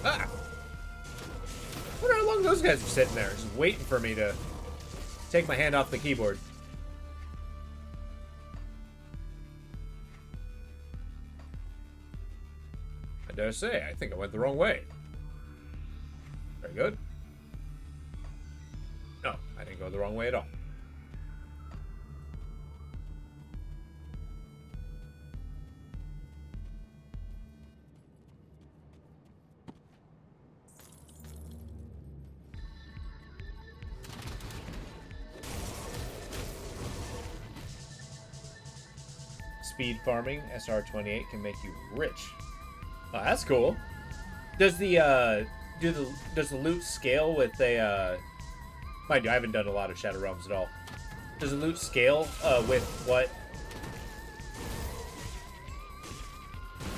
Ah! I wonder how long those guys are sitting there, just waiting for me to take my hand off the keyboard. I dare say, I think I went the wrong way. Very good. No, I didn't go the wrong way at all. Speed farming, SR28 can make you rich. Oh, that's cool. Does the does the loot scale with a mind you, I haven't done a lot of Shadow Realms at all. Does the loot scale with what?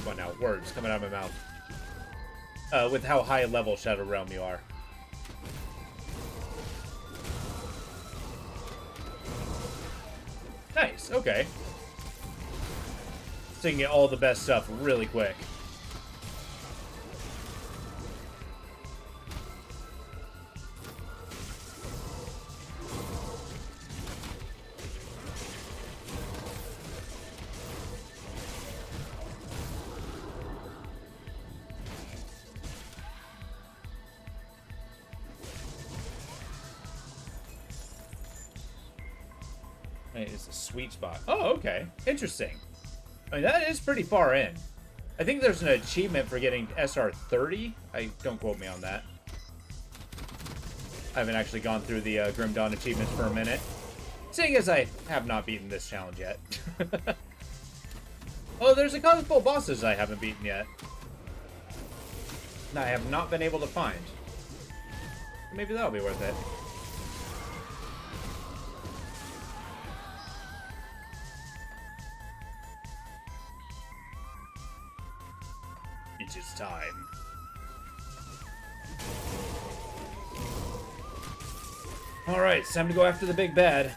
What now? Words coming out of my mouth. With how high level Shadow Realm you are. Nice. Okay. So you can get all the best stuff really quick. It's a sweet spot. Oh, okay. Interesting. I mean, that is pretty far in. I think there's an achievement for getting SR30. Don't quote me on that. I haven't actually gone through the Grim Dawn achievements for a minute. Seeing as I have not beaten this challenge yet. Oh, there's a couple bosses I haven't beaten yet. I have not been able to find. Maybe that'll be worth it. It is time. Alright, it's time to go after the big bad.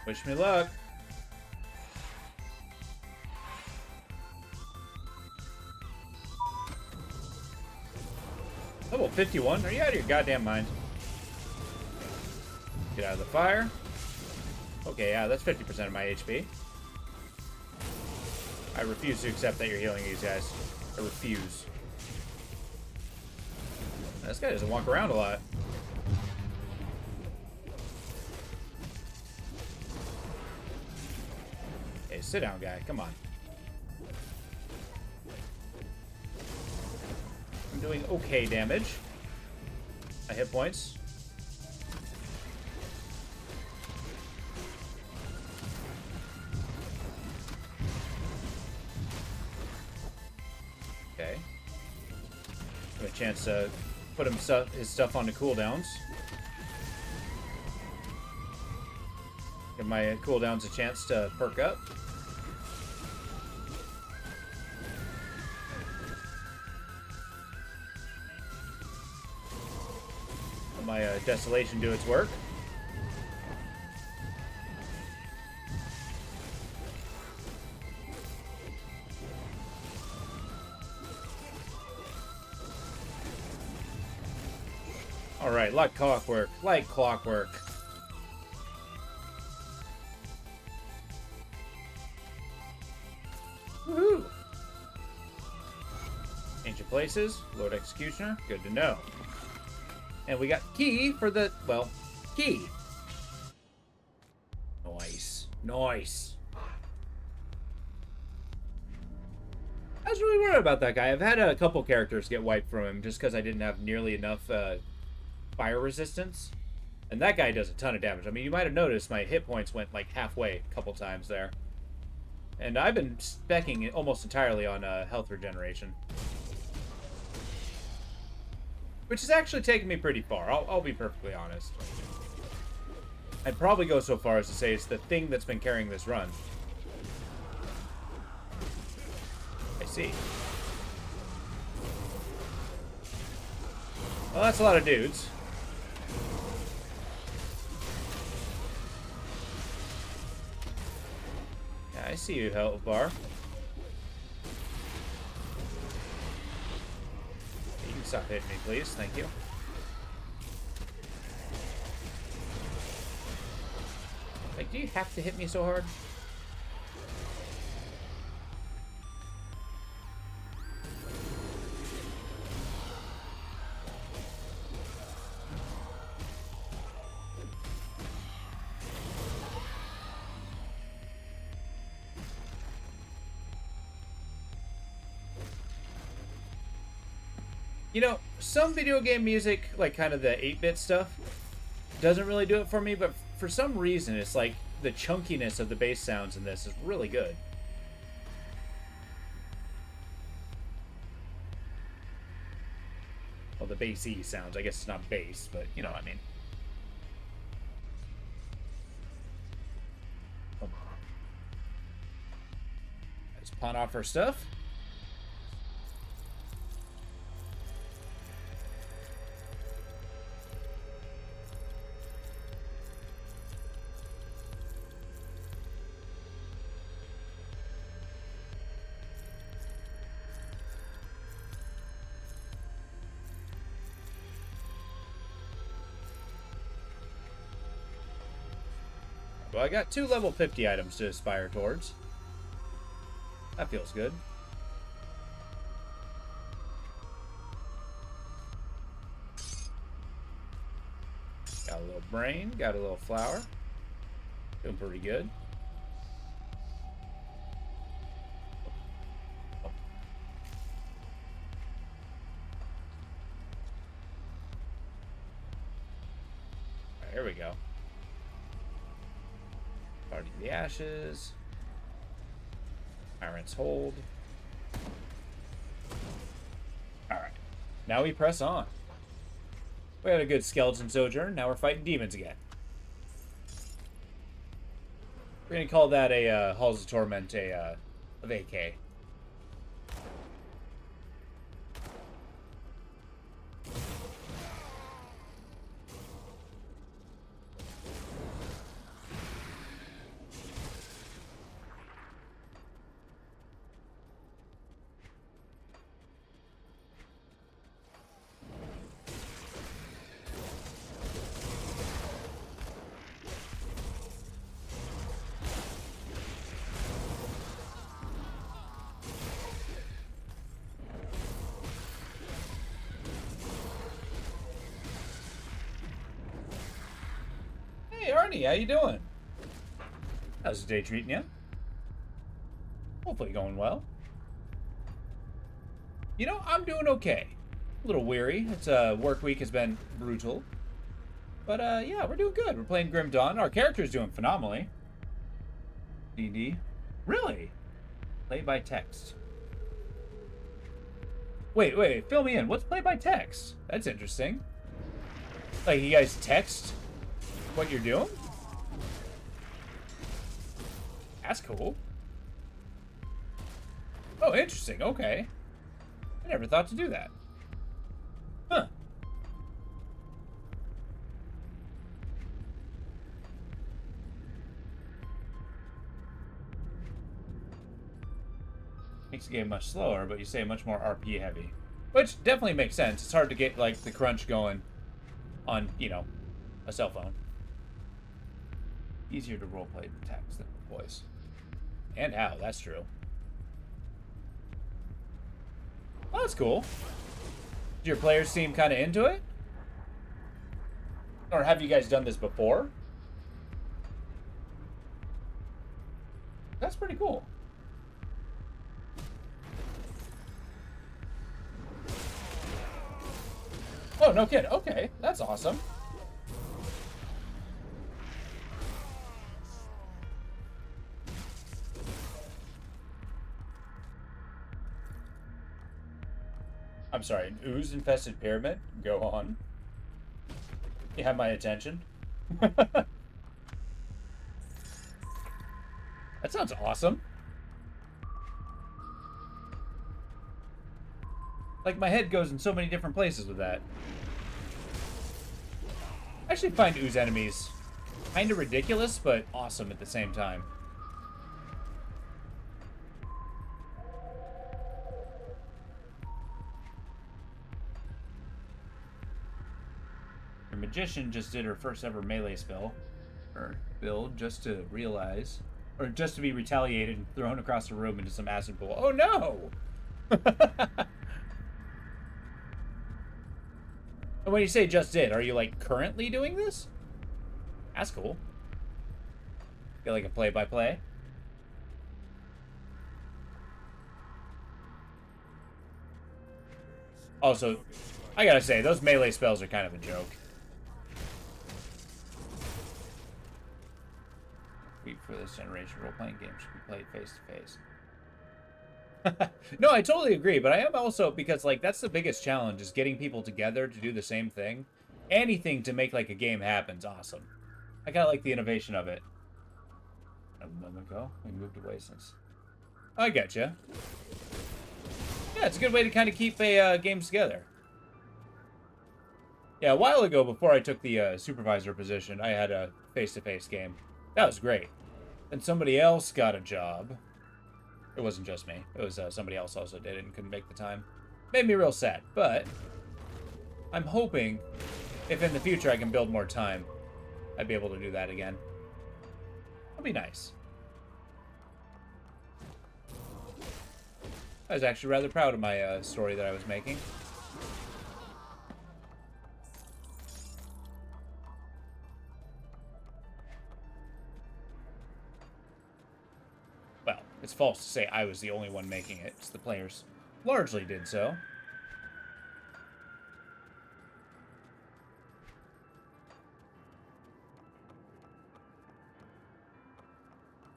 Wish me luck. Level 51? Are you out of your goddamn mind? Get out of the fire. Okay, yeah, that's 50% of my HP. I refuse to accept that you're healing these guys. I refuse. This guy doesn't walk around a lot. Hey, sit down, guy. Come on. doing okay damage. My hit points. Okay. Have a chance to put his stuff onto cooldowns. Give my cooldowns a chance to perk up. Let my Desolation do its work. Alright, like clockwork. Like clockwork. Woohoo! Ancient Places, Lord Executioner, good to know. And we got key for the, well, key. Nice. Nice. I was really worried about that guy. I've had a couple characters get wiped from him just because I didn't have nearly enough fire resistance. And that guy does a ton of damage. I mean, you might have noticed my hit points went like halfway a couple times there. And I've been specking almost entirely on health regeneration. Which has actually taken me pretty far, I'll be perfectly honest. I'd probably go so far as to say it's the thing that's been carrying this run. I see. Well, that's a lot of dudes. Yeah, I see you, health bar. Stop hitting me, please. Thank you. Like, do you have to hit me so hard? You know, some video game music, like kind of the 8-bit stuff, doesn't really do it for me, but for some reason, it's like the chunkiness of the bass sounds in this is really good. Well, the bassy sounds. I guess it's not bass, but you know what I mean. Let's pawn off our stuff. Well, I got 2 level 50 items to aspire towards. That feels good. Got a little brain, got a little flower. Doing pretty good. Alright, here we go. Party of the Ashes. Tyrant's Hold. Alright. Now we press on. We had a good skeleton sojourn. Now we're fighting demons again. We're gonna call that a Halls of Torment a vacay. Hey, Arnie, how you doing? How's the day treating you? Hopefully going well. You know, I'm doing okay. A little weary. It's work week has been brutal. But yeah, we're doing good. We're playing Grim Dawn. Our character's doing phenomenally. D&D. Really? Play by text. Wait, fill me in. What's play by text? That's interesting. Like, you guys text what you're doing? That's cool. Oh, interesting. Okay. I never thought to do that. Huh. Makes the game much slower, but you say much more RP heavy. Which definitely makes sense. It's hard to get, like, the crunch going on, you know, a cell phone. Easier to roleplay text than voice. And how, that's true. Oh, that's cool. Do your players seem kind of into it? Or have you guys done this before? That's pretty cool. Oh, no kidding. Okay, that's awesome. I'm sorry, an ooze-infested pyramid? Go on. You have my attention. That sounds awesome. Like, my head goes in so many different places with that. I actually find ooze enemies kind of ridiculous, but awesome at the same time. Your magician just did her first ever melee spell. Or build just to realize. Or just to be retaliated and thrown across the room into some acid pool. Oh no! And when you say just did, are you, like, currently doing this? That's cool. Get, like, a play-by-play? Also, I gotta say, those melee spells are kind of a joke. We, for this generation, role-playing games should be played face-to-face. No, I totally agree, but I am also, because, like, that's the biggest challenge, is getting people together to do the same thing. Anything to make, like, a game happen's awesome. I kind of like the innovation of it. A moment ago, we moved away since... I getcha. Yeah, it's a good way to kind of keep games together. Yeah, a while ago, before I took the supervisor position, I had a face-to-face game. That was great. Then somebody else got a job. It wasn't just me. It was somebody else also did it and couldn't make the time. Made me real sad, but I'm hoping if in the future I can build more time, I'd be able to do that again. That'd be nice. I was actually rather proud of my story that I was making. Well, it's false to say I was the only one making it. The players largely did so.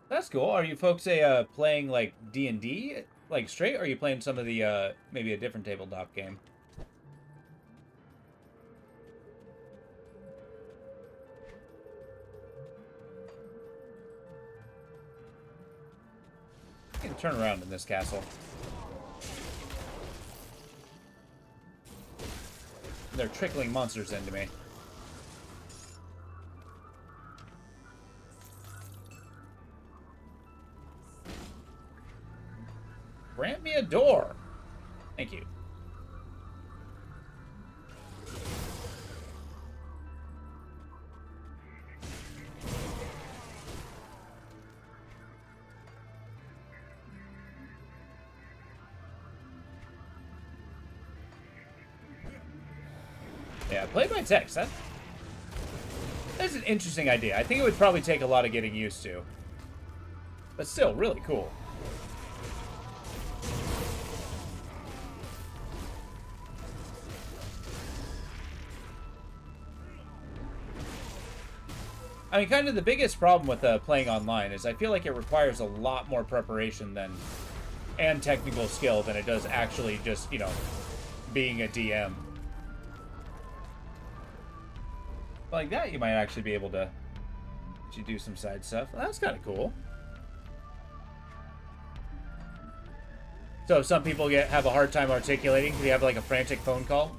That's cool. Are you folks playing like D&D like straight, or are you playing some of the maybe a different tabletop game? I can turn around in this castle. They're trickling monsters into me. Grant me a door. Thank you. Yeah, play by text. That's an interesting idea. I think it would probably take a lot of getting used to. But still, really cool. I mean, kind of the biggest problem with playing online is I feel like it requires a lot more preparation and technical skill than it does actually just, you know, being a DM. Like that, you might actually be able to do some side stuff. Well, that's kind of cool. So some people have a hard time articulating because you have like a frantic phone call.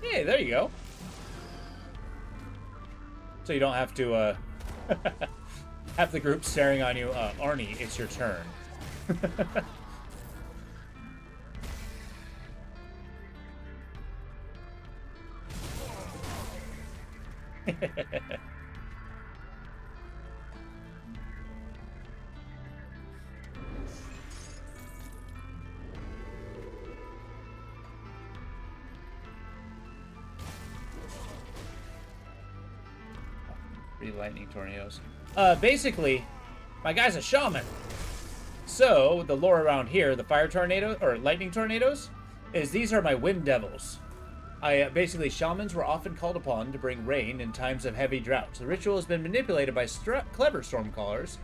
Hey, there you go. So you don't have to have the group staring on you. Arnie, it's your turn. Three lightning tornadoes. Basically, my guy's a shaman. So the lore around here, the fire tornado or lightning tornadoes, is these are my wind devils. Basically, shamans were often called upon to bring rain in times of heavy droughts. The ritual has been manipulated by clever stormcallers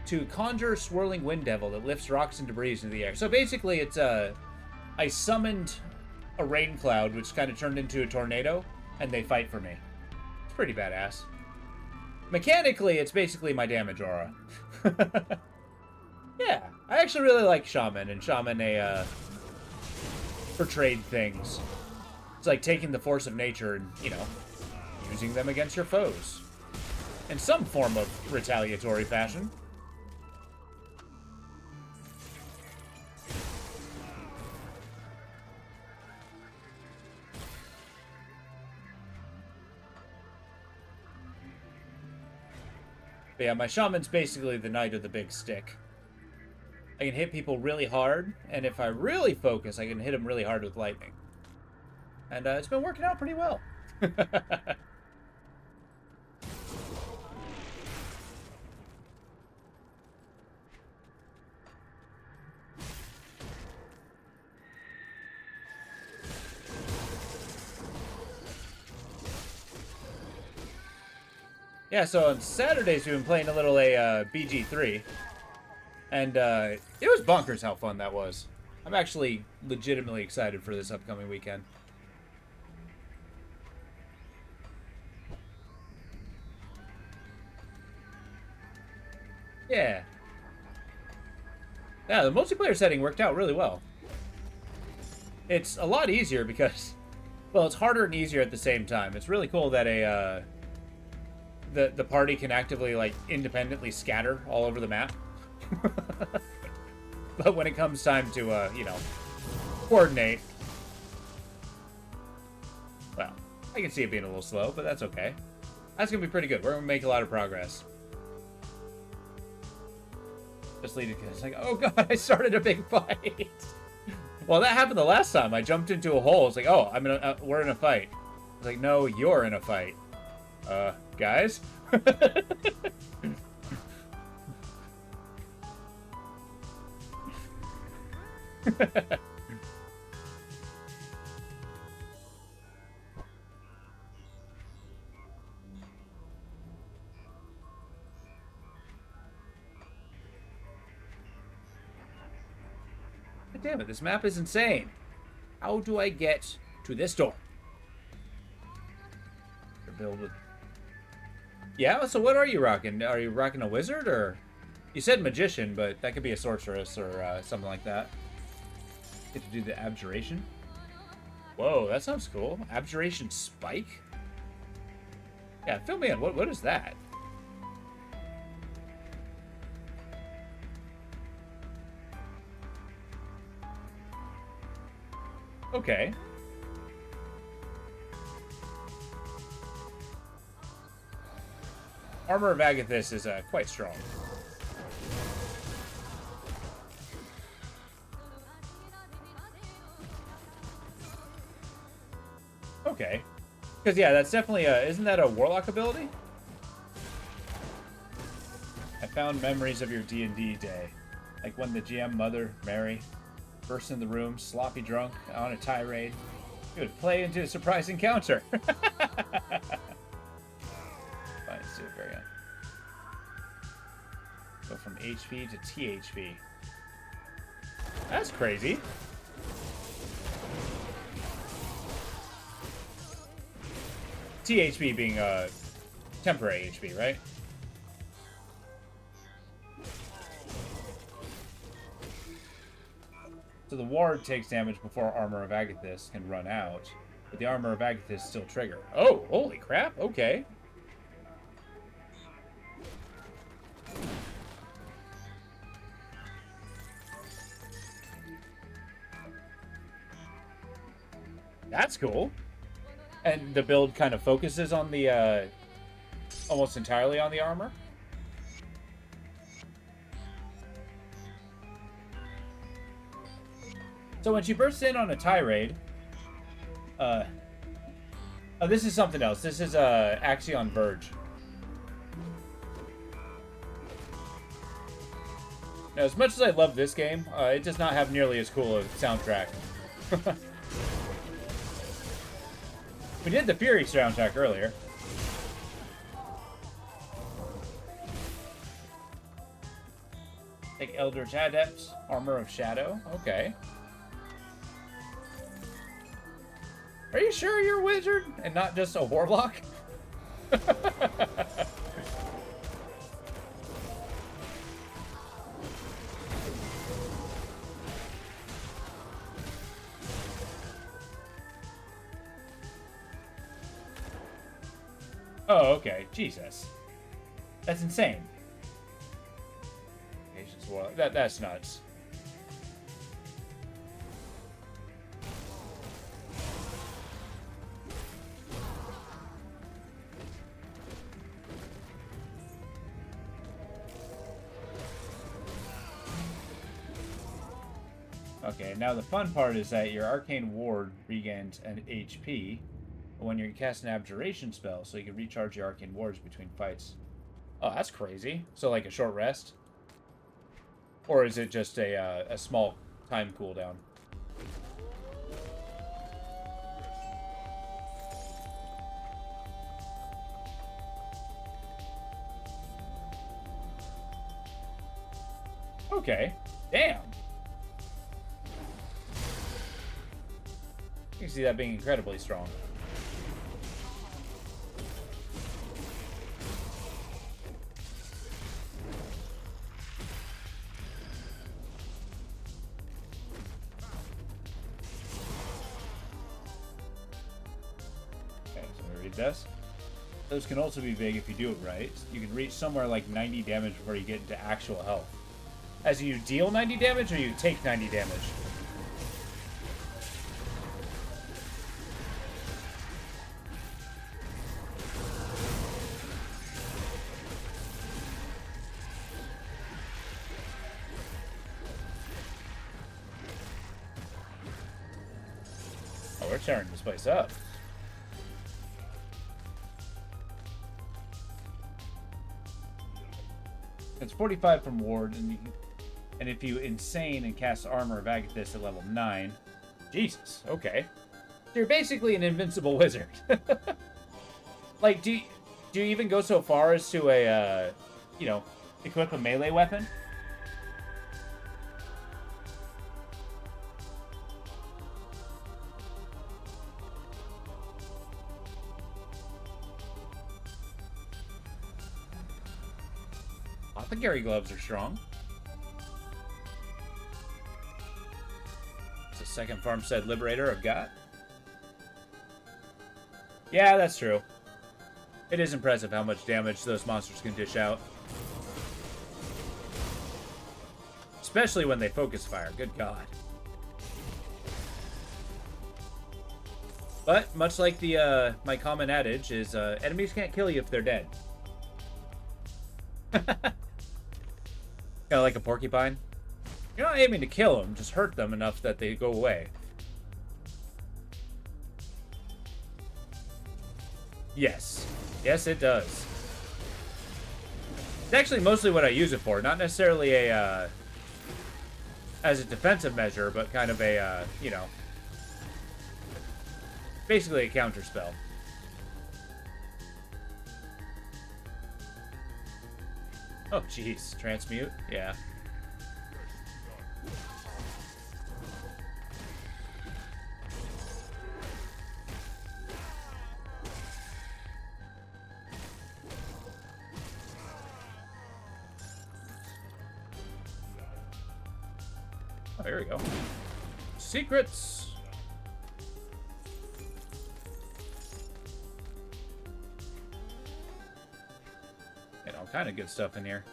to conjure a swirling wind devil that lifts rocks and debris into the air. So basically, it's I summoned a rain cloud, which kind of turned into a tornado, and they fight for me. It's pretty badass. Mechanically, it's basically my damage aura. Yeah, I actually really like Shaman, and Shaman portrayed things. It's like taking the force of nature and, you know, using them against your foes. In some form of retaliatory fashion. But yeah, my Shaman's basically the knight of the big stick. I can hit people really hard, and if I really focus, I can hit them really hard with lightning. And it's been working out pretty well. Yeah, so on Saturdays we've been playing a little BG3. And it was bonkers how fun that was. I'm actually legitimately excited for this upcoming weekend. Yeah. Yeah, the multiplayer setting worked out really well. It's a lot easier because, well, it's harder and easier at the same time. It's really cool that the party can actively, like, independently scatter all over the map. But when it comes time to, you know, coordinate, well, I can see it being a little slow, but that's okay. That's gonna be pretty good. We're gonna make a lot of progress. Just lead it, it's like, oh god, I started a big fight. Well, that happened the last time. I jumped into a hole. It's like, oh, we're in a fight. It's like, no, you're in a fight. Guys? Damn it, this map is insane. How do I get to this door? Build with... Yeah, so what are you rocking? Are you rocking a wizard, or... You said magician, but that could be a sorceress or something like that. Get to do the abjuration. Whoa, that sounds cool. Abjuration spike? Yeah, fill me in. What is that? Okay. Armor of Agathis is quite strong. Okay. Because, yeah, that's definitely a... Isn't that a warlock ability? found memories of your D&D day. Like when the GM mother, Mary, burst in the room, sloppy drunk, on a tirade. You would play into a surprise encounter. Fine, let's do it very on. Go from HP to THP. That's crazy. THP being temporary HP, right? So the ward takes damage before Armor of Agathis can run out, but the Armor of Agathis still trigger. Oh, holy crap! Okay. That's cool. And the build kind of focuses on the, almost entirely on the armor. So when she bursts in on a tirade, oh, this is something else. This is Axion Verge. Now, as much as I love this game, it does not have nearly as cool a soundtrack. We did the Fury soundtrack earlier. Like Eldritch Adepts, Armor of Shadow. Okay. Are you sure you're a wizard and not just a warlock? Oh, okay. Jesus. That's insane. Patience warlock. That's nuts. Okay, now the fun part is that your Arcane Ward regains an HP when you cast an Abjuration spell, so you can recharge your Arcane Wards between fights. Oh, that's crazy. So like a short rest? Or is it just a small time cooldown? Okay. Damn. You can see that being incredibly strong. Okay, so we read this. Those can also be big if you do it right. You can reach somewhere like 90 damage before you get into actual health. As you deal 90 damage or you take 90 damage? Oh, we're tearing this place up. It's 45 from Ward, and if you Insane and cast Armor of Agathis at level 9... Jesus, okay. You're basically an invincible wizard. Like, do you even go so far as to equip a melee weapon? Apothecary gloves are strong. It's the second Farmstead Liberator I've got. Yeah, that's true. It is impressive how much damage those monsters can dish out. Especially when they focus fire. Good God. But, much like the my common adage is, enemies can't kill you if they're dead. Kind of like a porcupine. You're not aiming to kill them, just hurt them enough that they go away. Yes. Yes, it does. It's actually mostly what I use it for, not necessarily a as a defensive measure, but kind of a you know, basically a counter spell. Oh, jeez. Transmute? Yeah. Oh, here we go. Secrets! And all kind of good stuff in here.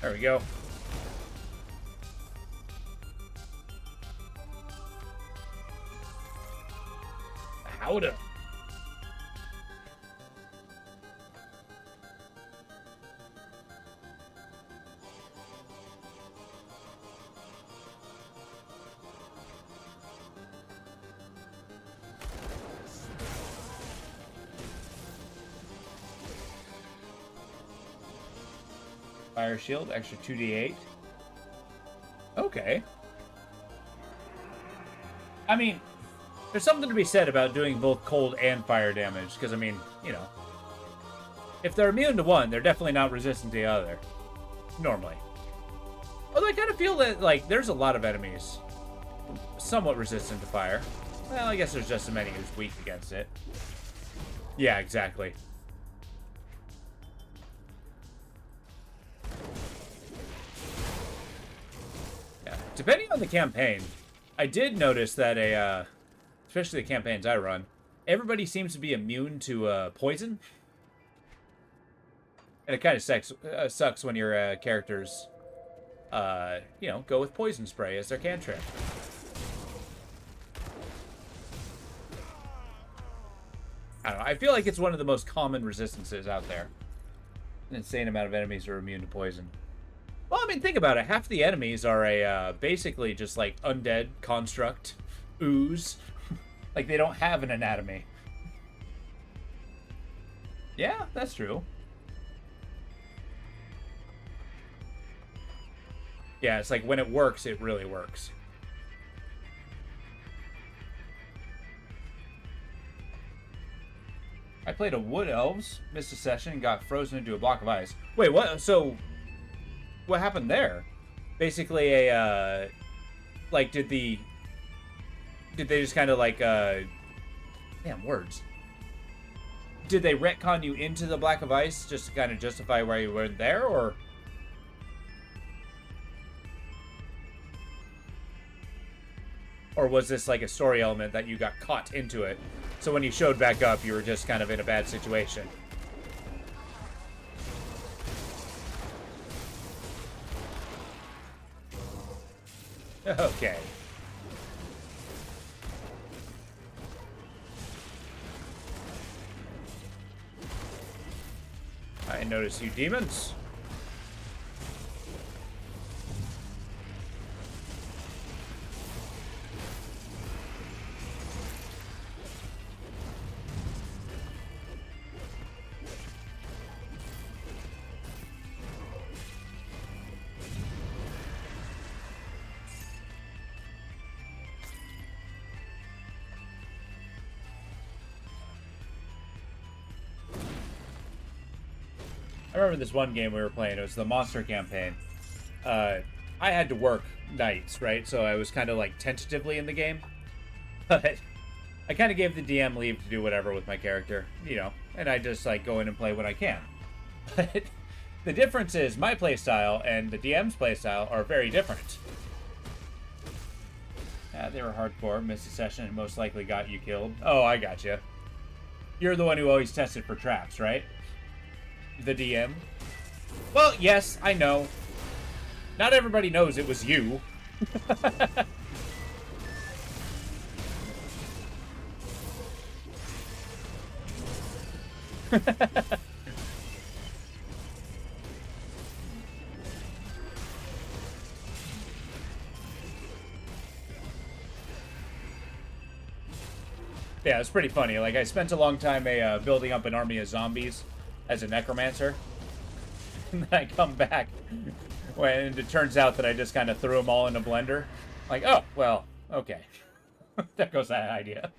There we go. Howda. Fire shield, extra 2d8. Okay. I mean, there's something to be said about doing both cold and fire damage, because, I mean, you know, if they're immune to one, they're definitely not resistant to the other. Normally. Although I kind of feel that, like, there's a lot of enemies somewhat resistant to fire. Well, I guess there's just as many who's weak against it. Yeah, exactly. Depending on the campaign, I did notice that especially the campaigns I run, everybody seems to be immune to poison. And it kind of sucks when your characters, you know, go with poison spray as their cantrip. I don't know. I feel like it's one of the most common resistances out there. An insane amount of enemies are immune to poison. Well, I mean, think about it. Half the enemies are basically just like undead construct ooze. Like they don't have an anatomy. Yeah, that's true. Yeah, it's like when it works, it really works. I played a Wood Elves, missed a session, and got frozen into a block of ice. Wait, what? So what happened there? Basically like did they just kind of like damn words. Did they retcon you into the block of ice just to kind of justify why you weren't there, or was this like a story element that you got caught into it, so when you showed back up you were just kind of in a bad situation? Okay. I notice you demons. I remember this one game we were playing. It was the monster campaign. I had to work nights, right? So I was kind of like tentatively in the game. But I kind of gave the DM leave to do whatever with my character, you know, and I just like go in and play when I can. But the difference is my playstyle and the DM's playstyle are very different. They were hardcore, missed a session, and most likely got you killed. Oh, I got you. You're the one who always tested for traps, right? The DM. Well, yes, I know. Not everybody knows it was you. Yeah, it's pretty funny. Like, I spent a long time building up an army of zombies as a necromancer. And then I come back when it turns out that I just kind of threw them all in a blender. Like, oh, well, okay. There goes that idea.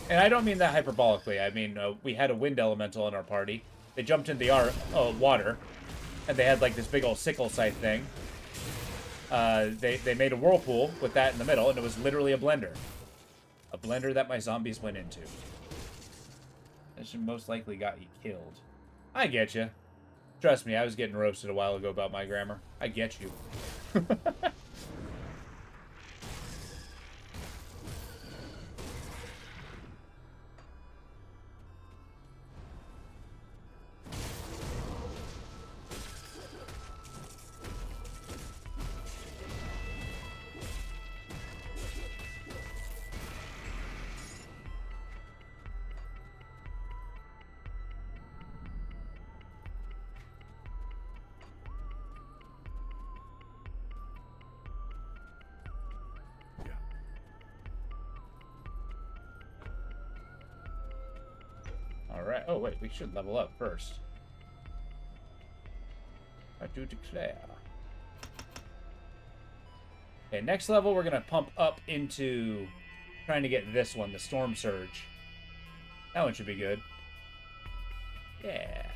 And I don't mean that hyperbolically. I mean, we had a wind elemental in our party. They jumped in the water, and they had, like, this big old sickle scythe thing. They made a whirlpool with that in the middle, and it was literally a blender. A blender that my zombies went into. That should most likely got you killed. I get you. Trust me, I was getting roasted a while ago about my grammar. I get you. Alright. Oh, wait. We should level up first. I do declare. Okay, next level, we're going to pump up into trying to get this one, the Storm Surge. That one should be good. Yeah.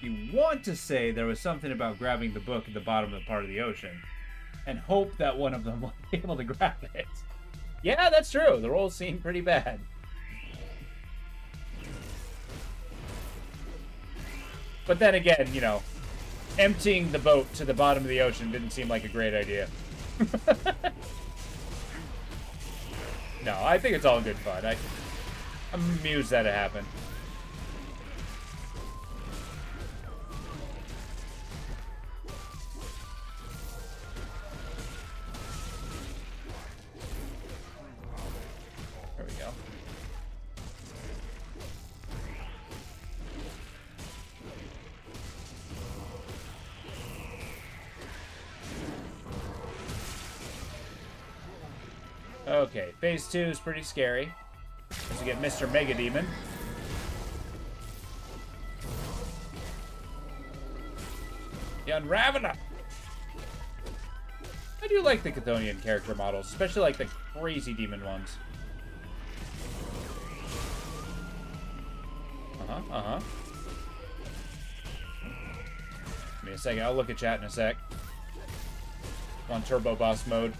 You want to say there was something about grabbing the book at the bottom of the part of the ocean and hope that one of them will be able to grab it. Yeah, that's true. The rolls seem pretty bad. But then again, you know, emptying the boat to the bottom of the ocean didn't seem like a great idea. No, I think it's all good fun. I'm amused that it happened. There we go. Okay, phase 2 is pretty scary. As we get Mr. Mega Demon. The Unraveler! I do like the Chthonian character models, especially like the crazy demon ones. Uh-huh. Give me a second, I'll look at chat in a sec. I'm on Turbo Boss mode.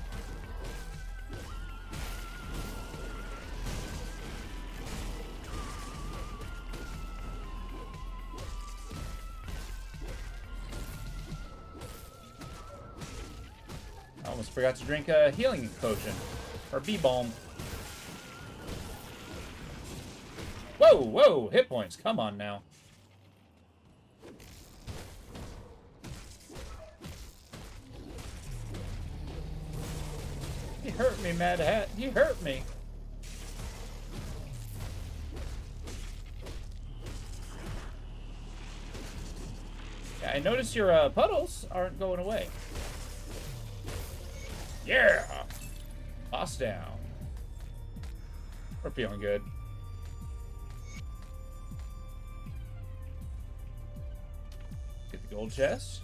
Almost forgot to drink a healing potion. Or B-Balm. Whoa, whoa, hit points. Come on now. You hurt me, Mad Hat. You hurt me. Yeah, I noticed your puddles aren't going away. Yeah! Boss down. We're feeling good. Get the gold chest.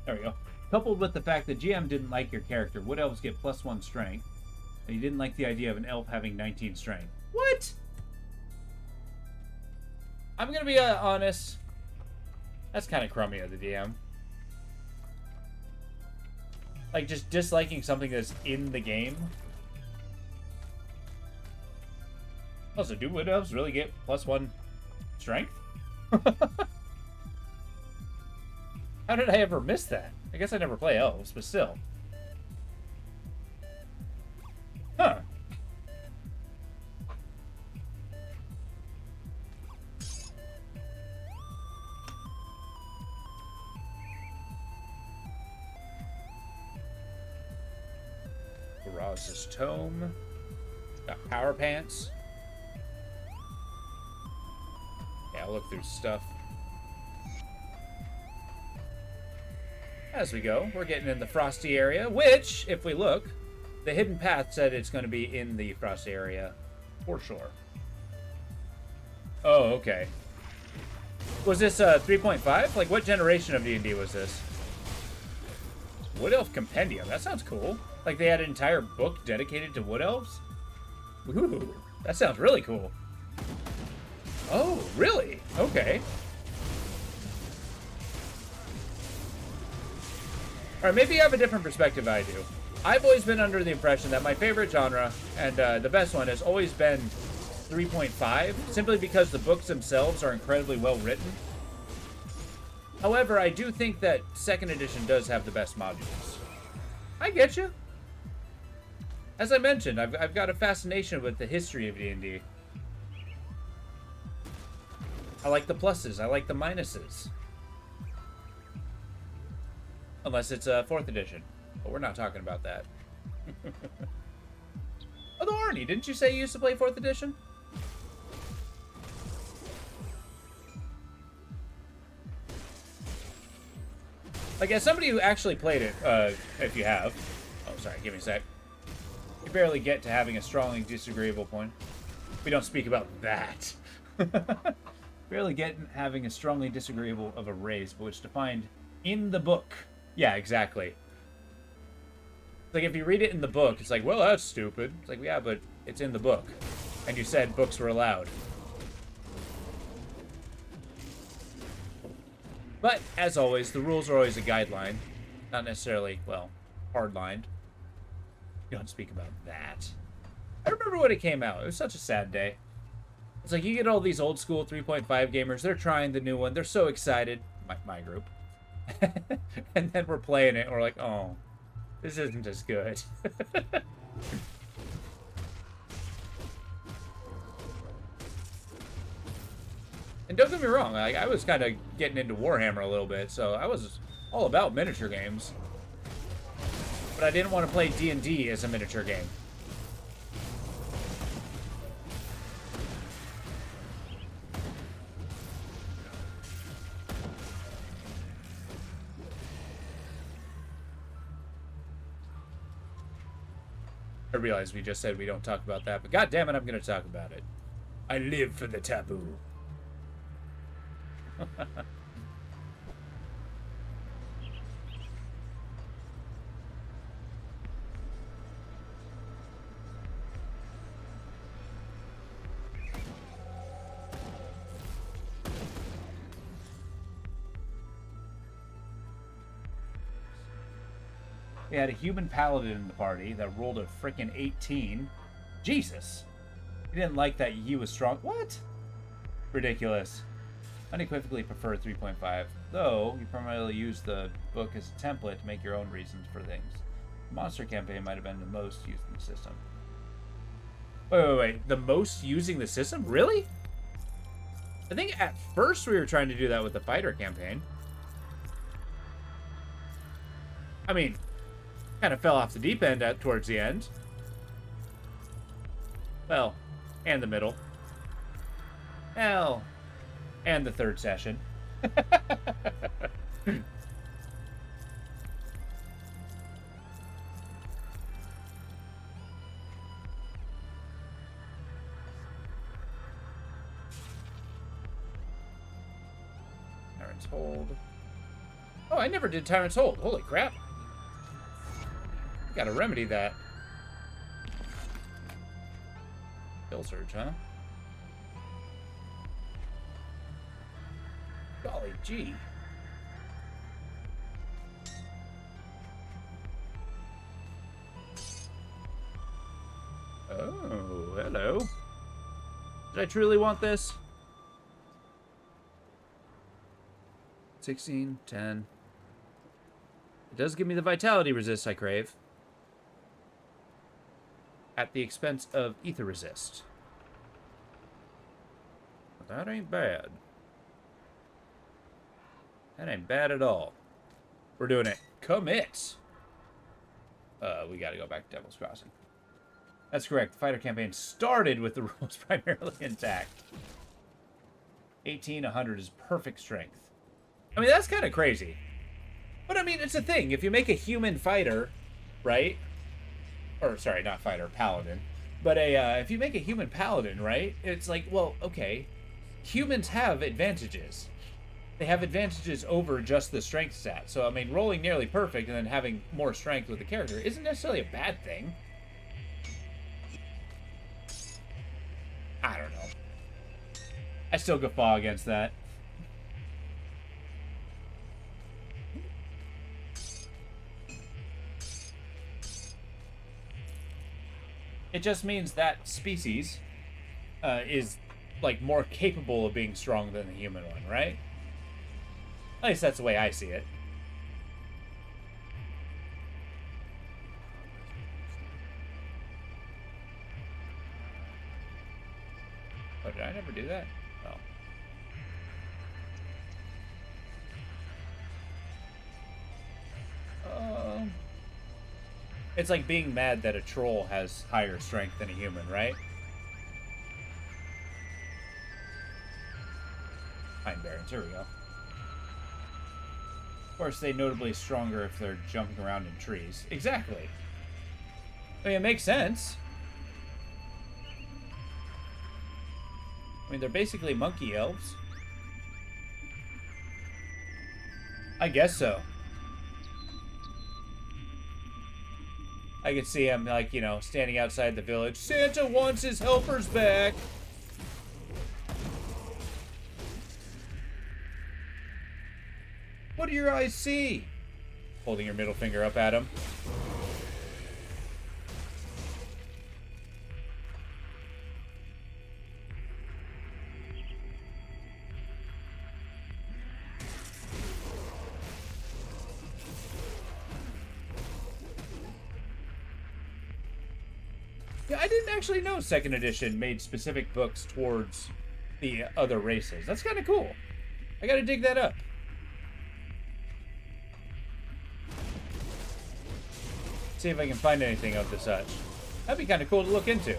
There we go. Coupled with the fact that GM didn't like your character, wood elves get +1 strength, and he didn't like the idea of an elf having 19 strength. What? I'm gonna be honest. That's kind of crummy of the DM. Like, just disliking something that's in the game. Also, do wood elves really get +1 strength? How did I ever miss that? I guess I never play elves, but still. Huh. Oz's Tome. Got Power Pants. Yeah, I'll look through stuff. As we go, we're getting in the Frosty area, which, if we look, the hidden path said it's going to be in the Frosty area for sure. Oh, okay. Was this 3.5? Like, what generation of D&D was this? Wood Elf Compendium. That sounds cool. Like, they had an entire book dedicated to Wood Elves? Ooh, that sounds really cool. Oh, really? Okay. Alright, maybe you have a different perspective than I do. I've always been under the impression that my favorite genre, and the best one, has always been 3.5, simply because the books themselves are incredibly well written. However, I do think that 2nd edition does have the best modules. I get you. As I mentioned, I've got a fascination with the history of D&D. I like the pluses, I like the minuses. Unless it's 4th edition. But we're not talking about that. Although, Arnie, didn't you say you used to play 4th edition? Like, as somebody who actually played it, if you have... Oh, sorry, give me a sec. You barely get to having a strongly disagreeable point. We don't speak about that. Barely get having a strongly disagreeable of a race, but which defined in the book. Yeah, exactly. Like, if you read it in the book, it's like, well, that's stupid. It's like, yeah, but it's in the book. And you said books were allowed. But, as always, the rules are always a guideline. Not necessarily, well, hard-lined. You don't speak about that. I remember when it came out. It was such a sad day. It's like, you get all these old-school 3.5 gamers. They're trying the new one. They're so excited. My group. And then we're playing it, and we're like, oh, this isn't as good. And don't get me wrong, I was kind of getting into Warhammer a little bit, so I was all about miniature games. But I didn't want to play D&D as a miniature game. I realize we just said we don't talk about that, but god damn it, I'm going to talk about it. I live for the taboo. We had a human paladin in the party that rolled a frickin' 18. Jesus. He didn't like that he was strong. What? Ridiculous. Unequivocally prefer 3.5, though you primarily use the book as a template to make your own reasons for things. The monster campaign might have been the most used in the system. Wait. The most using the system? Really? I think at first we were trying to do that with the fighter campaign. I mean, kind of fell off the deep end towards the end. Well, and the middle. Hell. And the 3rd session. Tyrant's Hold. Oh, I never did Tyrant's Hold. Holy crap. Gotta remedy that. Kill Surge, huh? Golly gee. Oh, hello. Did I truly want this? 16, 10. It does give me the vitality resist I crave. At the expense of ether resist. But that ain't bad. That ain't bad at all. We're doing it. Commit. we gotta go back to Devil's Crossing. That's correct. The fighter campaign started with the rules primarily intact. 1,800 is perfect strength. I mean, that's kind of crazy. But, I mean, it's a thing. If you make a human fighter, right? Or, sorry, not fighter, paladin. But if you make a human paladin, right? It's like, well, okay. Humans have advantages. They have advantages over just the strength stat. So, I mean, rolling nearly perfect and then having more strength with the character isn't necessarily a bad thing. I don't know. I still guffaw against that. It just means that species is, like, more capable of being strong than the human one, right? At least that's the way I see it. Oh, did I never do that? Oh. It's like being mad that a troll has higher strength than a human, right? Pine Barrens, here we go. Of course, they notably stronger if they're jumping around in trees. Exactly. I mean, it makes sense. I mean, they're basically monkey elves. I guess so. I could see him, like, you know, standing outside the village. Santa wants his helpers back! What do your eyes see? Holding your middle finger up at him. Yeah, I didn't actually know 2nd edition made specific books towards the other races. That's kind of cool. I gotta dig that up. See if I can find anything of the such. That'd be kind of cool to look into.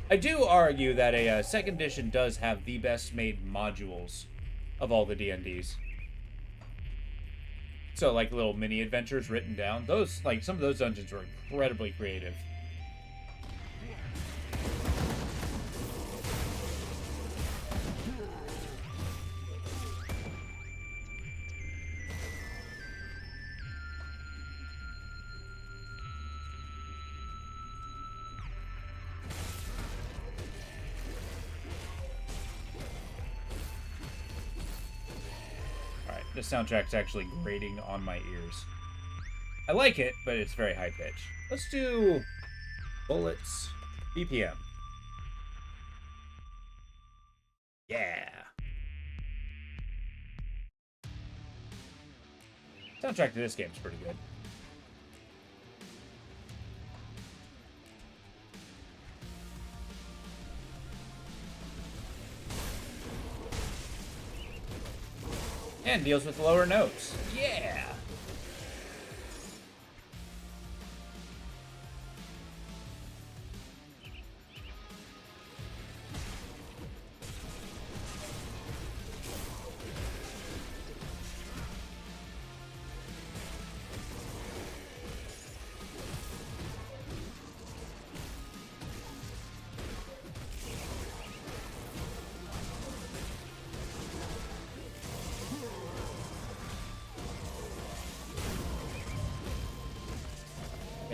I do argue that a 2nd edition does have the best made modules of all the D&Ds. So, like, little mini adventures written down. Those, like, some of those dungeons were incredibly creative. The soundtrack's actually grating on my ears. I like it, but it's very high pitch. Let's do bullets BPM. Yeah. Soundtrack to this game's pretty good. And deals with lower notes. Yeah!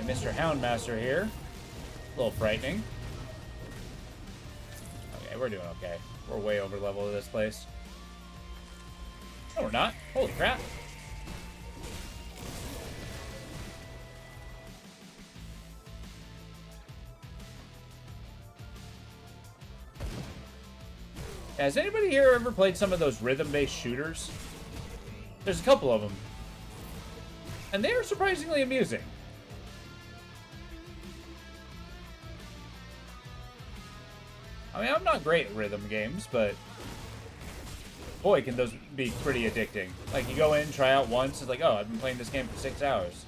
Mr. Houndmaster here. A little frightening. Okay, we're doing okay. We're way over level of this place. No, we're not. Holy crap. Has anybody here ever played some of those rhythm-based shooters? There's a couple of them. And they are surprisingly amusing. I mean, I'm not great at rhythm games, but boy, can those be pretty addicting. Like, you go in, try out once, it's like, oh, I've been playing this game for 6 hours.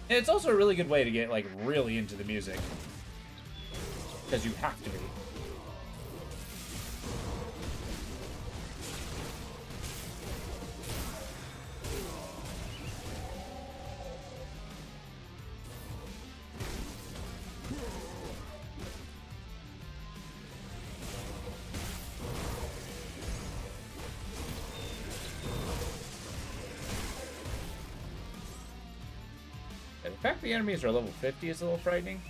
And it's also a really good way to get, like, really into the music. Because you have to be. The fact the enemies are level 50 is a little frightening.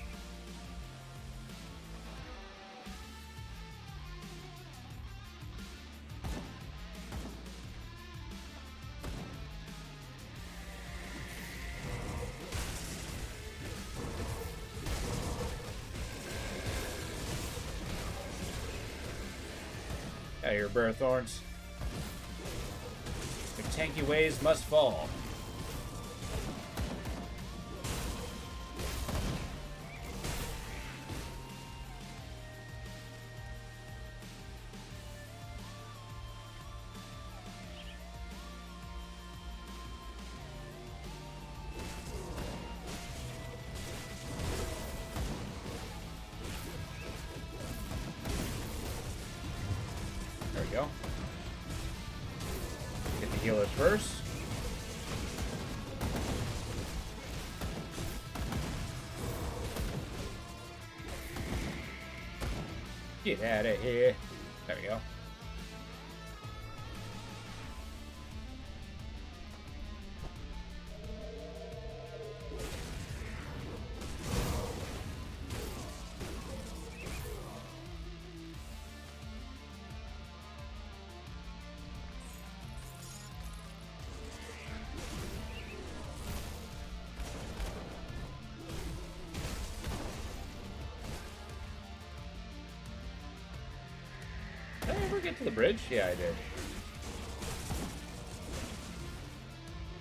Yeah, your Bear Thorns. Your tanky ways must fall. There we go. Get the healer first. Get out of here. There we go. Did I ever get to the bridge? Yeah, I did.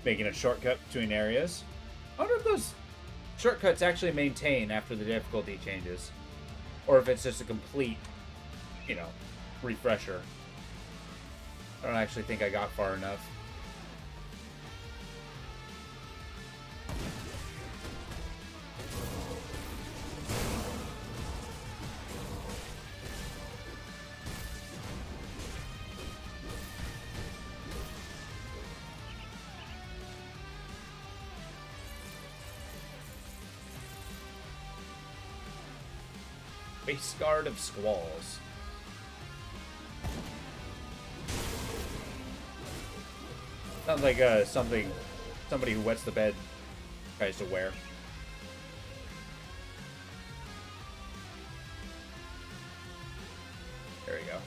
Making a shortcut between areas. I wonder if those shortcuts actually maintain after the difficulty changes. Or if it's just a complete, you know, refresher. I don't actually think I got far enough. Face guard of squalls. Sounds like somebody who wets the bed tries to wear. There we go.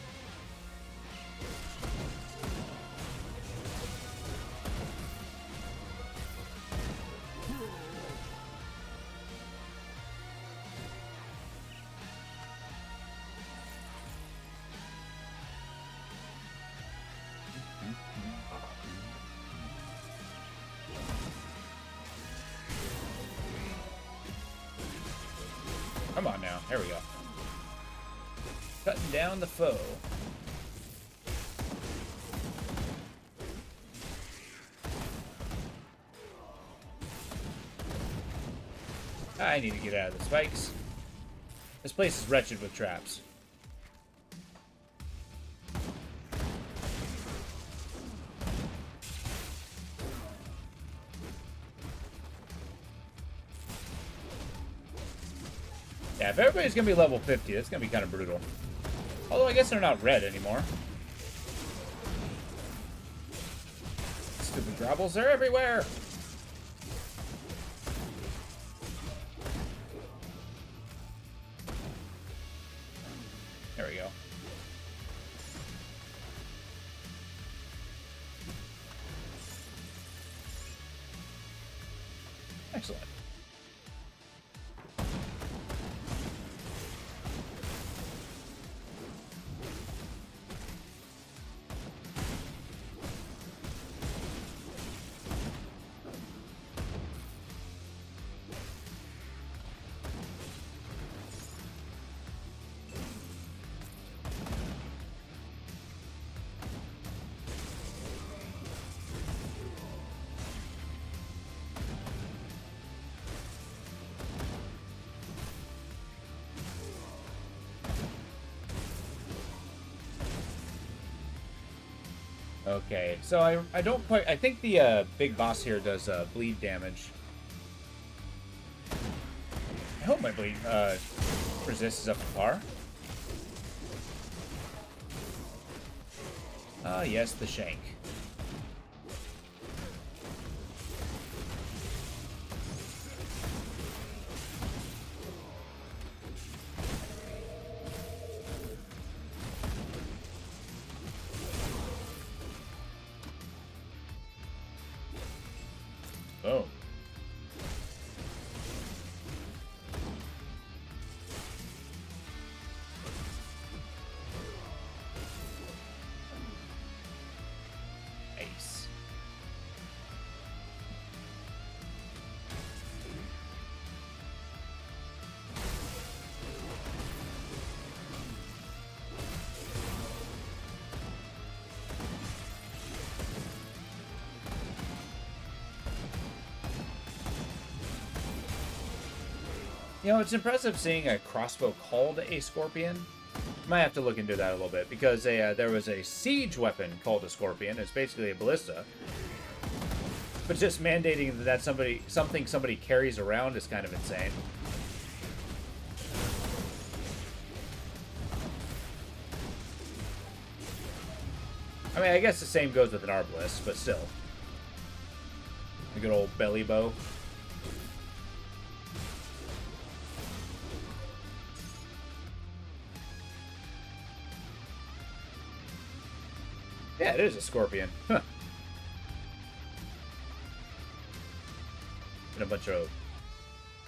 Come on now. There we go. Cutting down the foe. I need to get out of the spikes. This place is wretched with traps. Yeah, if everybody's gonna be level 50, that's gonna be kind of brutal. Although I guess they're not red anymore. Stupid gobbles, they're everywhere! There we go. Excellent. Okay, so I don't quite... I think the big boss here does bleed damage. I hope my bleed resist is up to par. Yes, the shank. Oh. Nice. You know, it's impressive seeing a crossbow called a scorpion. Might have to look into that a little bit, because there was a siege weapon called a scorpion. It's basically a ballista. But just mandating that something somebody carries around is kind of insane. I mean, I guess the same goes with an arbalist, but still. A good old belly bow. Yeah, it is a scorpion. Huh. And a bunch of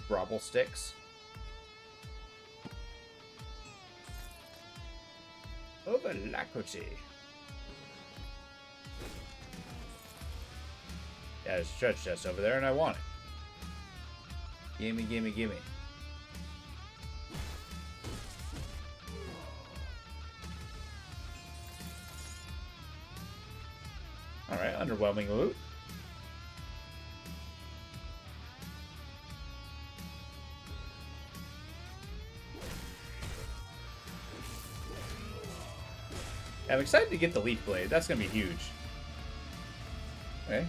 grobble sticks. Of alacrity. Yeah, there's a stretch chest over there, and I want it. Gimme, gimme, gimme. Alright, underwhelming loot. I'm excited to get the leaf blade. That's going to be huge. Okay.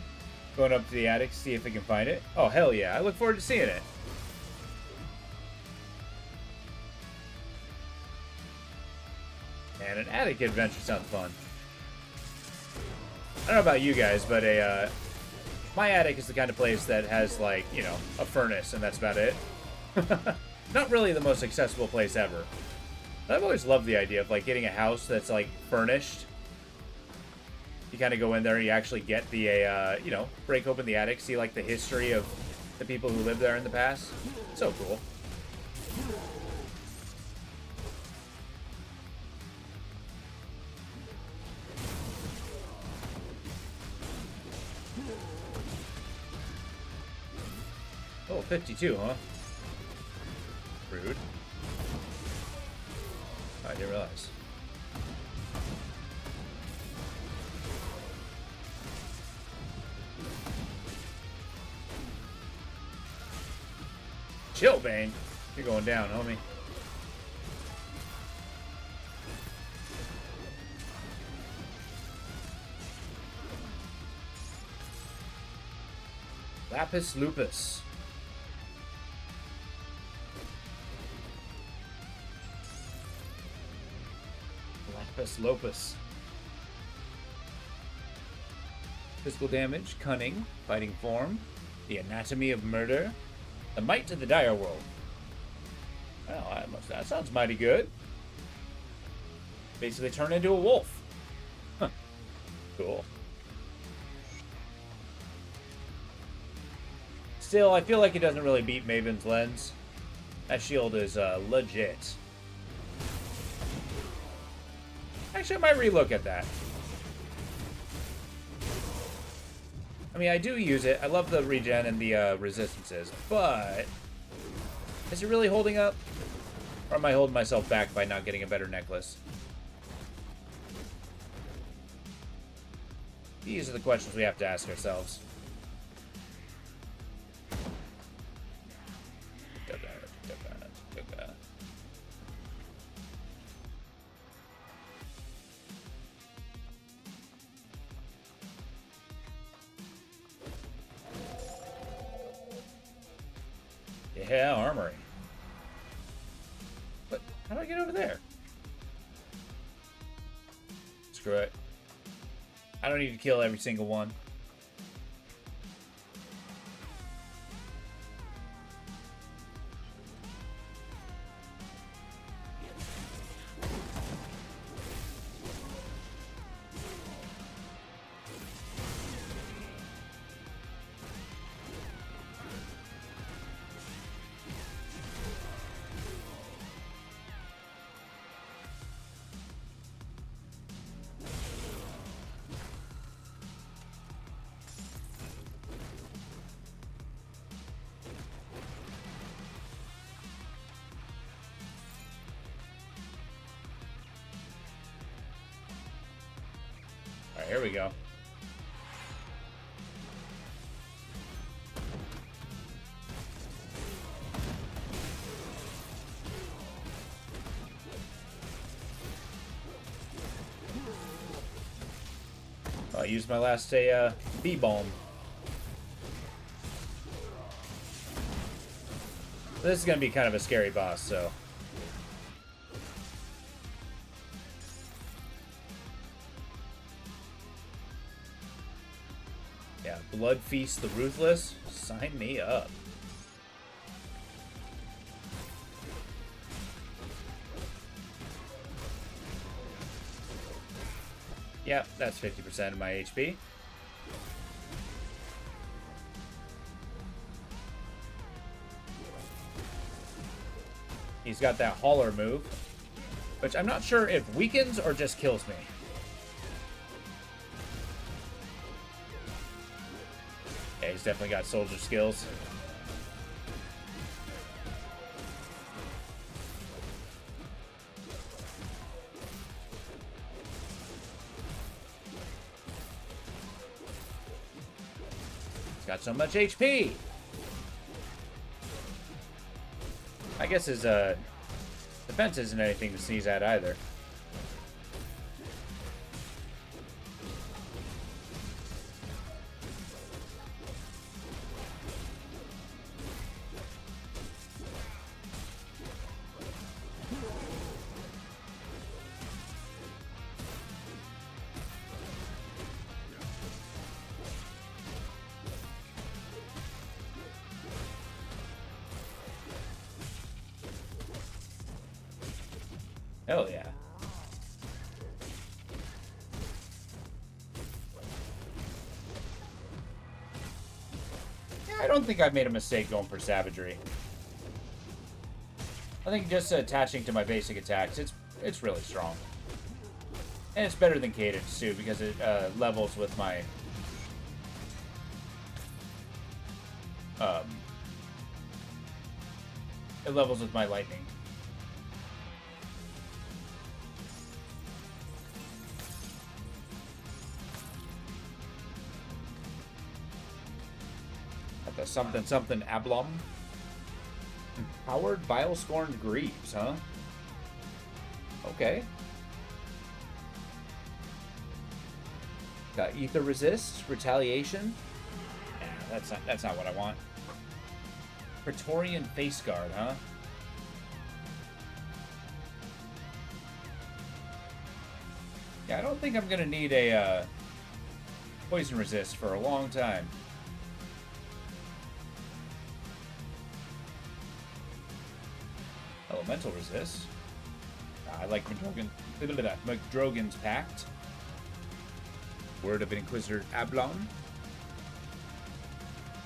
Going up to the attic, see if we can find it. Oh, hell yeah. I look forward to seeing it. And an attic adventure sounds fun. I don't know about you guys, but my attic is the kind of place that has, like, you know, a furnace, and that's about it. Not really the most accessible place ever. But I've always loved the idea of, like, getting a house that's, like, furnished. You kind of go in there and you actually get the, you know, break open the attic, see, like, the history of the people who lived there in the past. So cool. Oh, 52, huh? Rude. I didn't realize. Chill, Bane. You're going down, homie. Lapis Lupus. Lapis Lopus. Physical damage, cunning, fighting form, the anatomy of murder, the might of the dire world. Well, that sounds mighty good. Basically turn into a wolf. Huh. Cool. Still, I feel like it doesn't really beat Maven's Lens. That shield is legit. Actually, I might relook at that. I mean, I do use it. I love the regen and the resistances, but is it really holding up? Or am I holding myself back by not getting a better necklace? These are the questions we have to ask ourselves. Yeah, armory. But how do I get over there? Screw it. I don't need to kill every single one. Alright, here we go. I used my last B-bomb. This is gonna be kind of a scary boss, so. Yeah, Blood Feast the Ruthless. Sign me up. Yep, that's 50% of my HP. He's got that hauler move, which I'm not sure if weakens or just kills me. Yeah, he's definitely got soldier skills. He's got so much HP. I guess his defense isn't anything to sneeze at either. Hell yeah. Yeah, I don't think I've made a mistake going for savagery. I think just attaching to my basic attacks, it's really strong. And it's better than cadence too, because it levels with my it levels with my lightning. The something Amalgam. Empowered Bile-Scorned Greaves, huh? Okay. Got Ether Resist, Retaliation. Yeah, that's not what I want. Praetorian Face Guard, huh? Yeah, I don't think I'm gonna need a Poison Resist for a long time. Elemental Resist. I like McDrogan's Pact. Word of Inquisitor Ablon.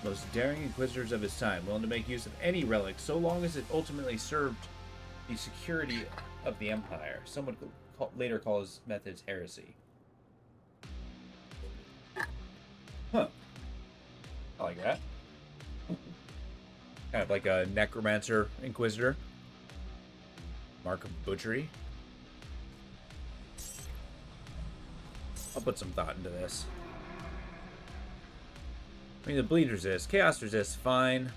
Most daring inquisitors of his time, willing to make use of any relic so long as it ultimately served the security of the Empire. Someone later call his methods heresy. Huh. I like that. Kind of like a Necromancer Inquisitor. Mark of Butchery. I'll put some thought into this. I mean, the Bleed Resist. Chaos Resist, fine.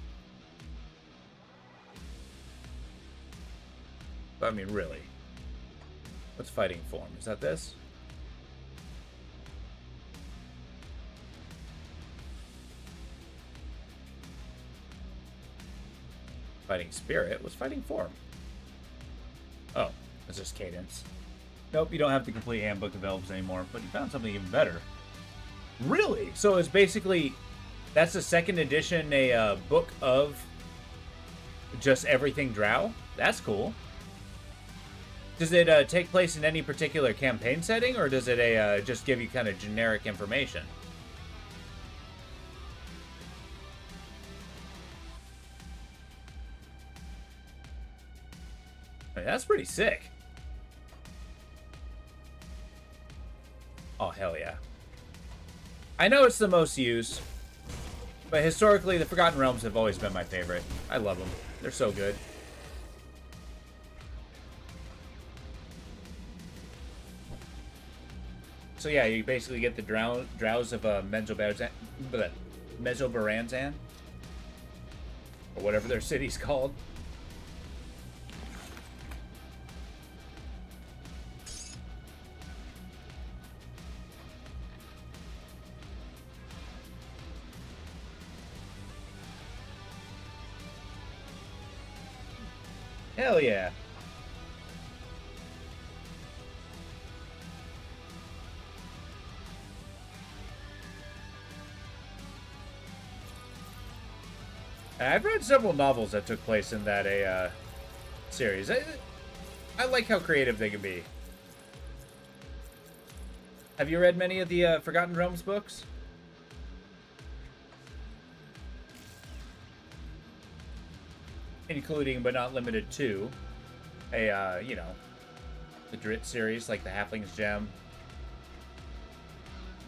But I mean, really. What's Fighting Form? Is that this? fighting spirit. What's fighting form? Oh, it's just cadence. Nope, you don't have the complete handbook of elves anymore, but you found something even better. Really? So it's basically, that's the second edition, a book of just everything drow? That's cool. Does it take place in any particular campaign setting, or does it just give you kind of generic information? I mean, that's pretty sick. Oh, hell yeah. I know it's the most used, but historically, the Forgotten Realms have always been my favorite. I love them. They're so good. So yeah, you basically get the drows of Mesobaranzan, or whatever their city's called. Hell yeah. I've read several novels that took place in that series. I like how creative they can be. Have you read many of the Forgotten Realms books? Including, but not limited to, you know, the Drit series, like the Halfling's Gem,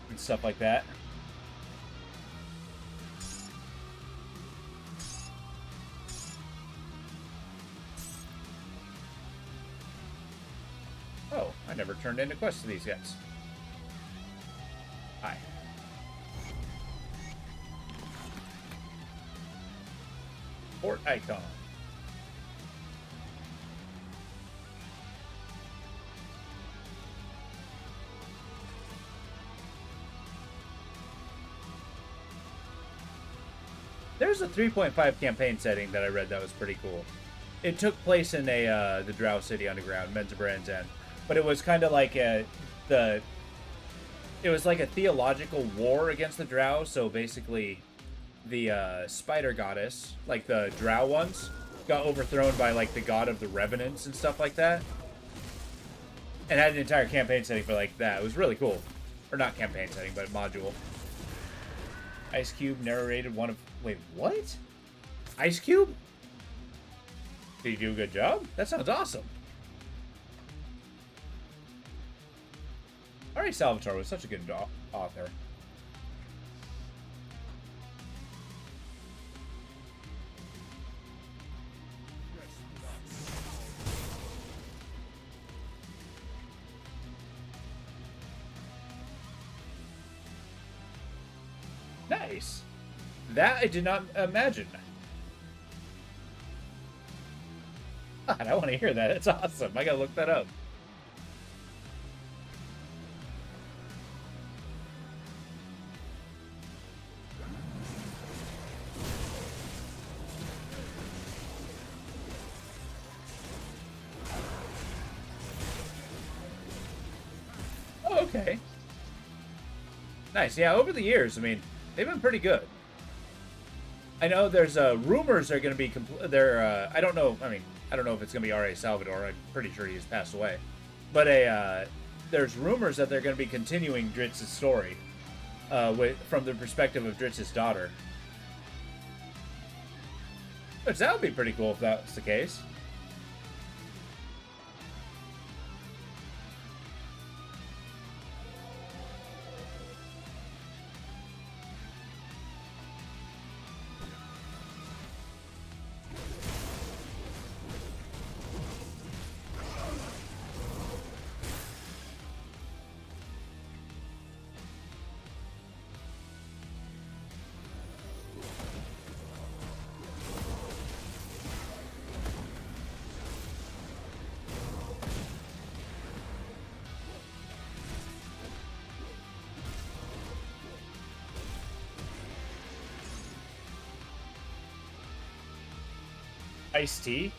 and stuff like that. Oh, I never turned in a quest to these guys. Hi. Port icon. There's a 3.5 campaign setting that I read that was pretty cool. It took place in the Drow City Underground, Menzabrand's, but it was kind of like it was like a theological war against the Drow. So basically, the spider goddess, like the Drow ones, got overthrown by like the god of the revenants and stuff like that, and had an entire campaign setting for like that. It was really cool, or not campaign setting, but module. Ice Cube narrated one of... Wait, what? Ice Cube? Did he do a good job? That sounds awesome. R.A. Salvatore was such a good author. Nice. That I did not imagine. God, I want to hear that. It's awesome. I gotta look that up. Oh, okay. Nice. Yeah, over the years, I mean, they've been pretty good. I know there's rumors they're going to be I don't know. I mean, I don't know if it's going to be R.A. Salvatore. I'm pretty sure he's passed away. But there's rumors that they're going to be continuing Dritz's story from the perspective of Dritz's daughter. Which that would be pretty cool if that was the case. Iced tea?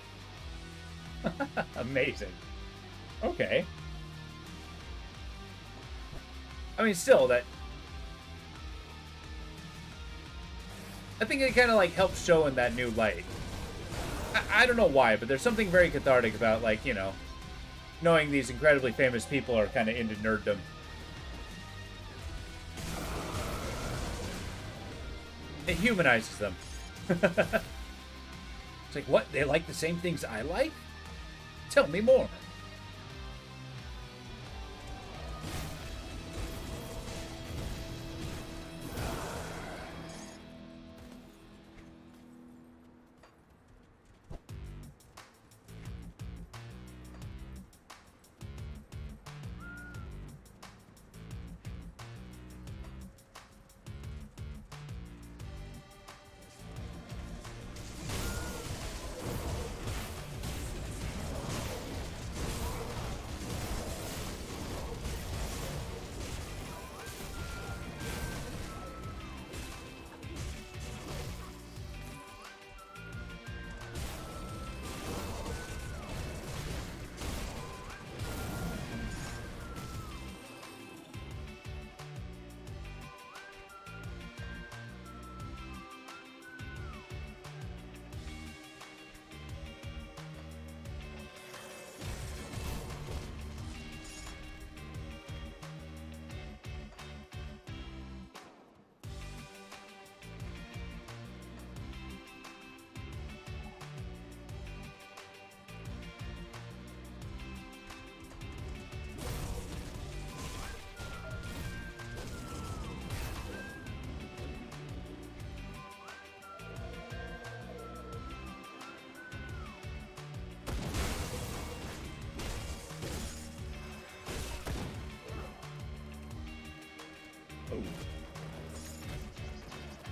Amazing. Okay. I mean, still, that... I think it kind of, like, helps show in that new light. I don't know why, but there's something very cathartic about, like, you know, knowing these incredibly famous people are kind of into nerddom. It humanizes them. It's like, what? They like the same things I like? Tell me more.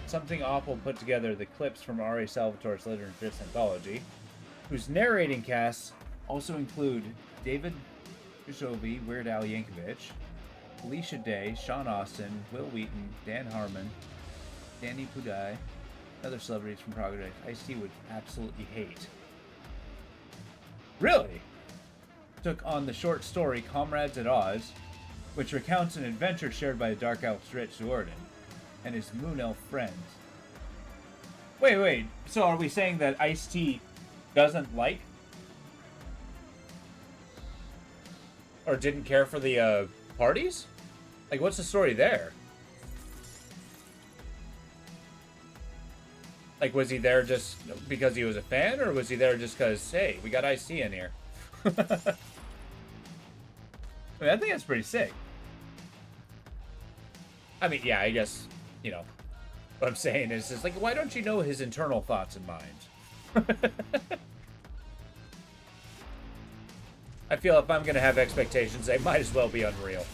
Something Awful put together the clips from R.A. Salvatore's Literature Anthology, whose narrating casts also include David Duchovny, Weird Al Yankovic, Alicia Day, Sean Austin, Will Wheaton, Dan Harmon, Danny Pudai, and other celebrities from Project Ice-T would absolutely hate. Really? Took on the short story Comrades at Oz, which recounts an adventure shared by the Dark Elf Rich Jordan and his Moon Elf friends. Wait. So are we saying that Ice-T doesn't like or didn't care for the parties? Like, what's the story there? Like, was he there just because he was a fan, or was he there just because, hey, we got Ice-T in here? I mean, I think that's pretty sick. I mean, yeah, I guess, you know, what I'm saying is just like, why don't you know his internal thoughts and minds? I feel if I'm going to have expectations, they might as well be unreal.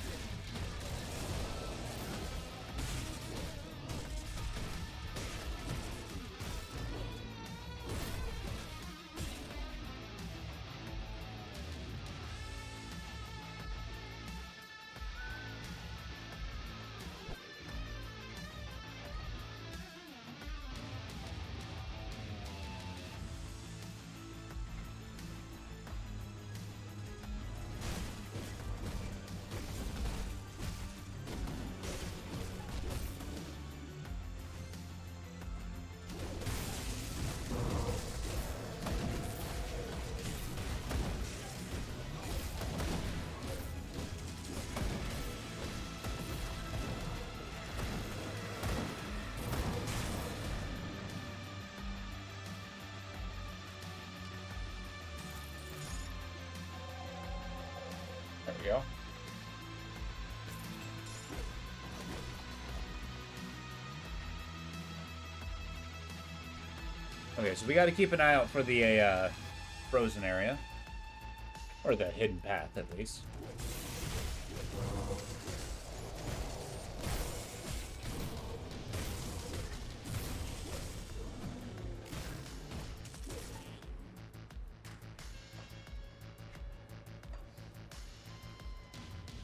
There we go. Okay, so we got to keep an eye out for the frozen area. Or the hidden path, at least.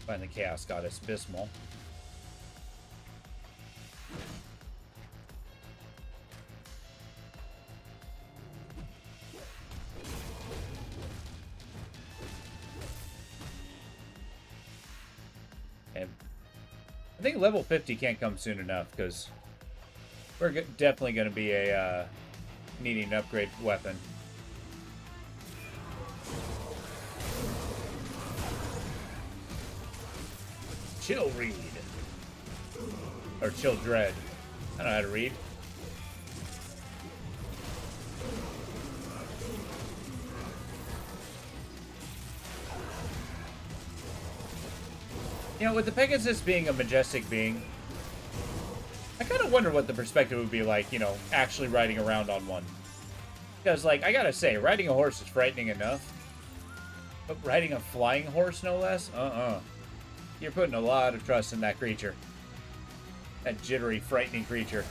Find the Chaos Goddess Bismal. And I think level 50 can't come soon enough, because we're definitely going to be needing an upgrade weapon. Chill read. Or chill dread. I don't know how to read. You know, with the Pegasus being a majestic being, I kind of wonder what the perspective would be like, you know, actually riding around on one. Because, like, I gotta say, riding a horse is frightening enough. But riding a flying horse, no less? You're putting a lot of trust in that creature. That jittery, frightening creature.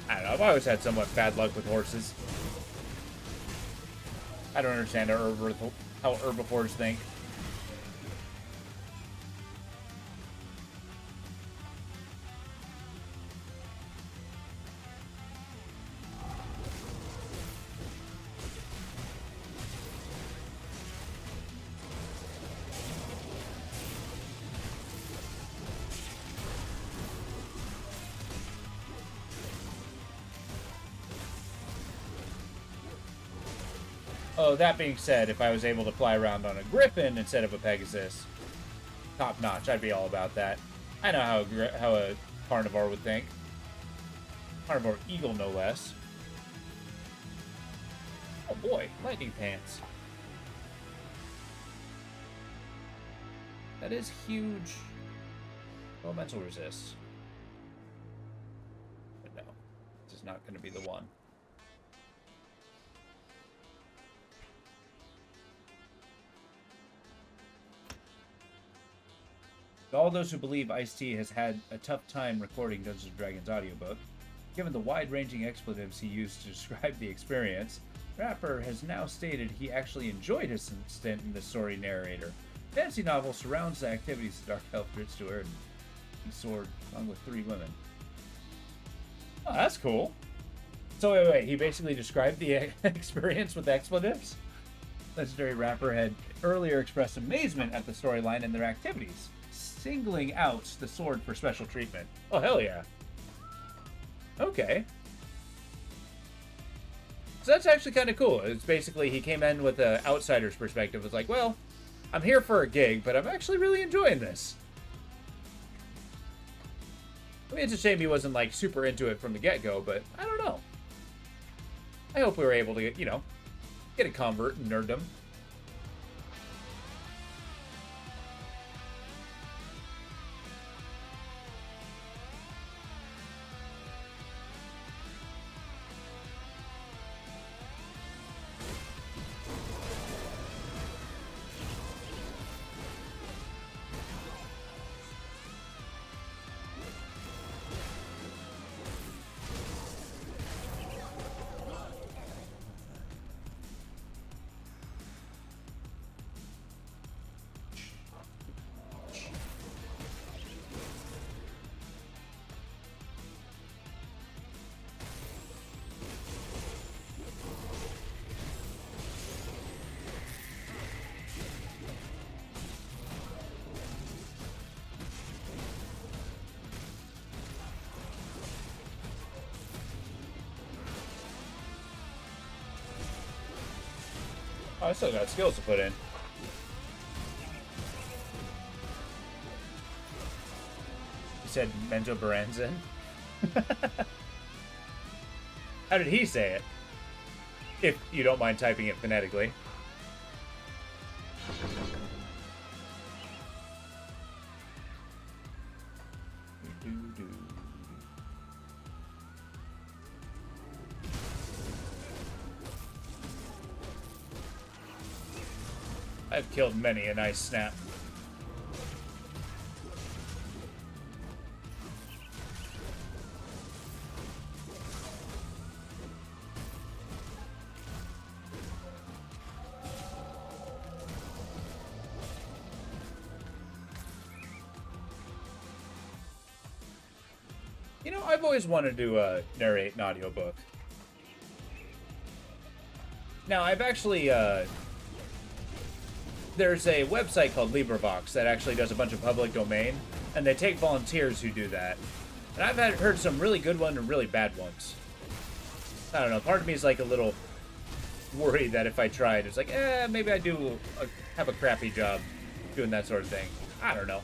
I don't know, I've always had somewhat bad luck with horses. I don't understand how herbivores think. Oh, that being said, if I was able to fly around on a griffin instead of a Pegasus, top notch, I'd be all about that. I know how a carnivore would think. Carnivore eagle, no less. Oh boy, lightning pants. That is huge. Elemental resist. But no, this is not going to be the one. To all those who believe Ice-T has had a tough time recording Dungeons & Dragons audiobook, given the wide-ranging expletives he used to describe the experience, Rapper has now stated he actually enjoyed his stint in the story narrator. The fantasy novel surrounds the activities of Dark Elf Dritsteward and he soared along with 3 women. Oh, that's cool. So wait, he basically described the experience with expletives? Legendary Rapper had earlier expressed amazement at the storyline and their activities, singling out the sword for special treatment. Oh, hell yeah. Okay. So that's actually kind of cool. It's basically, he came in with an outsider's perspective. It's like, well, I'm here for a gig, but I'm actually really enjoying this. I mean, it's a shame he wasn't, like, super into it from the get-go, but I don't know. I hope we were able to get, you know, get a convert in nerddom. Oh, I still got skills to put in. You said Mento Baranzin? How did he say it? If you don't mind typing it phonetically. I've killed many a nice snap. You know, I've always wanted to narrate an audiobook. Now, I've actually there's a website called LibriVox that actually does a bunch of public domain, and they take volunteers who do that. And I've heard some really good ones and really bad ones. I don't know. Part of me is like a little worried that if I tried, it's like, maybe I have a crappy job doing that sort of thing. I don't know.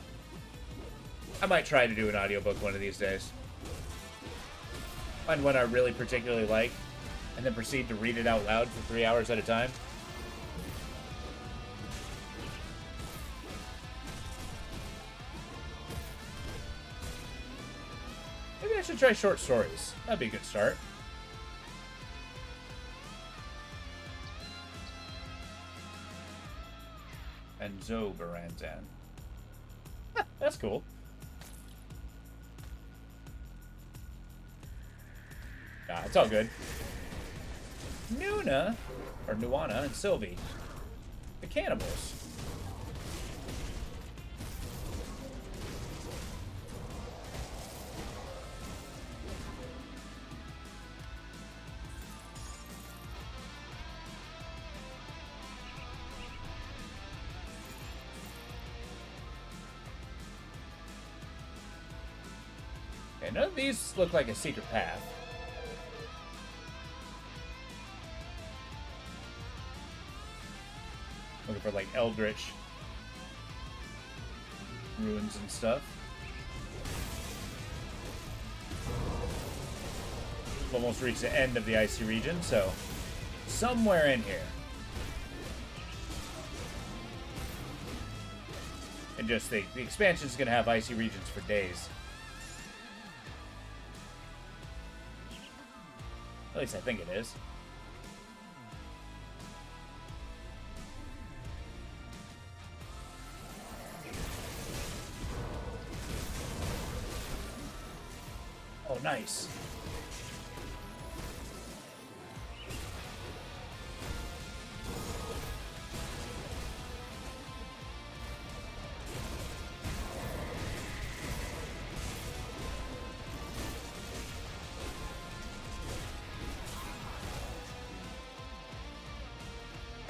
I might try to do an audiobook one of these days. Find one I really particularly like, and then proceed to read it out loud for 3 hours at a time. Maybe I should try short stories. That'd be a good start. And Zobaranzan. That's cool. Nah, it's all good. Nuna, or Nuana, and Sylvie. The cannibals. Okay, none of these look like a secret path. Looking for like eldritch ruins and stuff. Almost reached the end of the icy region, so somewhere in here. And just the expansion is going to have icy regions for days. At least I think it is. Oh, nice.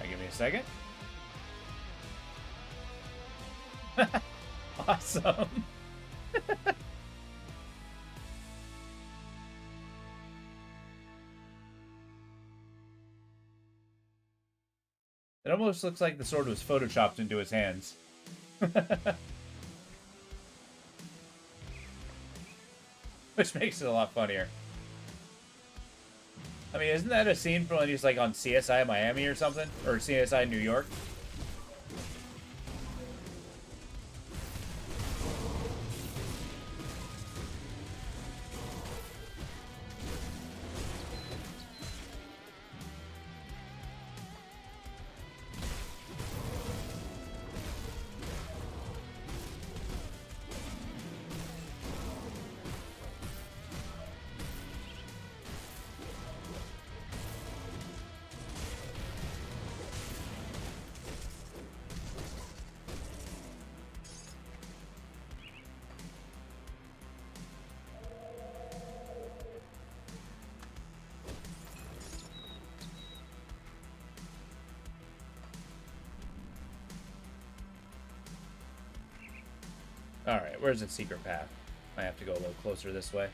Give me a second. Awesome. It almost looks like the sword was photoshopped into his hands. Which makes it a lot funnier. I mean, isn't that a scene from when he's like on CSI Miami or something? Or CSI New York? Alright, where's the secret path? Might have to go a little closer this way.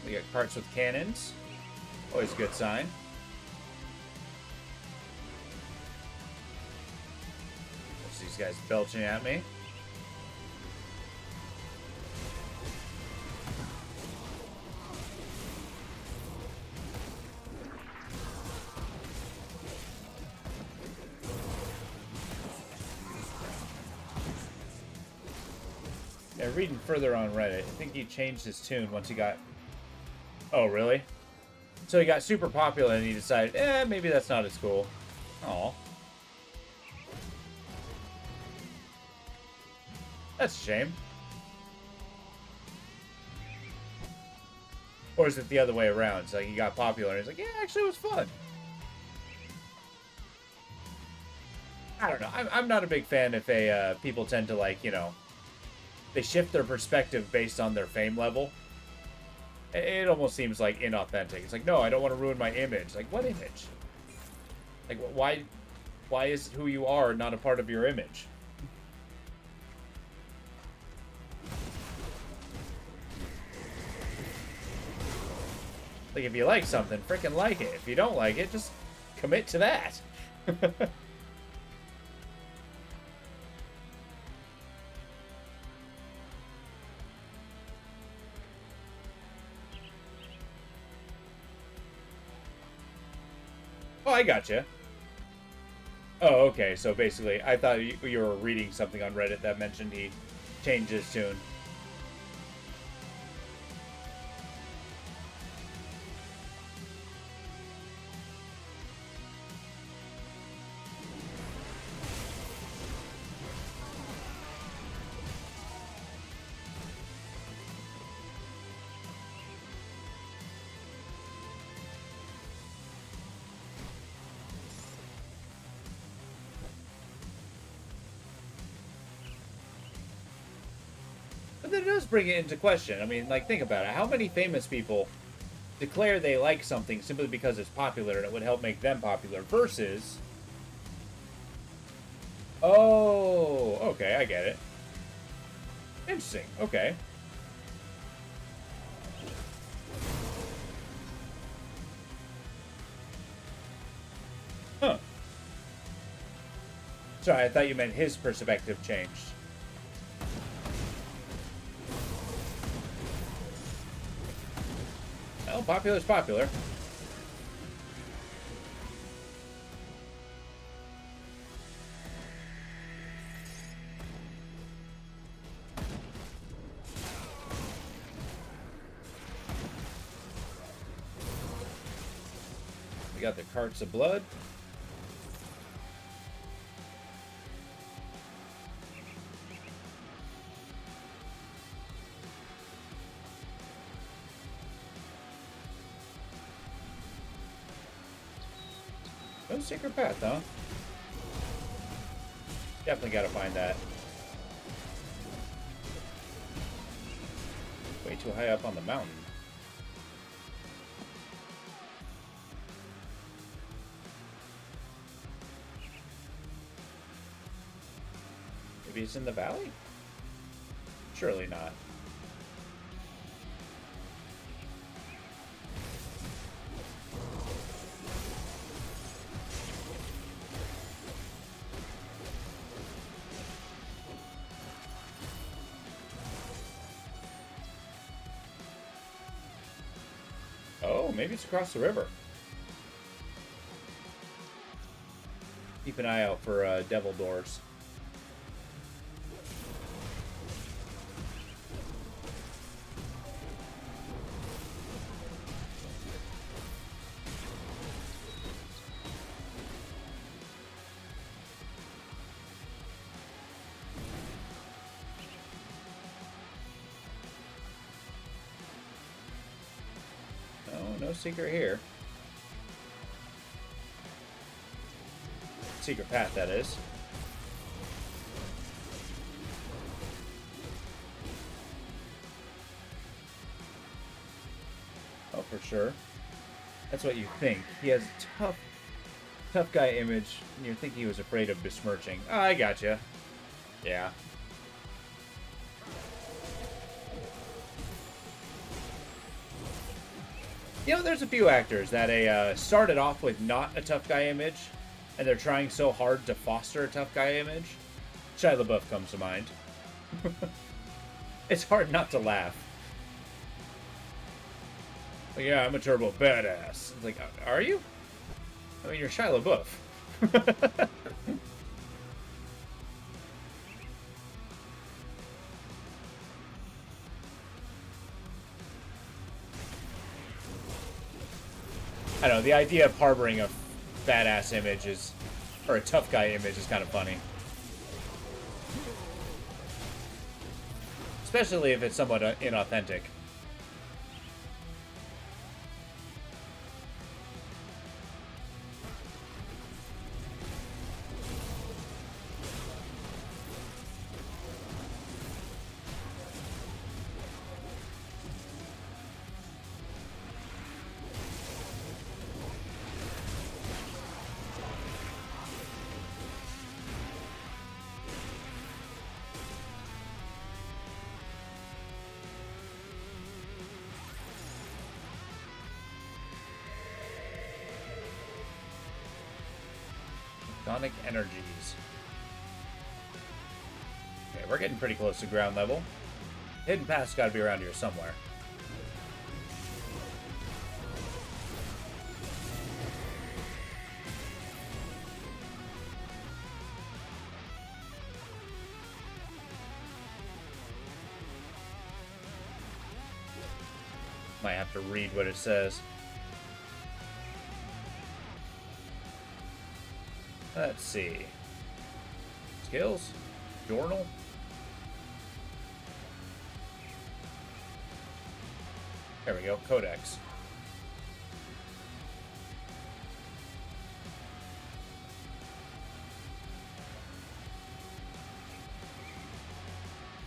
We got carts with cannons. Always a good sign. There's these guys belching at me. Yeah, reading further on Reddit, I think he changed his tune once he got... Oh, really? So he got super popular and he decided, maybe that's not as cool. Aw. That's a shame. Or is it the other way around? It's like he got popular and he's like, yeah, actually it was fun. I don't know. I'm not a big fan if people tend to, like, you know, they shift their perspective based on their fame level. It almost seems like inauthentic. It's like, no, I don't want to ruin my image. Like, what image? Like, why is who you are not a part of your image? Like, if you like something, freaking like it. If you don't like it, just commit to that. Oh, I gotcha. Oh, okay. So basically, I thought you were reading something on Reddit that mentioned he changed his tune. But then it does bring it into question. I mean, like, think about it. How many famous people declare they like something simply because it's popular and it would help make them popular versus... Oh, okay, I get it. Interesting, okay. Huh. Sorry, I thought you meant his perspective changed. Well, popular's popular. We got the carts of blood. No secret path, huh? Definitely gotta find that. Way too high up on the mountain. Maybe it's in the valley? Surely not. Oh, maybe it's across the river. Keep an eye out for devil doors. No secret here. Secret path, that is. Oh, for sure. That's what you think. He has a tough guy image, and you think he was afraid of besmirching. Oh, I gotcha. Yeah. You know, there's a few actors that started off with not a tough guy image, and they're trying so hard to foster a tough guy image. Shia LaBeouf comes to mind. It's hard not to laugh. Like, yeah, I'm a turbo badass. It's like, are you? I mean, you're Shia LaBeouf. I don't know, the idea of harboring a badass image is, or a tough guy image is kind of funny. especially if it's somewhat inauthentic. Sonic energies. Okay, we're getting pretty close to ground level. Hidden path's gotta be around here somewhere. Might have to read what it says. Let's see. Skills? Journal? There we go. Codex.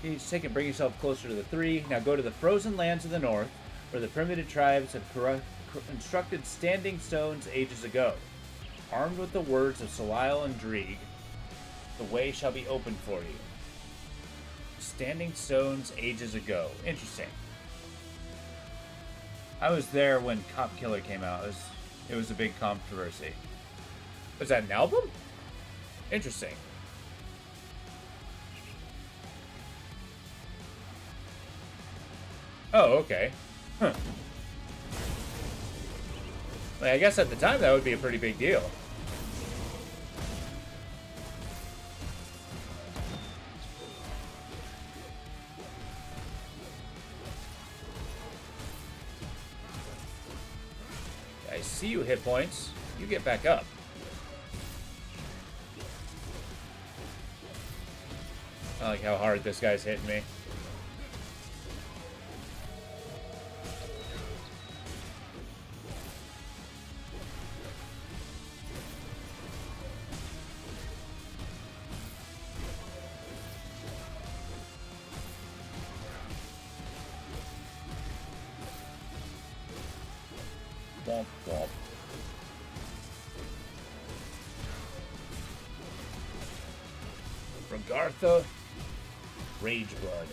He's taken. Bring yourself closer to the 3. Now go to the frozen lands of the north, where the primitive tribes have constructed standing stones ages ago. Armed with the words of Solisle and Drieg, the way shall be opened for you. Standing stones ages ago. Interesting. I was there when Cop Killer came out. It was a big controversy. Was that an album? Interesting. Oh, okay. Huh. Like, I guess at the time that would be a pretty big deal. I see you, hit points. You get back up. I like how hard this guy's hitting me. Womp womp. Ragartha, Rage Blood.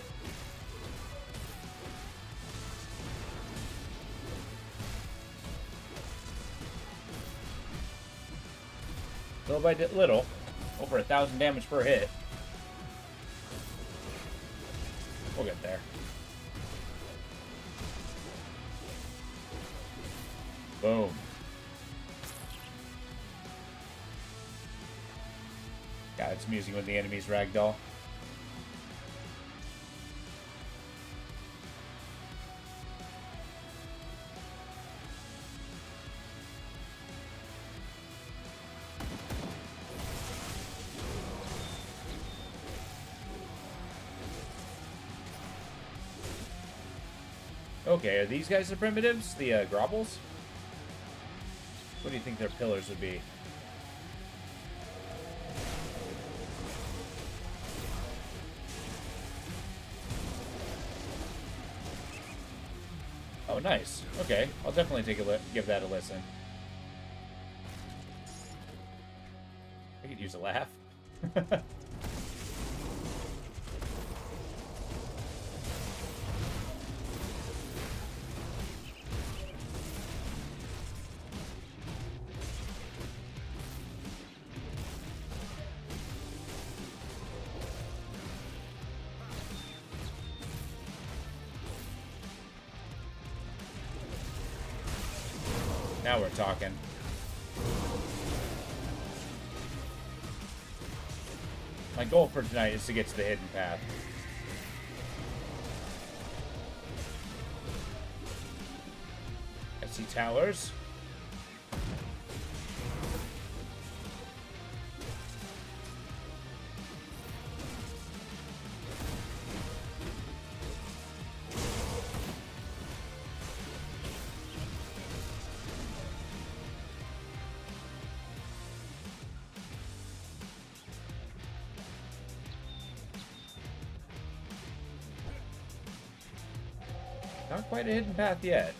Little by little, over 1,000 damage per hit. We'll get there. Boom. God, it's amusing when the enemies ragdoll. Okay, are these guys the primitives? The Grobbles? What do you think their pillars would be? Oh, nice. Okay, I'll definitely take a give that a listen. I could use a laugh. Now we're talking. My goal for tonight is to get to the hidden path. I see towers. Not quite a hidden path yet.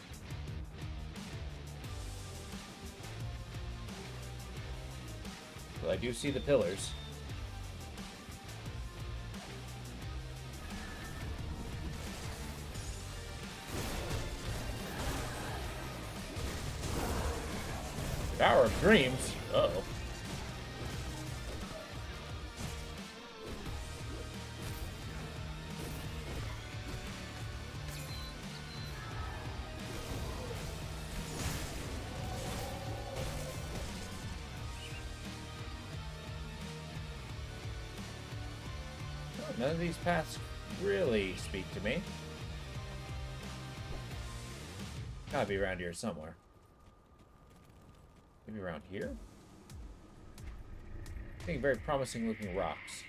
Well, I do see the pillars. Tower of Dreams? Uh-oh. None of these paths really speak to me. Gotta be around here somewhere. Maybe around here? Seeing very promising looking rocks.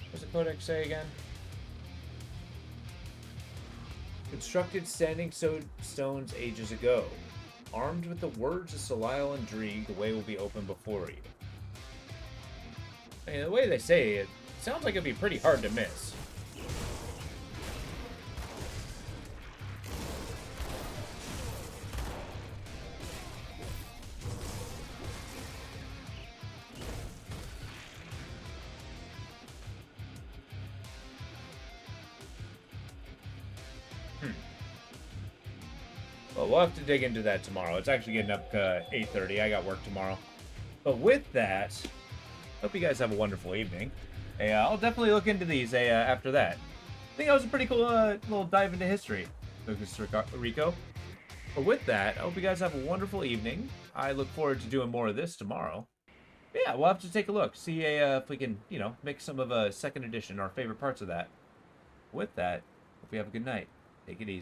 What's the codex say again? Constructed standing stones ages ago. Armed with the words of Soleil and Drieg, the way will be open before you. I mean, the way they say it, sounds like it'd be pretty hard to miss. Well, we'll have to dig into that tomorrow. It's actually getting up 8:30. I got work tomorrow. But with that, hope you guys have a wonderful evening. I'll definitely look into these after that. I think that was a pretty cool little dive into history, Lucas Rico. But with that, I hope you guys have a wonderful evening. I look forward to doing more of this tomorrow. Yeah, we'll have to take a look. See if we can, make some of a second edition, our favorite parts of that. With that, hope you have a good night. Take it easy.